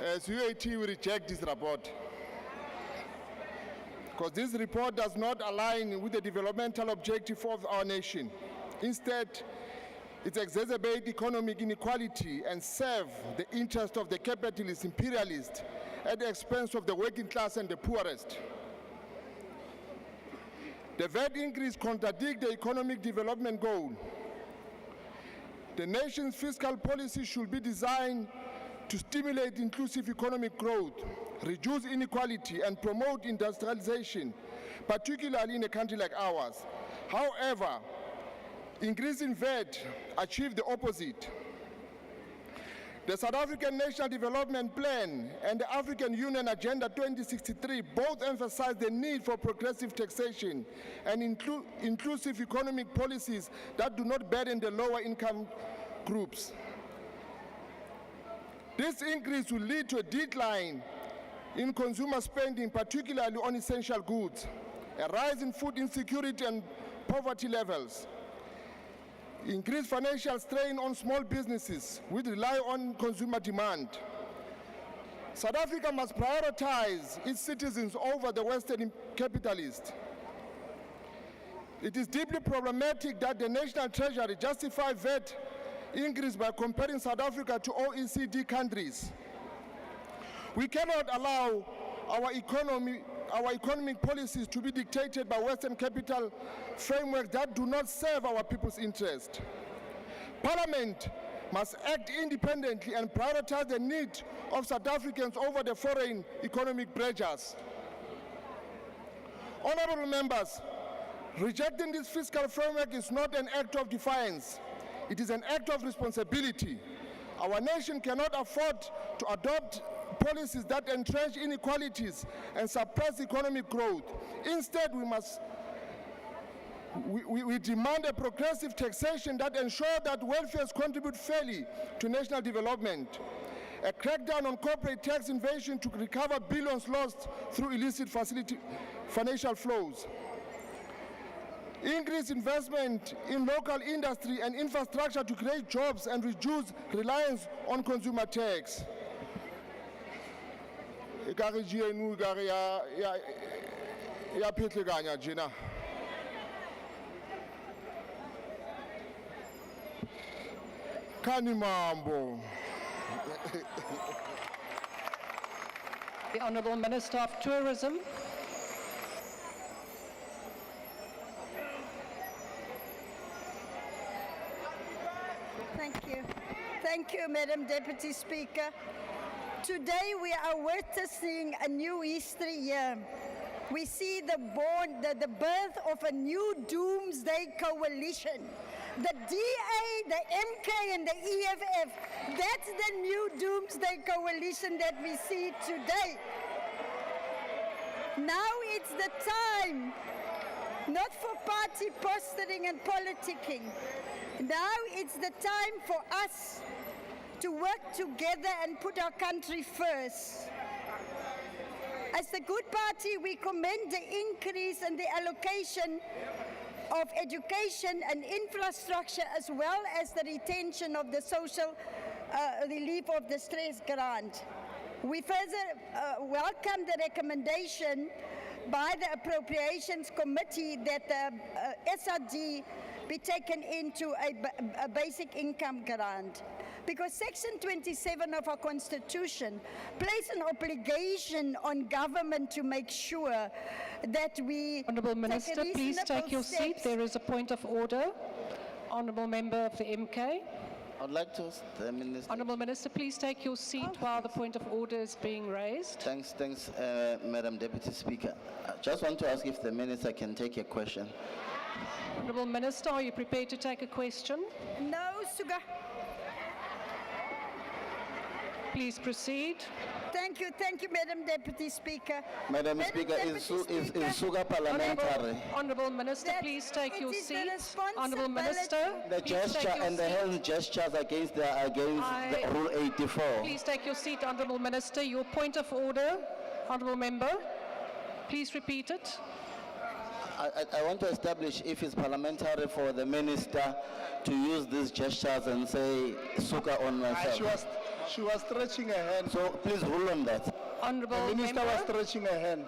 As UAT, we reject this report because this report does not align with the developmental objective of our nation. Instead, it exacerbates economic inequality and serves the interest of the capitalist imperialist at the expense of the working class and the poorest. The VAT increase contradicts the economic development goal. The nation's fiscal policy should be designed to stimulate inclusive economic growth, reduce inequality, and promote industrialization, particularly in a country like ours. However, increasing VAT achieves the opposite. The South African National Development Plan and the African Union Agenda 2063 both emphasize the need for progressive taxation and inclusive economic policies that do not burden the lower income groups. This increase will lead to a decline in consumer spending, particularly on essential goods, a rise in food insecurity and poverty levels, increased financial strain on small businesses which rely on consumer demand. South Africa must prioritize its citizens over the Western capitalists. It is deeply problematic that the National Treasury justify VAT increase by comparing South Africa to OECD countries. We cannot allow our economic policies to be dictated by Western capital frameworks that do not serve our people's interest. Parliament must act independently and prioritize the need of South Africans over the foreign economic pressures. Honorable members, rejecting this fiscal framework is not an act of defiance. It is an act of responsibility. Our nation cannot afford to adopt policies that entrench inequalities and suppress economic growth. Instead, we demand a progressive taxation that ensures that welfare contribute fairly to national development. A crackdown on corporate tax evasion to recover billions lost through illicit financial flows. Increase investment in local industry and infrastructure to create jobs and reduce reliance on consumer tax. Kanimambo. The Honourable Minister of Tourism. Thank you. Thank you, Madam Deputy Speaker. Today we are witnessing a new history here. We see the birth of a new doomsday coalition. The DA, the MK, and the EFF, that's the new doomsday coalition that we see today. Now it's the time, not for party posturing and politicking. Now it's the time for us to work together and put our country first. As the Good Party, we commend the increase in the allocation of education and infrastructure, as well as the retention of the social relief of distress grant. We further welcome the recommendation by the Appropriations Committee that the SRD be taken into a basic income grant. Because Section 27 of our Constitution places an obligation on government to make sure that we Honourable Minister, please take your seat. There is a point of order. Honourable Member of the MK. I'd like to, the Minister. Honourable Minister, please take your seat while the point of order is being raised. Thanks, Madam Deputy Speaker. I just want to ask if the Minister can take a question. Honourable Minister, are you prepared to take a question? No, Suga. Please proceed. Thank you, Madam Deputy Speaker. Madam Speaker, is Suga parliamentary? Honourable Minister, please take your seat. Honourable Minister, The gesture and the hand gestures against the Rule 84. Please take your seat, Honourable Minister. Your point of order, Honourable Member. Please repeat it. I want to establish if it's parliamentary for the Minister to use these gestures and say Suga on myself. She was stretching her hand. So please rule on that. Honourable The Minister Member, was stretching her hand.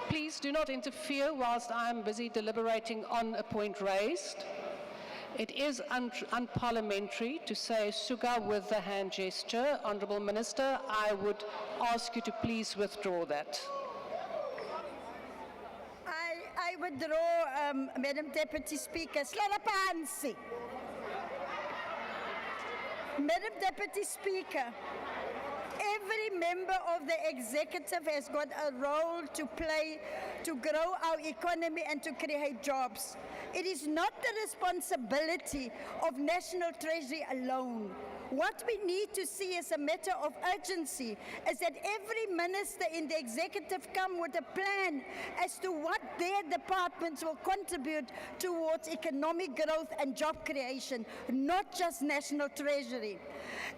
please do not interfere whilst I am busy deliberating on a point raised. It is unparliamentary to say Suga with the hand gesture. Honourable Minister, I would ask you to please withdraw that. I withdraw, Madam Deputy Speaker. Slalapansi. Madam Deputy Speaker, every member of the executive has got a role to play to grow our economy and to create jobs. It is not the responsibility of National Treasury alone. What we need to see as a matter of urgency is that every minister in the executive come with a plan as to what their departments will contribute towards economic growth and job creation, not just national treasury.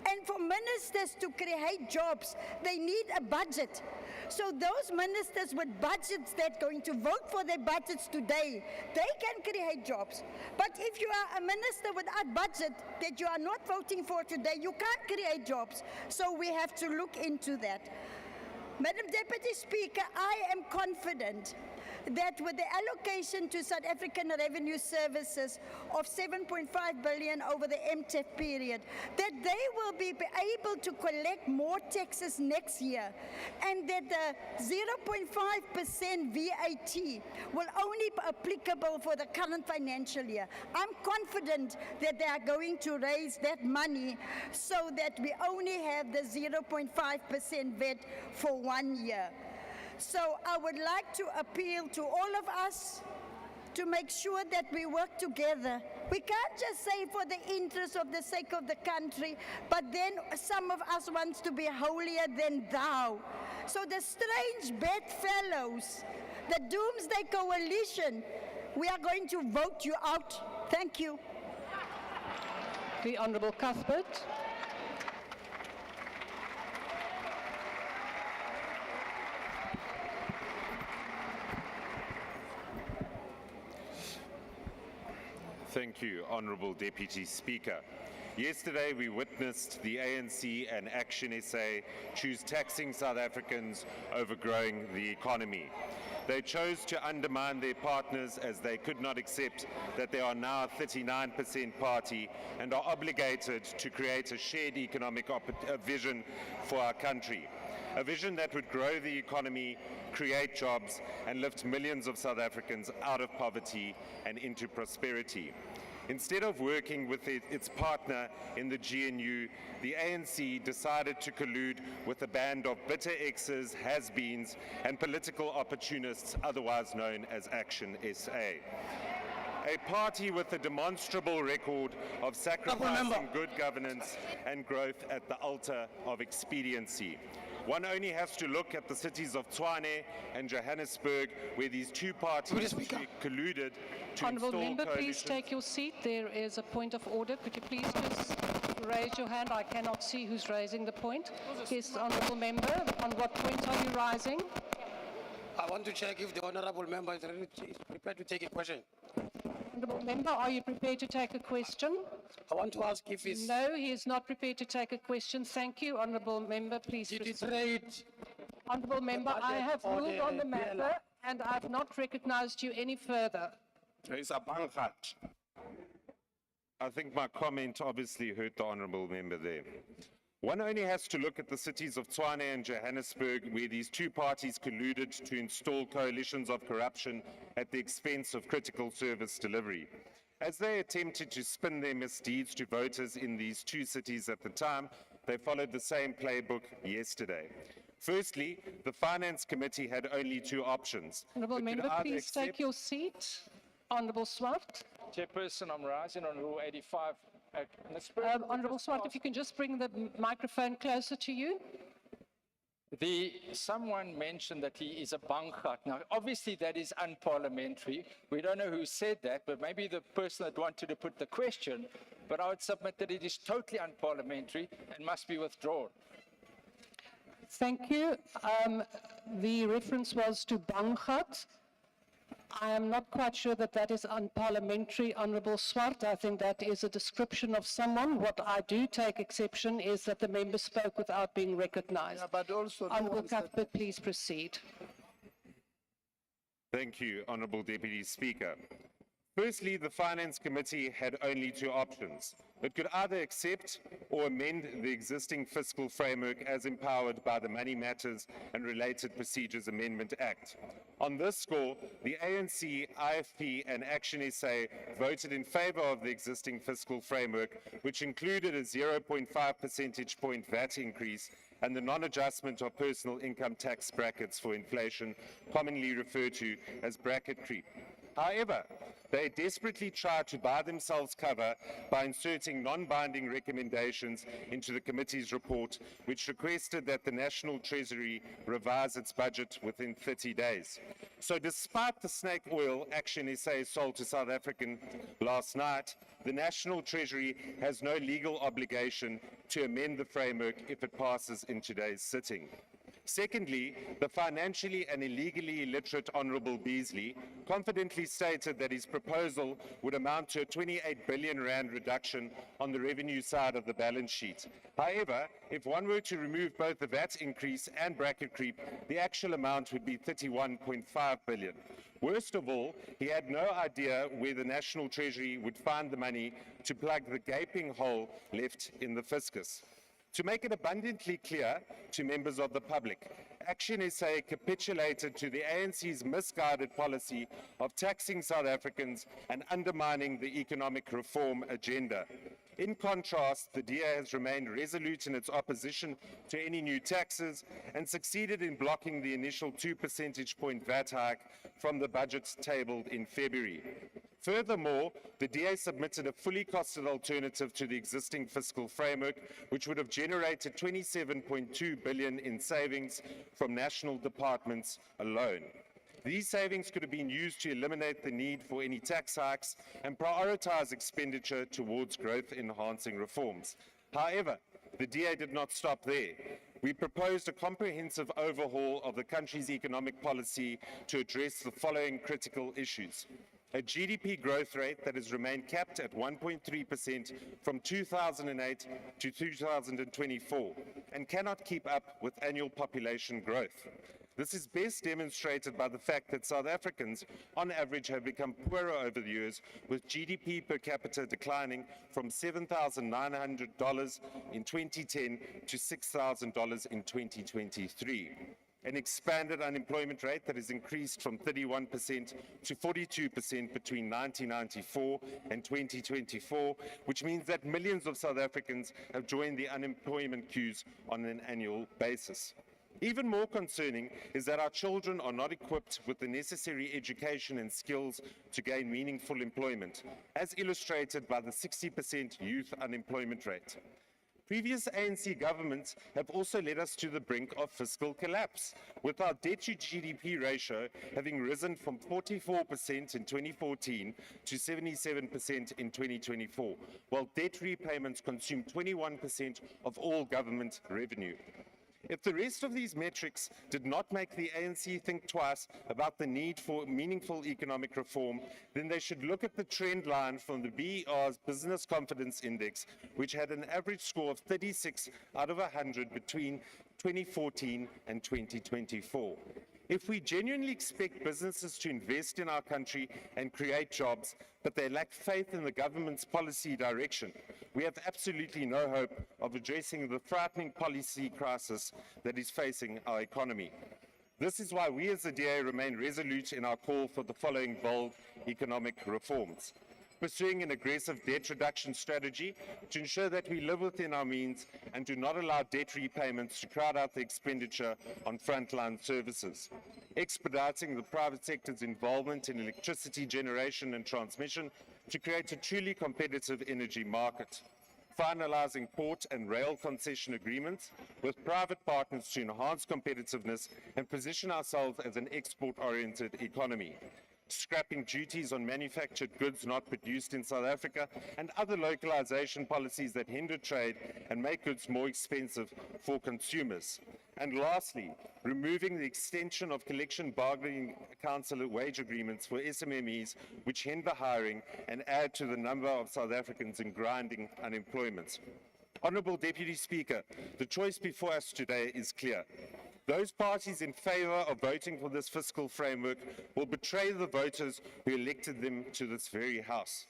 And for ministers to create jobs, they need a budget. So those ministers with budgets that are going to vote for their budgets today, they can create jobs. But if you are a minister without budget that you are not voting for today, you can't create jobs. So we have to look into that. Madam Deputy Speaker, I am confident that with the allocation to South African Revenue Services of 7.5 billion over the MTEF period, that they will be able to collect more taxes next year, and that the 0.5% VAT will only be applicable for the current financial year. I'm confident that they are going to raise that money so that we only have the 0.5% VAT for 1 year. So I would like to appeal to all of us to make sure that we work together. We can't just say for the interest of the sake of the country, but then some of us wants to be holier than thou. So the strange bedfellows, the Doomsday Coalition, we are going to vote you out. Thank you. The Honourable Cuthbert. Thank you, Honourable Deputy Speaker. Yesterday we witnessed the ANC and Action SA choose taxing South Africans over growing the economy. They chose to undermine their partners as they could not accept that they are now a 39% party and are obligated to create a shared economic vision for our country. A vision that would grow the economy, create jobs, and lift millions of South Africans out of poverty and into prosperity. Instead of working with its partner in the GNU, the ANC decided to collude with a band of bitter exes, has-beens, and political opportunists, otherwise known as Action SA. A party with a demonstrable record of sacrificing good governance and growth at the altar of expediency. One only has to look at the cities of Tshwane and Johannesburg, where these two parties colluded to Honourable install Member, please coalitions. take your seat. There is a point of order. Could you please just raise your hand? I cannot see who's raising the point. Yes, Honourable Member, on what point are you rising? I want to check if the Honourable Member is prepared to take a question. Honourable Member, are you prepared to take a question? I want to ask if he's... No, he is not prepared to take a question. Thank you, Honourable Member. Please proceed. Honourable Member, I have ruled on the matter and I have not recognised you any further. There is a bangat. I think my comment obviously hurt the Honourable Member there. One only has to look at the cities of Tshwane and Johannesburg, where these two parties colluded to install coalitions of corruption at the expense of critical service delivery. As they attempted to spin their misdeeds to voters in these two cities at the time, they followed the same playbook yesterday. Firstly, the Finance Committee had only two options. Honourable Member, please take your seat. Honourable Swart. Chairperson, I'm rising on Rule 85. Honourable Swart, if you can just bring the microphone closer to you. Someone mentioned that he is a bankgat. Now, obviously that is unparliamentary. We don't know who said that, but maybe the person that wanted to put the question, but I would submit that it is totally unparliamentary and must be withdrawn. Thank you. The reference was to bankgat. I am not quite sure that that is unparliamentary, Honourable Swart. I think that is a description of someone. What I do take exception is that the member spoke without being recognised. Yeah, but also Honourable Cuthbert, please proceed. Thank you, Honourable Deputy Speaker. Firstly, the Finance Committee had only two options. It could either accept or amend the existing fiscal framework as empowered by the Money Matters and Related Procedures Amendment Act. On this score, the ANC, IFP and Action SA voted in favour of the existing fiscal framework, which included a 0.5 percentage point VAT increase and the non-adjustment of personal income tax brackets for inflation, commonly referred to as bracket creep. However, they desperately try to buy themselves cover by inserting non-binding recommendations into the committee's report, which requested that the National Treasury revise its budget within 30 days. So despite the snake oil Action SA sold to South African last night, the National Treasury has no legal obligation to amend the framework if it passes in today's sitting. Secondly, the financially and illegally illiterate Honourable Beasley confidently stated that his proposal would amount to a 28 billion rand reduction on the revenue side of the balance sheet. However, if one were to remove both the VAT increase and bracket creep, the actual amount would be 31.5 billion. Worst of all, he had no idea where the National Treasury would find the money to plug the gaping hole left in the fiscus. To make it abundantly clear to members of the public, Action SA capitulated to the ANC's misguided policy of taxing South Africans and undermining the economic reform agenda. In contrast, the DA has remained resolute in its opposition to any new taxes and succeeded in blocking the initial 2 percentage point VAT hike from the budget tabled in February. Furthermore, the DA submitted a fully costed alternative to the existing fiscal framework, which would have generated 27.2 billion in savings from national departments alone. These savings could have been used to eliminate the need for any tax hikes and prioritize expenditure towards growth-enhancing reforms. However, the DA did not stop there. We proposed a comprehensive overhaul of the country's economic policy to address the following critical issues: a GDP growth rate that has remained capped at 1.3% from 2008 to 2024 and cannot keep up with annual population growth. This is best demonstrated by the fact that South Africans, on average, have become poorer over the years, with GDP per capita declining from $7,900 in 2010 to $6,000 in 2023. An expanded unemployment rate that has increased from 31% to 42% between 1994 and 2024, which means that millions of South Africans have joined the unemployment queues on an annual basis. Even more concerning is that our children are not equipped with the necessary education and skills to gain meaningful employment, as illustrated by the 60% youth unemployment rate. Previous ANC governments have also led us to the brink of fiscal collapse, with our debt-to-GDP ratio having risen from 44% in 2014 to 77% in 2024, while debt repayments consume 21% of all government revenue. If the rest of these metrics did not make the ANC think twice about the need for meaningful economic reform, then they should look at the trend line from the BER's Business Confidence Index, which had an average score of 36 out of 100 between 2014 and 2024. If we genuinely expect businesses to invest in our country and create jobs, but they lack faith in the government's policy direction, we have absolutely no hope of addressing the frightening policy crisis that is facing our economy. This is why we as the DA remain resolute in our call for the following bold economic reforms: pursuing an aggressive debt reduction strategy to ensure that we live within our means and do not allow debt repayments to crowd out the expenditure on frontline services. Expediting the private sector's involvement in electricity generation and transmission to create a truly competitive energy market. Finalizing port and rail concession agreements with private partners to enhance competitiveness and position ourselves as an export-oriented economy. Scrapping duties on manufactured goods not produced in South Africa and other localization policies that hinder trade and make goods more expensive for consumers. And lastly, removing the extension of collection bargaining council wage agreements for SMMEs, which hinder hiring and add to the number of South Africans in grinding unemployment. Honourable Deputy Speaker, the choice before us today is clear. Those parties in favour of voting for this fiscal framework will betray the voters who elected them to this very House.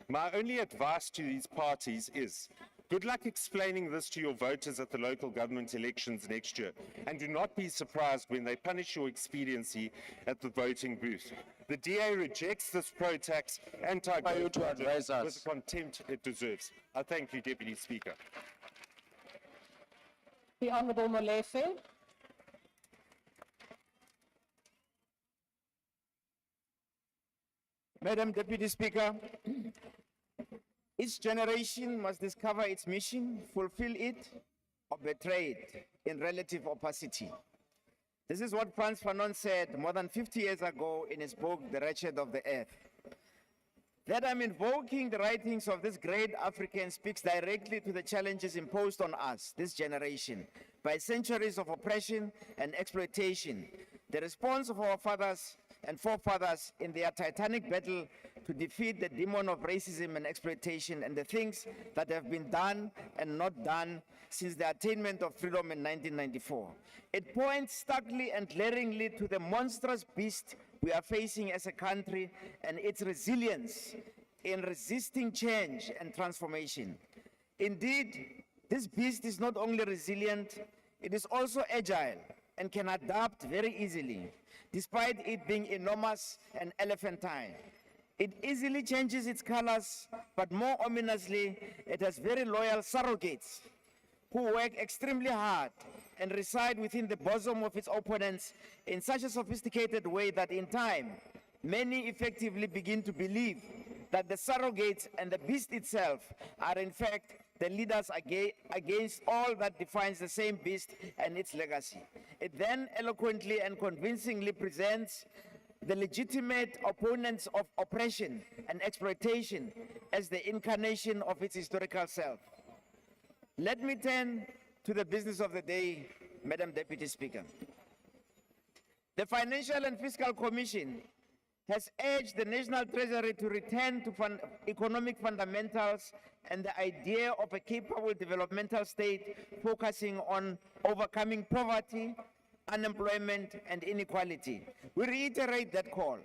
My only advice to these parties is, good luck explaining this to your voters at the local government elections next year, and do not be surprised when they punish your expediency at the voting booth. The DA rejects this pro-tax, anti-growth budget with the contempt it deserves. I thank you, Deputy Speaker. The Honourable Molefe. Madam Deputy Speaker, each generation must discover its mission, fulfill it, or betray it in relative opacity. This is what Frantz Fanon said more than 50 years ago in his book, The Wretched of the Earth. That I'm invoking the writings of this great African speaks directly to the challenges imposed on us, this generation, by centuries of oppression and exploitation. The response of our fathers and forefathers in their titanic battle to defeat the demon of racism and exploitation, and the things that have been done and not done since the attainment of freedom in 1994. It points starkly and glaringly to the monstrous beast we are facing as a country and its resilience in resisting change and transformation. Indeed, this beast is not only resilient, it is also agile and can adapt very easily, despite it being enormous and elephantine. It easily changes its colors, but more ominously, it has very loyal surrogates who work extremely hard and reside within the bosom of its opponents in such a sophisticated way that in time, many effectively begin to believe that the surrogates and the beast itself are in fact the leaders against all that defines the same beast and its legacy. It then eloquently and convincingly presents the legitimate opponents of oppression and exploitation as the incarnation of its historical self. Let me turn to the business of the day, Madam Deputy Speaker. The Financial and Fiscal Commission has urged the National Treasury to return to economic fundamentals and the idea of a capable developmental state focusing on overcoming poverty, unemployment, and inequality. We reiterate that call.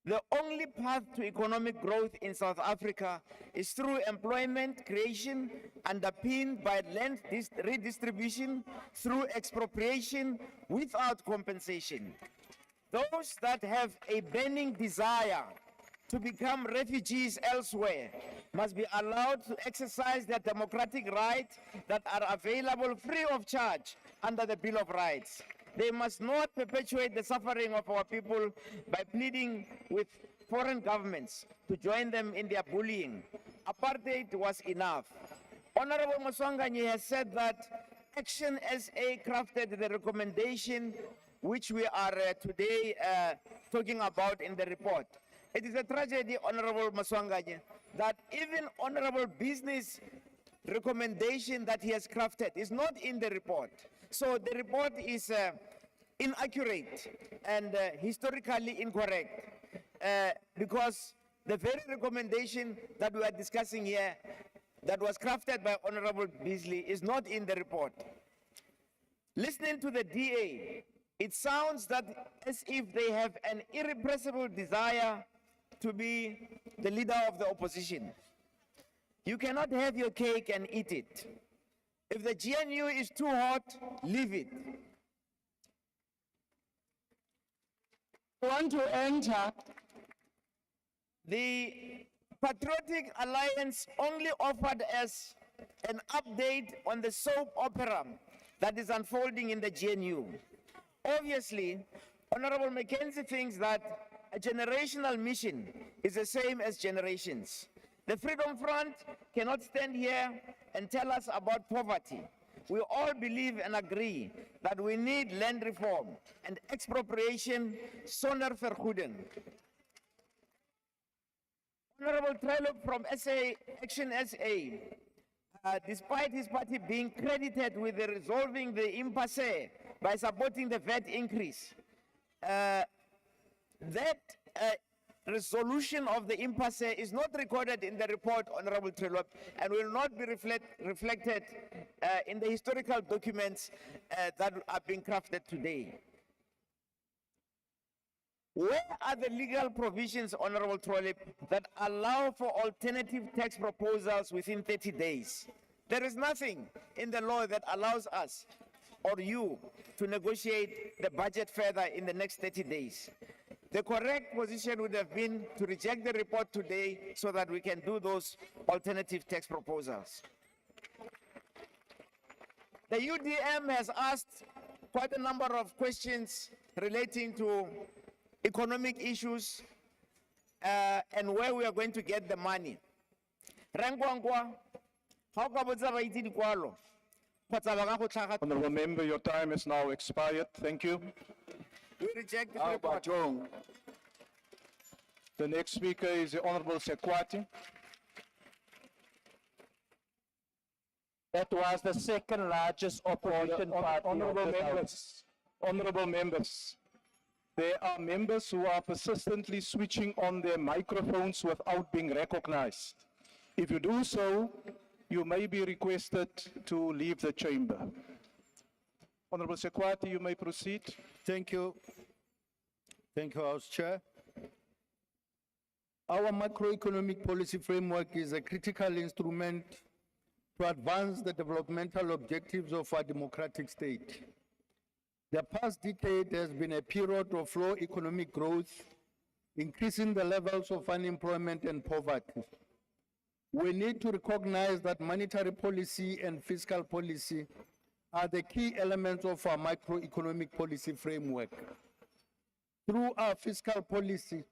The only path to economic growth in South Africa is through employment creation underpinned by land redistribution through expropriation without compensation. Those that have a burning desire to become refugees elsewhere must be allowed to exercise their democratic rights that are available free of charge under the Bill of Rights. They must not perpetuate the suffering of our people by pleading with foreign governments to join them in their bullying. Apartheid was enough. Honorable Moswanganyi has said that Action SA crafted the recommendation which we are today talking about in the report. It is a tragedy, Honorable Moswanganyi, that even Honorable Business recommendation that he has crafted is not in the report. So the report is inaccurate and historically incorrect because the very recommendation that we are discussing here that was crafted by Honorable Beasley is not in the report. Listening to the DA, it sounds that as if they have an irrepressible desire to be the leader of the opposition. You cannot have your cake and eat it. If the GNU is too hot, leave it. Want to enter? The Patriotic Alliance only offered us an update on the soap opera that is unfolding in the GNU. Obviously, Honorable Mackenzie thinks that a generational mission is the same as generations. The Freedom Front cannot stand here and tell us about poverty. We all believe and agree that we need land reform and expropriation sonder vergoeding. Honorable Trello from Action SA, despite his party being credited with resolving the impasse by supporting the VAT increase, that resolution of the impasse is not recorded in the report, Honorable Trello, and will not be reflected in the historical documents that are being crafted today. Where are the legal provisions, Honorable Trollip, that allow for alternative tax proposals within 30 days? There is nothing in the law that allows us or you to negotiate the budget further in the next 30 days. The correct position would have been to reject the report today so that we can do those alternative tax proposals. The UDM has asked quite a number of questions relating to economic issues, and where we are going to get the money. Rangwankwa, how ka botsa ba itse dikwalo? Kgotsa ba ka go tlhaga- Honorable member, your time is now expired. Thank you. We reject this report. The next speaker is the Honorable Sekwati. That was the second largest opposition party. Honorable of this House. members, honorable members, there are members who are persistently switching on their microphones without being recognized. If you do so, you may be requested to leave the chamber. Honorable Sekwati, you may proceed. Thank you. Thank you, House Chair. Our macroeconomic policy framework is a critical instrument to advance the developmental objectives of our democratic state. The past decade has been a period of low economic growth, increasing the levels of unemployment and poverty. We need to recognize that monetary policy and fiscal policy are the key elements of our macroeconomic policy framework. Through our fiscal policy,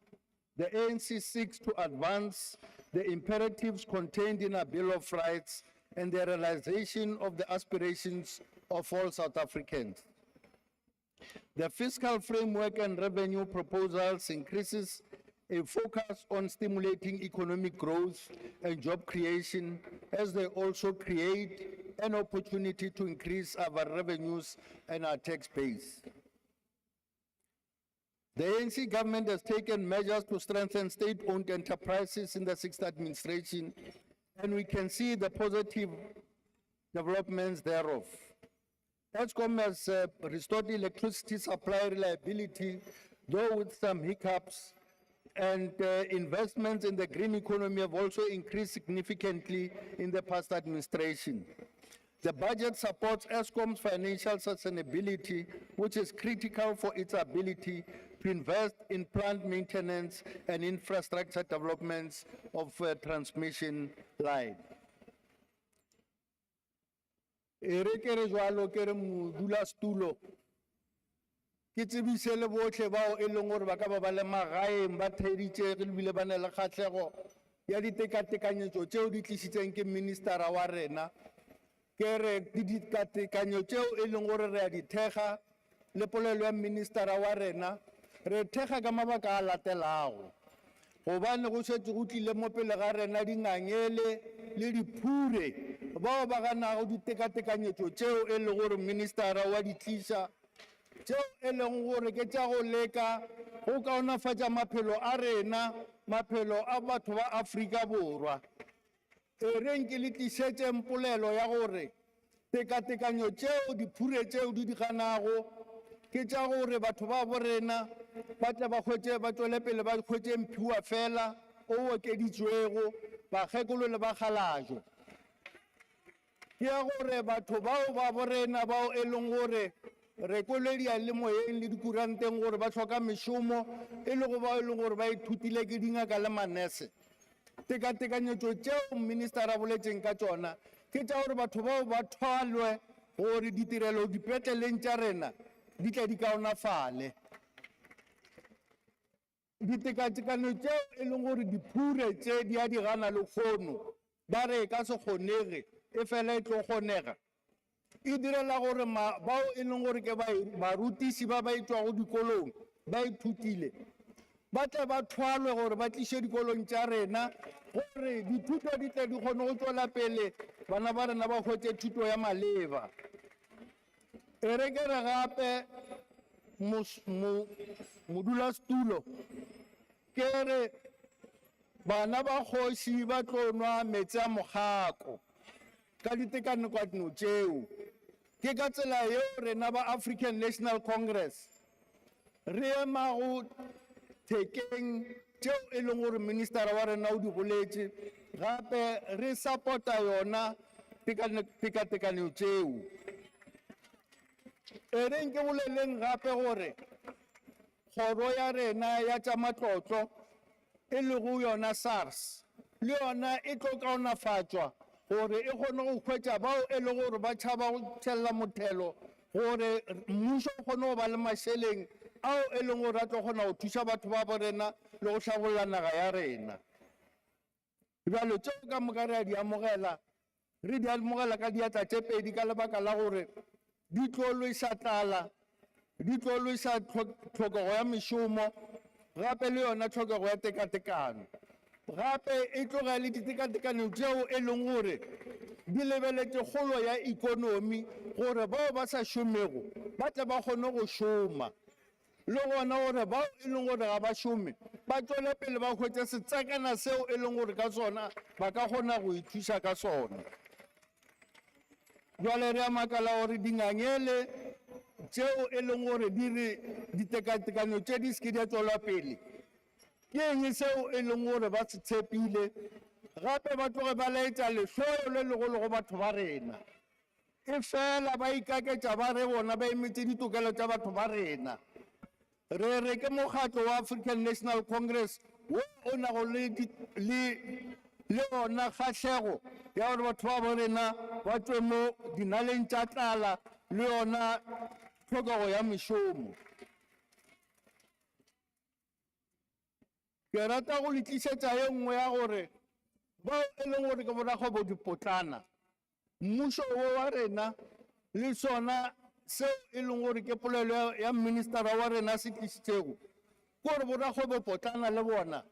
the ANC seeks to advance the imperatives contained in our Bill of Rights and the realization of the aspirations of all South Africans. The fiscal framework and revenue proposals increases a focus on stimulating economic growth and job creation, as they also create an opportunity to increase our revenues and our tax base. The ANC government has taken measures to strengthen state-owned enterprises in the sixth administration, and we can see the positive developments thereof. Eskom has restored electricity supply reliability, though with some hiccups, and investments in the green economy have also increased significantly in the past administration. The budget supports Eskom's financial sustainability, which is critical for its ability to invest in plant maintenance and infrastructure developments of transmission line. Ere ke re jwalo ke re modulasetulo, ke tsebise le botlhe bao e leng gore ba ka ba le magaeng ba theeditše ebile ba ne le kgatlhego ya ditekatekanyetso tšeo di tlisitseng ke ministera wa rena, ke re ditekatekanyo tšeo e leng gore re a di thekga le polelo ya ministera wa rena re thekga ka mabaka a latelago gobane go šetse go tlile mo pele ga rena dingangele le diphure bao ba ganago ditekatekanyetso tšeo e leng gore ministera wa di tliša tšeo e leng gore ke tša go leka go kaonafatša maphelo a rena, maphelo a batho ba Afrika Borwa. E reng ke le tlišetšeng polelo ya gore tekatekanyo tšeo diphure tšeo di ganago ke tša gore batho ba bo rena ba tle ba tšwele pele ba hwetše mphiwa fela o okeditšwego bakgekolo le bakgalajo. Ke ya gore batho bao ba bo rena bao e leng gore re koledia le moyeng le dikuranteng gore ba tlhoka mešomo e le go bao e leng gore ba ithutile ke dingaka le manese. Tekatekanyetso tšeo ministera a boletšeng ka tšona ke tša gore batho bao ba thwalwe gore ditirelo dipetleleng tša rena di tle di kaonafale. Ditekatekano tšeo e leng gore diphure tše di a di gana le kgono ba re ka se kgonege e fela e tlo kgonega e direla gore bao e leng gore ke barutisi ba ba etswago dikolong ba ithutile ba tle ba thwalwe gore ba tliše dikolong tša rena gore dithuto di tle di kgone go tšwela pele bana ba rena ba hwetše thuto ya maleba. E re ke re gape modulasetulo ke re bana ba kgoši ba tlo nwa metsi a mogako ka ditekano tšeo. Ke ka tsela yeo rena ba African National Congress re emago thekeng tšeo e leng gore ministera wa rena o di boletše gape re support-a yona tekatekano tšeo. E reng ke boleleng gape gore kgoro ya rena ya tša matlotlo e le go yona SARS le yona e tlo kaonafatšwa gore e kgone go hwetša bao e le gore ba tšhaba go tšhelela mothelo gore mmušo o kgone go ba le mašeleng ao e leng gore a tlo kgona go thuša batho ba bo rena le go tlhabolola naga ya rena. Jalo tseo ka moka re a di amogela ka diatla tše pedi ka lebaka la gore di tlo loisa tlala, di tlo loisa tlhokego ya mešomo, gape le yona tlhokego ya tekatekano. Gape e tloga le ditekatekano tšeo e leng gore di lebeletse kgolo ya ikonomi gore bao ba sa šomego ba tle ba kgone go šoma. Le gona gore bao e leng gore ga ba šome ba tswele pele ba hwetše setsekana seo e leng gore ka sona ba ka kgona go ithuša ka sona. Jwale re a makala gore dingangele tšeo e leng gore di re ditekatekano tše di seke di a tswela pele ke eng seo e leng gore ba se tshepile, gape ba tloge ba laetša lehloyo le legolo go batho ba rena. E fela ba ikaketša ba re bona ba emetše ditokelo tša batho ba rena. Re re ke mokgatlo wa African National Congress wo o nago le ona kgahlego ya gore batho ba bo rena ba tswe mo dinaleng tša tlala le yona tlhokego ya mešomo. Ke rata go le tlišetša ye nngwe ya gore bao e leng gore ke borakgwebo dipotlana, mmušo wo wa rena le sona seo e leng gore ke polelo ya ministera wa rena se tlišitšego ke gore borakgwebo potlana le bona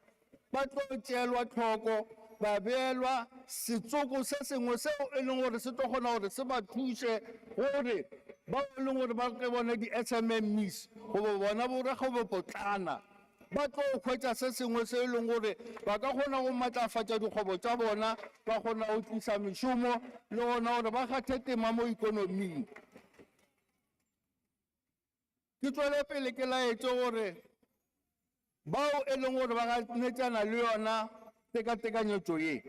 ba tlo tšeelwa tlhoko, ba beelwa setsoko se sengwe seo e leng gore se tlo kgona gore se ba thuše gore bao e leng gore ba ke bone di-SMMEs goba bona borakgwebo potlana ba tlo hwetša se sengwe se e leng gore ba ka kgona go matlafatša dikgwebo tša bona, ba kgona go tlisa mešomo le gona gore ba kgathe tema mo ikonoming. Ke tswele pele ke laetše gore bao e leng gore ba ganetšana le yona tekatekanyetšo ye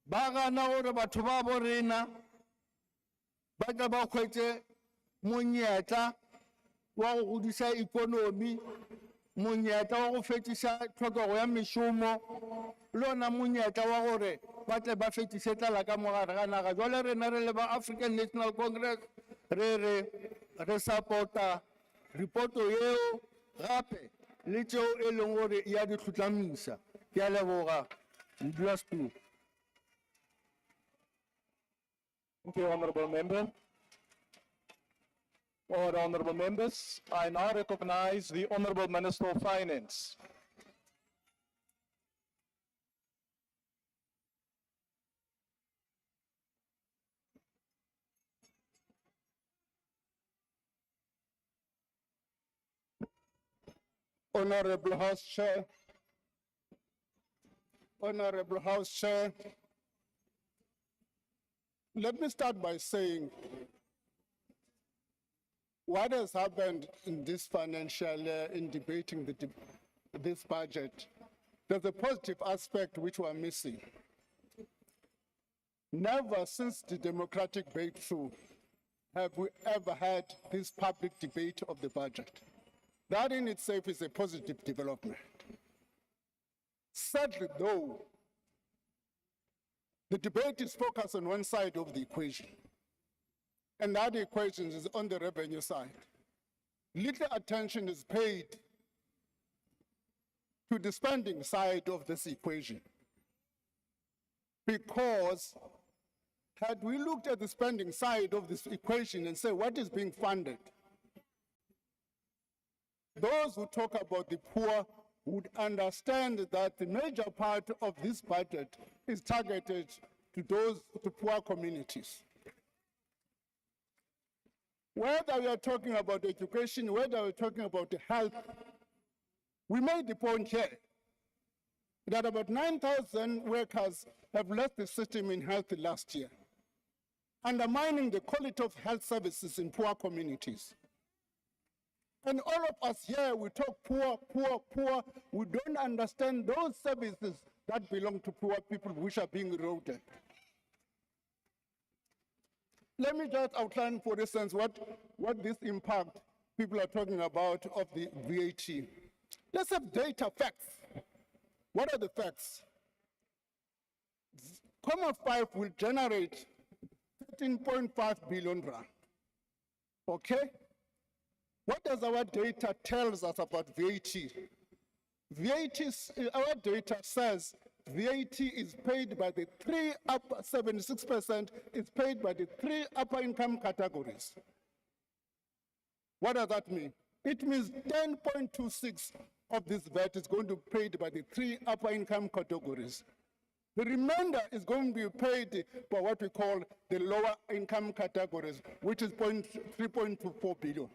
ba gana gore batho ba bo rena ba tla ba hwetše monyetla wa go godiša ikonomi, monyetla wa go fetiša tlhokego ya mešomo, le ona monyetla wa gore ba tle ba fetiše tlala ka mogare ga naga. Jwale rena re le ba African National Congress re support-a ripoto yeo gape le tšeo e leng gore ya di tlhotlhamisa. Ke a leboga modulasetulo. Thank you, Honorable Member. All honorable members, I now recognize the Honorable Minister of Finance. Honorable House Chair, Honorable House Chair, let me start by saying what has happened in this financial year in debating this budget. There's a positive aspect which we're missing. Never since the democratic breakthrough have we ever had this public debate of the budget. That in itself is a positive development. Sadly, though, the debate is focused on one side of the equation, and that equation is on the revenue side. Little attention is paid to the spending side of this equation, because had we looked at the spending side of this equation and say what is being funded, those who talk about the poor would understand that the major part of this budget is targeted to poor communities. Whether we are talking about education, whether we're talking about health, we made the point here that about 9,000 workers have left the system in health last year, undermining the quality of health services in poor communities. And all of us here, we talk poor, poor, poor. We don't understand those services that belong to poor people which are being eroded. Let me just outline, for instance, what this impact people are talking about of the VAT. Let's have data, facts. What are the facts? Comma 5 will generate 13.5 billion rand. Okay? What does our data tells us about VAT? Our data says VAT is paid by the 76% is paid by the 3 upper income categories. What does that mean? It means 10.26 of this VAT is going to be paid by the 3 upper income categories. The remainder is going to be paid by what we call the lower income categories, which is 3.24 billion.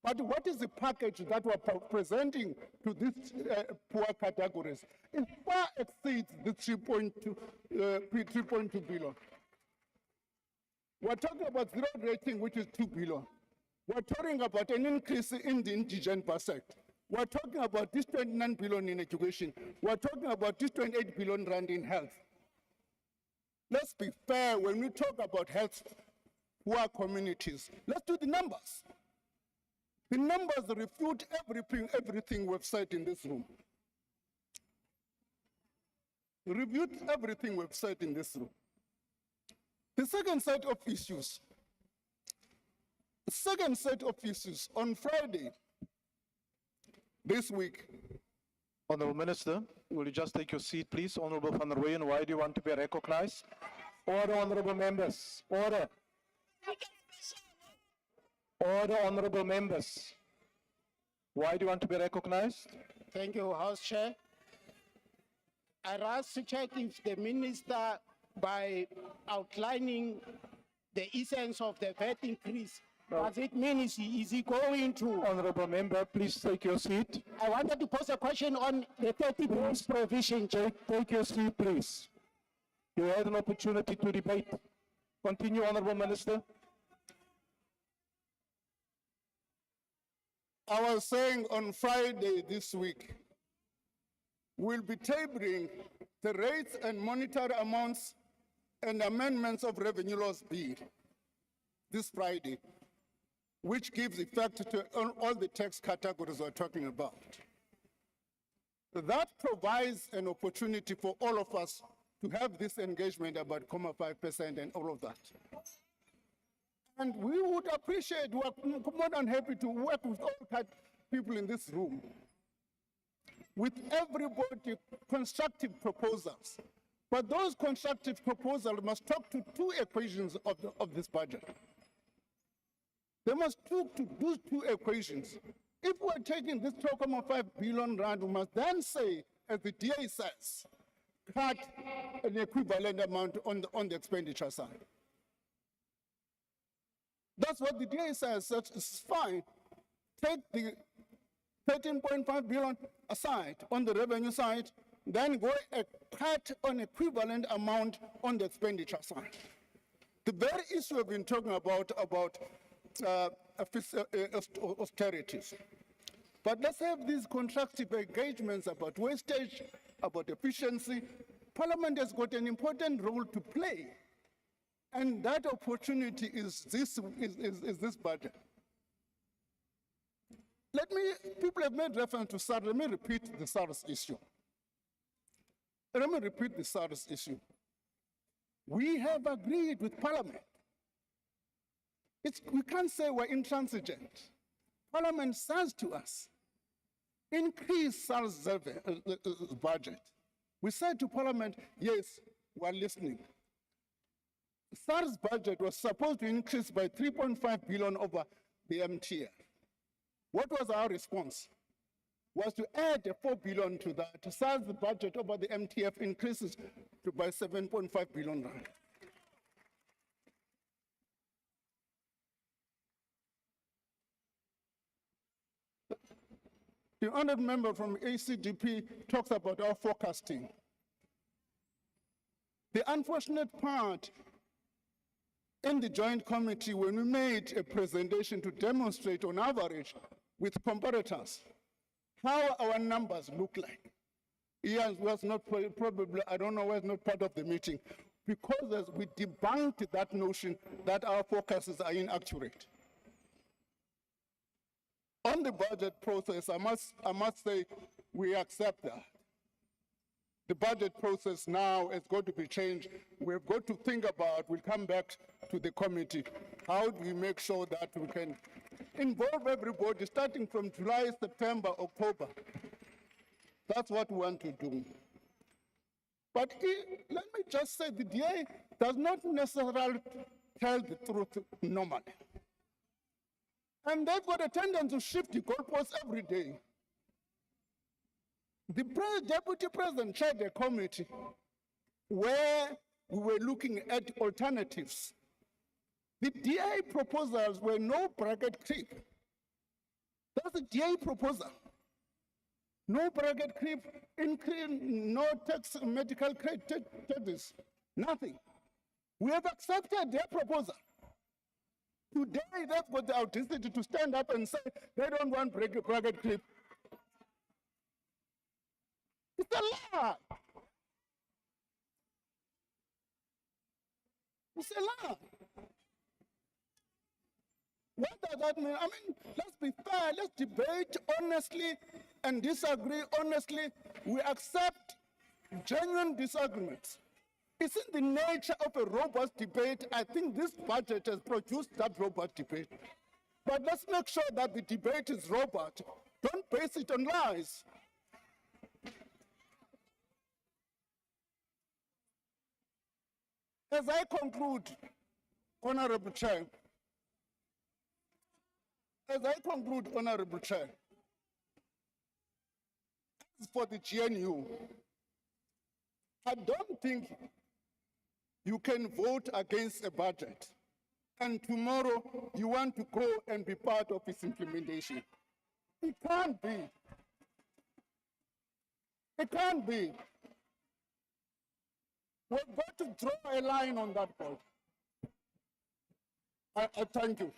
But what is the package that we're presenting to these poor categories? It far exceeds the 3.2 billion. We're talking about zero rating, which is 2 billion. We're talking about an increase in the indigent percent. We're talking about this 29 billion in education. We're talking about this 28 billion rand in health. Let's be fair when we talk about health, poor communities. Let's do the numbers. The numbers refute everything we've said in this room. Refute everything we've said in this room. The second set of issues. On Friday this week. Honourable Minister, will you just take your seat, please? Honourable Van der Weyden, why do you want to be recognized? Order, honourable members. Order. Order, honourable members. Why do you want to be recognized? Thank you, House Chair. I asked to check if the minister, by outlining the essence of the VAT increase, does it mean is he going to... Honourable member, please take your seat. I wanted to pose a question on the 30 days provision. Take your seat, please. You had an opportunity to debate. Continue, honourable minister. I was saying on Friday this week, we'll be tabling the rates and monetary amounts and amendments of Revenue Laws Bill this Friday, which gives effect to all the tax categories we're talking about. That provides an opportunity for all of us to have this engagement about 0.5% and all of that. And we would appreciate, we're more than happy to work with all people in this room, with everybody constructive proposals. But those constructive proposals must talk to 2 equations of this budget. They must talk to those 2 equations. If we're taking this 12.5 billion rand, we must then say, as the DA says, cut an equivalent amount on the expenditure side. That's what the DA says, so it's fine. Take the 13.5 billion aside on the revenue side, then go and cut an equivalent amount on the expenditure side. The very issue we've been talking about austerities. But let's have these constructive engagements about wastage, about efficiency. Parliament has got an important role to play. And that opportunity is this budget. People have made reference to SARS. Let me repeat the SARS issue. We have agreed with Parliament. We can't say we're intransigent. Parliament says to us, increase SARS budget. We said to Parliament, yes, we're listening. SARS budget was supposed to increase by 3.5 billion over the MTF. What was our response? Was to add 4 billion to that. SARS budget over the MTF increases by 7.5 billion rand. The honored member from ACDP talks about our forecasting. The unfortunate part in the joint committee, when we made a presentation to demonstrate on average with comparators how our numbers look like. Ian was not probably, I don't know, was not part of the meeting, because we debunked that notion that our forecasts are inaccurate. On the budget process, I must say we accept that. The budget process now is going to be changed. We've got to think about, we'll come back to the committee, how do we make sure that we can involve everybody, starting from July, September, October. That's what we want to do. But let me just say, the DA does not necessarily tell the truth normally. And they've got a tendency to shift the goalposts every day. The deputy president chaired a committee where we were looking at alternatives. The DA proposals were no bracket creep. That's the DA proposal. No bracket creep, increase, no tax, medical credits, nothing. We have accepted their proposal. Today, they've got the audacity to stand up and say they don't want bracket creep. It's a lie. It's a lie. What does that mean? I mean, let's be fair, let's debate honestly and disagree honestly. We accept genuine disagreements. It's in the nature of a robust debate. I think this budget has produced that robust debate. But let's make sure that the debate is robust. Don't base it on lies. As I conclude, Honorable Chair, as for the GNU, I don't think you can vote against a budget and tomorrow you want to go and be part of its implementation. It can't be. It can't be. We've got to draw a line on that point. I thank you.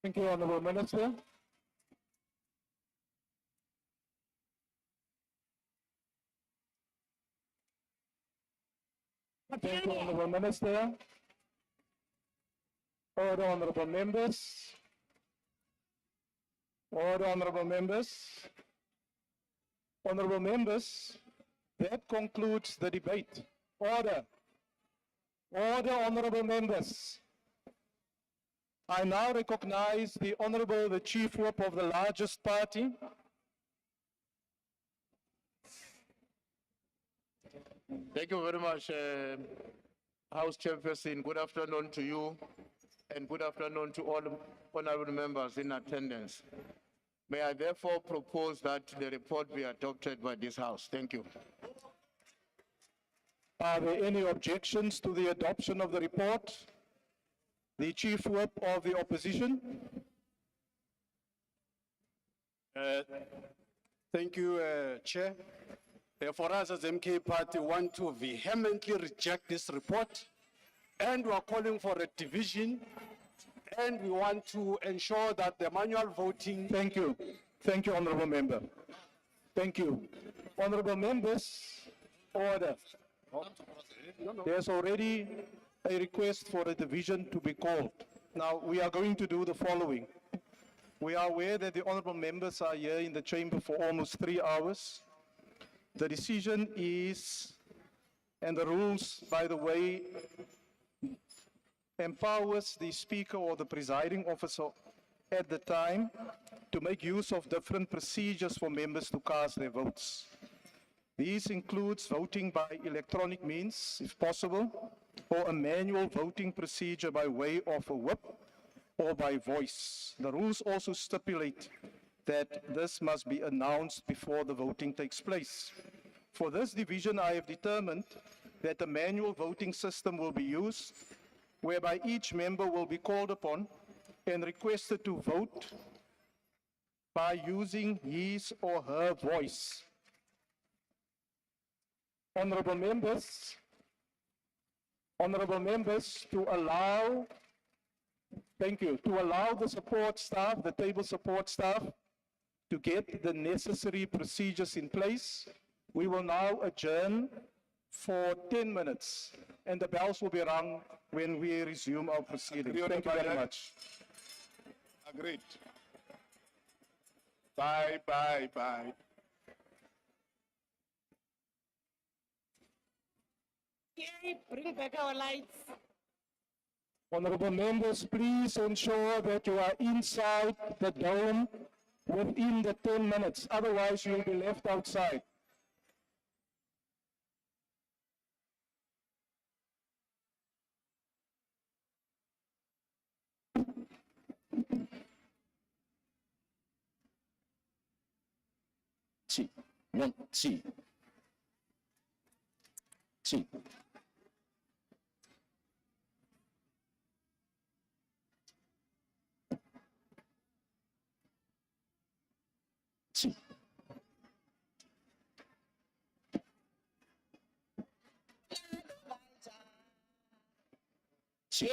Thank you, Honorable Minister. Thank you, Honorable Minister. Order, Honorable Members. Order, Honorable Members. Honorable Members, that concludes the debate. Order. Order, Honorable Members. I now recognize the Honorable, the Chief Whip of the largest party. Thank you very much, House Chairperson. Good afternoon to you, and good afternoon to all honorable members in attendance. May I therefore propose that the report be adopted by this House. Thank you. Are there any objections to the adoption of the report? The Chief Whip of the Opposition. Thank you, Chair. For us as MK Party, want to vehemently reject this report, and we are calling for a division, and we want to ensure that the manual voting. Thank you. Thank you, Honorable Member. Thank you. Honorable Members, order. There's already a request for a division to be called. Now, we are going to do the following. We are aware that the honorable members are here in the chamber for almost 3 hours. The decision is, and the rules, by the way, empowers the speaker or the presiding officer at the time to make use of different procedures for members to cast their votes. These includes voting by electronic means, if possible, or a manual voting procedure by way of a whip or by voice. The rules also stipulate that this must be announced before the voting takes place. For this division, I have determined that a manual voting system will be used, whereby each member will be called upon and requested to vote by using his or her voice. Honorable members, to allow, thank you, to allow the support staff, the table support staff, to get the necessary procedures in place, we will now adjourn for 10 minutes, and the bells will be rung when we resume our proceedings. Thank you very much. Agreed. Bye, bye, bye. Yay, bring back our lights. Honorable members, please ensure that you are inside the dome within the 10 minutes. Otherwise, you'll be left outside. Sì, non, sì. Sì. Sì. Sì.